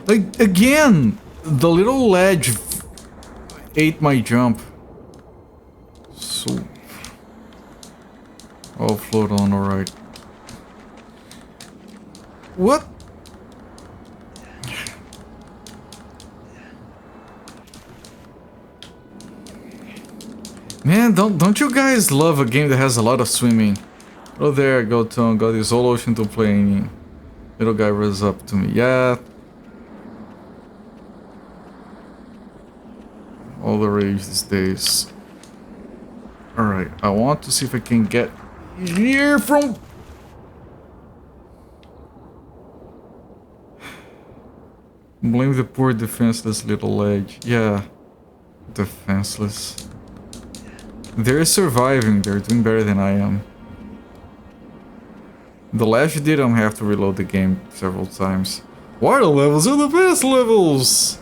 Like, again, the little ledge ate my jump. So I'll float on, alright. What? Man, don't you guys love a game that has a lot of swimming? Oh, there I go, Tom. Got this whole ocean to play in. Little guy runs up to me. Yeah. All the rage these days. Alright, I want to see if I can get here from... Blame the poor defenseless little ledge. Yeah. Defenseless. They're surviving. They're doing better than I am. The last didn't have to reload the game several times. Water levels are the best levels!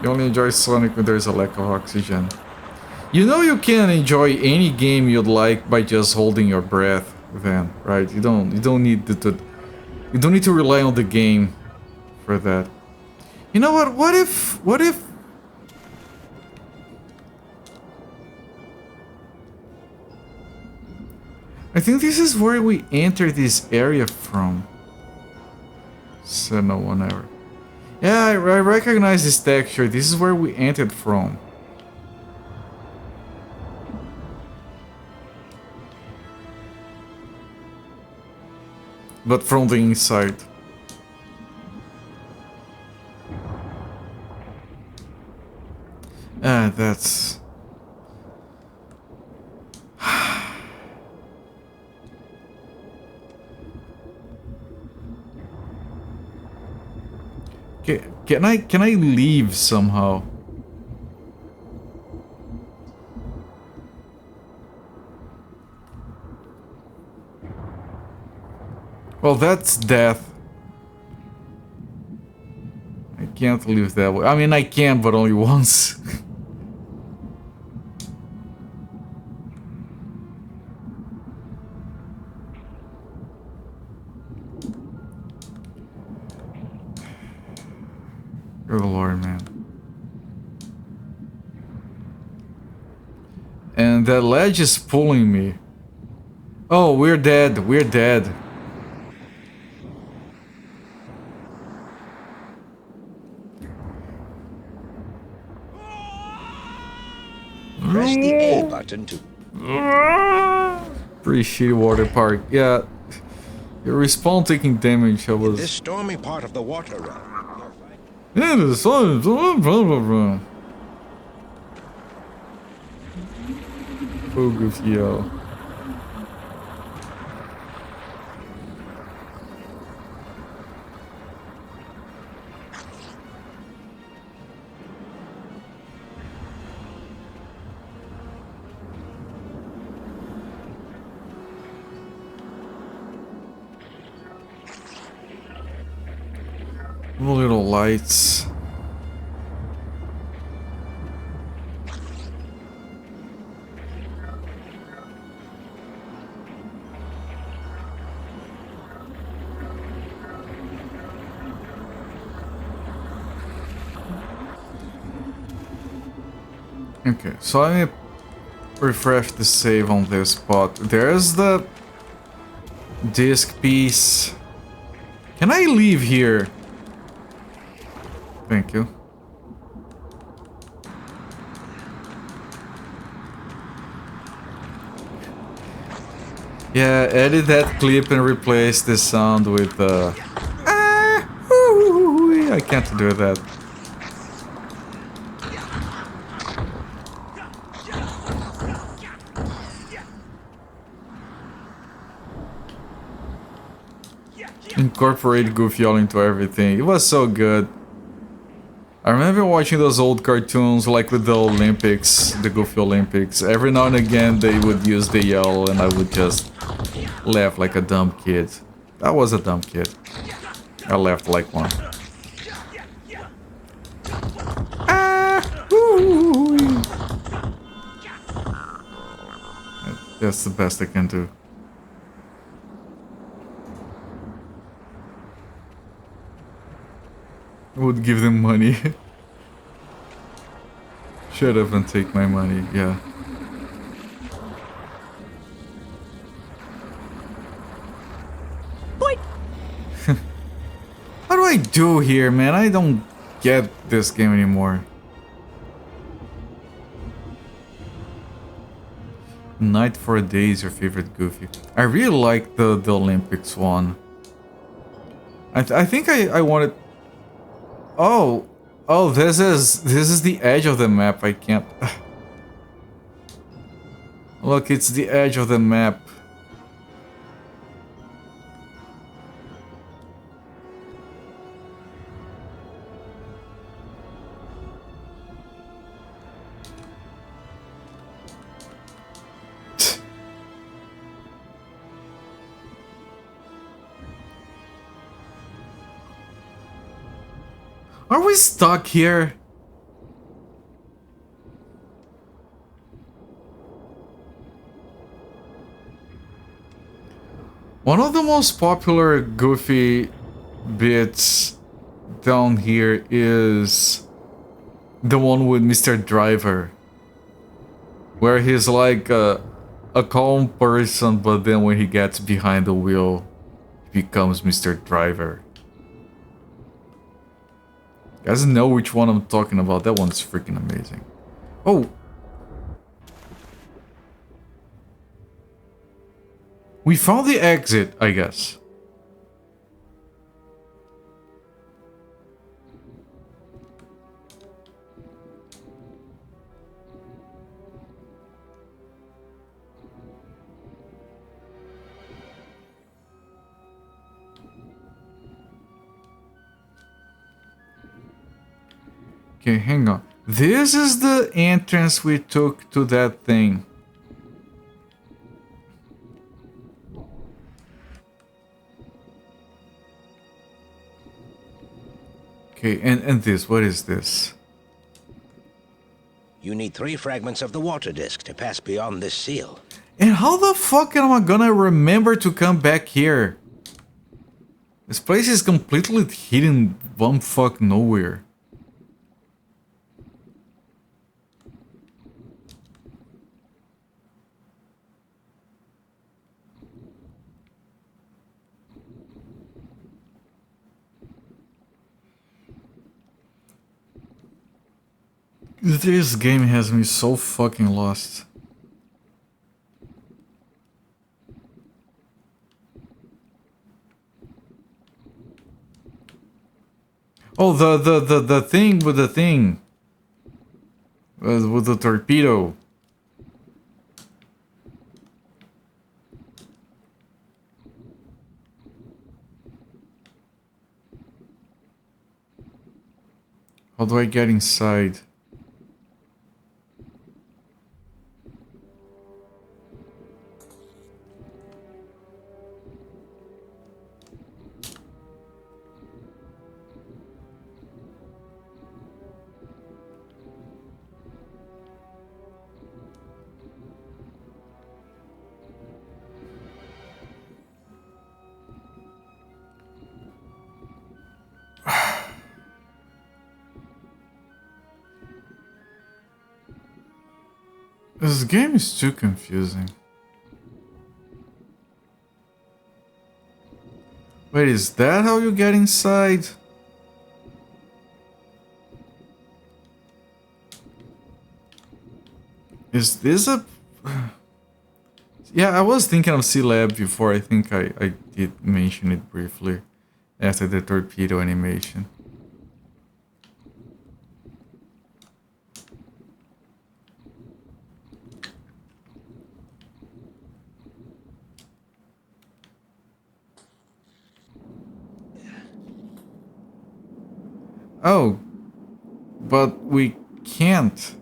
You only enjoy Sonic when there's a lack of oxygen. You know you can enjoy any game you'd like by just holding your breath, then, right? You don't need to rely on the game for that. You know what? What if I think this is where we enter this area from. So no one ever. Yeah, I recognize this texture. This is where we entered from. But from the inside. Ah, that's... Can I leave somehow? Well, that's death. I can't leave that way. I mean, I can, but only once. Good lord, man. And that ledge is pulling me. Oh, we're dead. We're dead. Press the A button to... Pretty shitty water park. Yeah. Your respawn taking damage. I was... This stormy part of the water realm. Yeah, the sun. Blah, blah, blah. Oh, goofy, yo. Little lights. Okay, so I need to refresh the save on this spot. There's the disc piece. Can I leave here? Thank you. Yeah, edit that clip and replace the sound with I can't do that. incorporate Goofy all into everything. It was so good. I remember watching those old cartoons, like with the Olympics, the Goofy Olympics. Every now and again, they would use the yell, and I would just laugh like a dumb kid. I was a dumb kid. I laughed like one. Ah! Ooh. That's the best I can do. I would give them money. Shut up and take my money, yeah. What do I do here, man? I don't get this game anymore. Night for a Day is your favorite Goofy. I really like the Olympics one. I think I wanted... Oh, this is the edge of the map. I can't. Look, it's the edge of the map. Are we stuck here? One of the most popular Goofy bits down here is the one with Mr. Driver, where he's like a calm person, but then when he gets behind the wheel, he becomes Mr. Driver. You guys know which one I'm talking about. That one's freaking amazing. Oh! We found the exit, I guess. Okay, hang on. This is the entrance we took to that thing. Okay, and this, what is this? You need 3 fragments of the water disk to pass beyond this seal. And how the fuck am I gonna remember to come back here? This place is completely hidden bumfuck nowhere. This game has me so fucking lost. Oh, the thing with the thing. With the torpedo. How do I get inside? This game is too confusing. Wait, is that how you get inside? Is this a... Yeah, I was thinking of C-Lab before. I think I did mention it briefly after the torpedo animation. Oh, but we can't.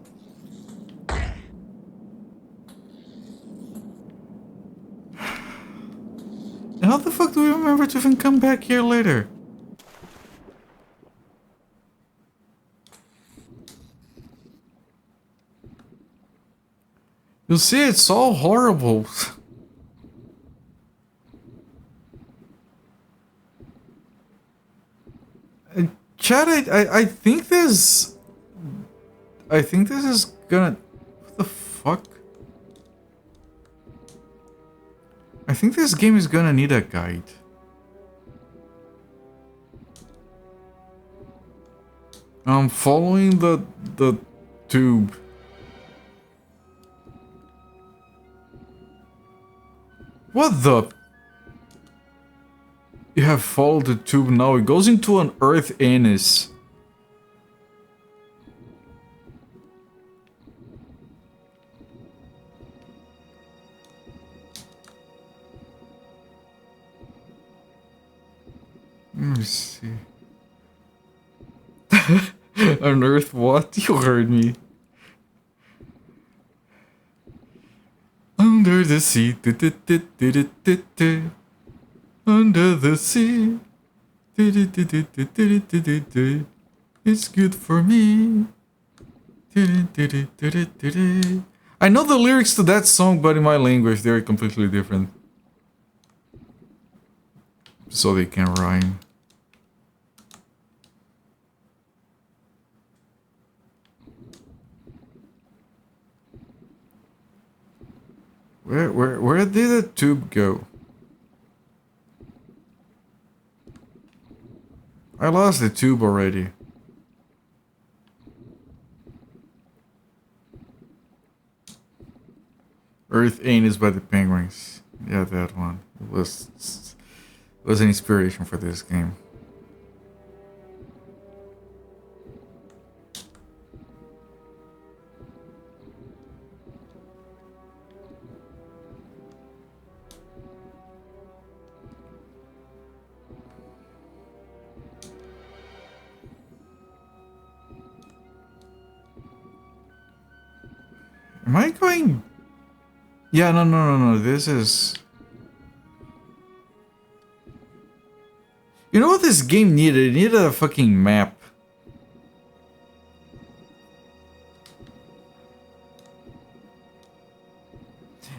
How the fuck do we remember to even come back here later? You see, it's all horrible. Chat, I think this... I think this is gonna... What the fuck? I think this game is gonna need a guide. I'm following the tube. What the? You have followed the tube now. It goes into an earth anus. Let me see. An earth what? You heard me. Under the sea. Under the sea. It's good for me. I know the lyrics to that song, but in my language they're completely different. So they can rhyme. Where did the tube go? I lost the tube already. Earth Anus by the Penguins. Yeah, that one. It was an inspiration for this game. Am I going? Yeah, no. This is... You know what this game needed? It needed a fucking map.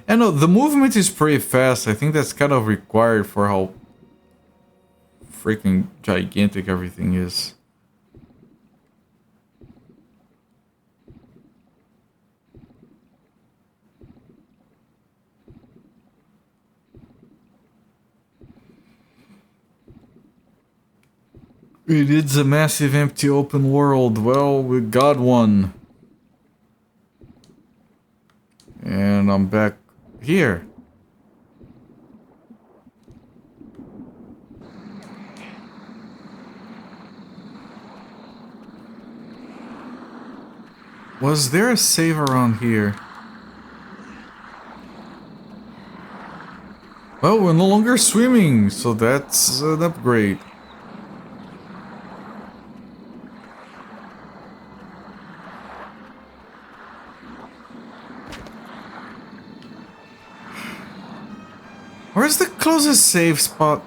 And no, the movement is pretty fast. I think that's kind of required for how freaking gigantic everything is. It is a massive empty open world. Well, we got one. And I'm back here. Was there a save around here? Well, we're no longer swimming, so that's an upgrade. Where's the closest save spot?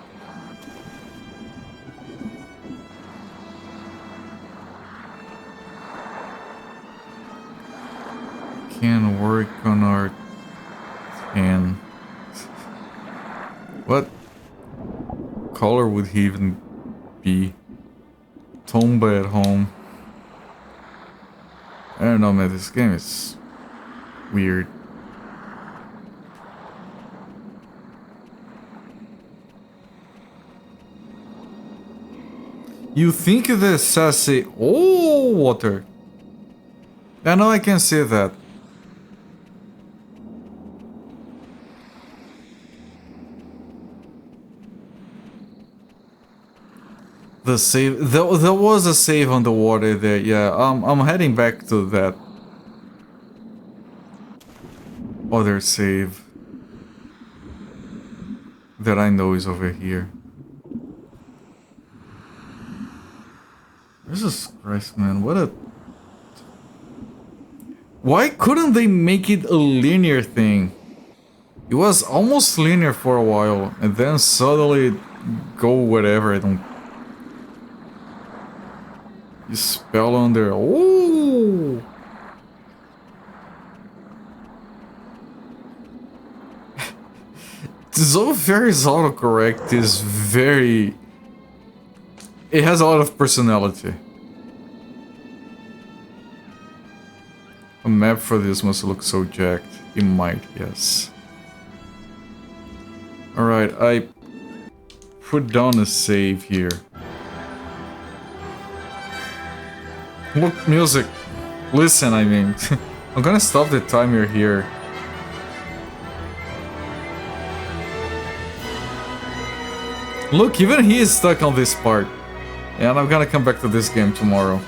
Can work on our 10. What color would he even be? Tomba at home. I don't know, man. This game is weird. You think the sassy... Oh, water. I know I can see that. The save... There was a save on the water there, yeah. I'm heading back to that. Other save. That I know is over here. Jesus Christ, man, what a... Why couldn't they make it a linear thing? It was almost linear for a while, and then suddenly go whatever, I don't... You spell on there, ooh! Zofair's autocorrect is very... It has a lot of personality. A map for this must look so jacked. It might, yes. Alright, I put down a save here. Look, music. Listen, I mean. I'm gonna stop the timer here. Look, even he is stuck on this part. And I'm gonna come back to this game tomorrow.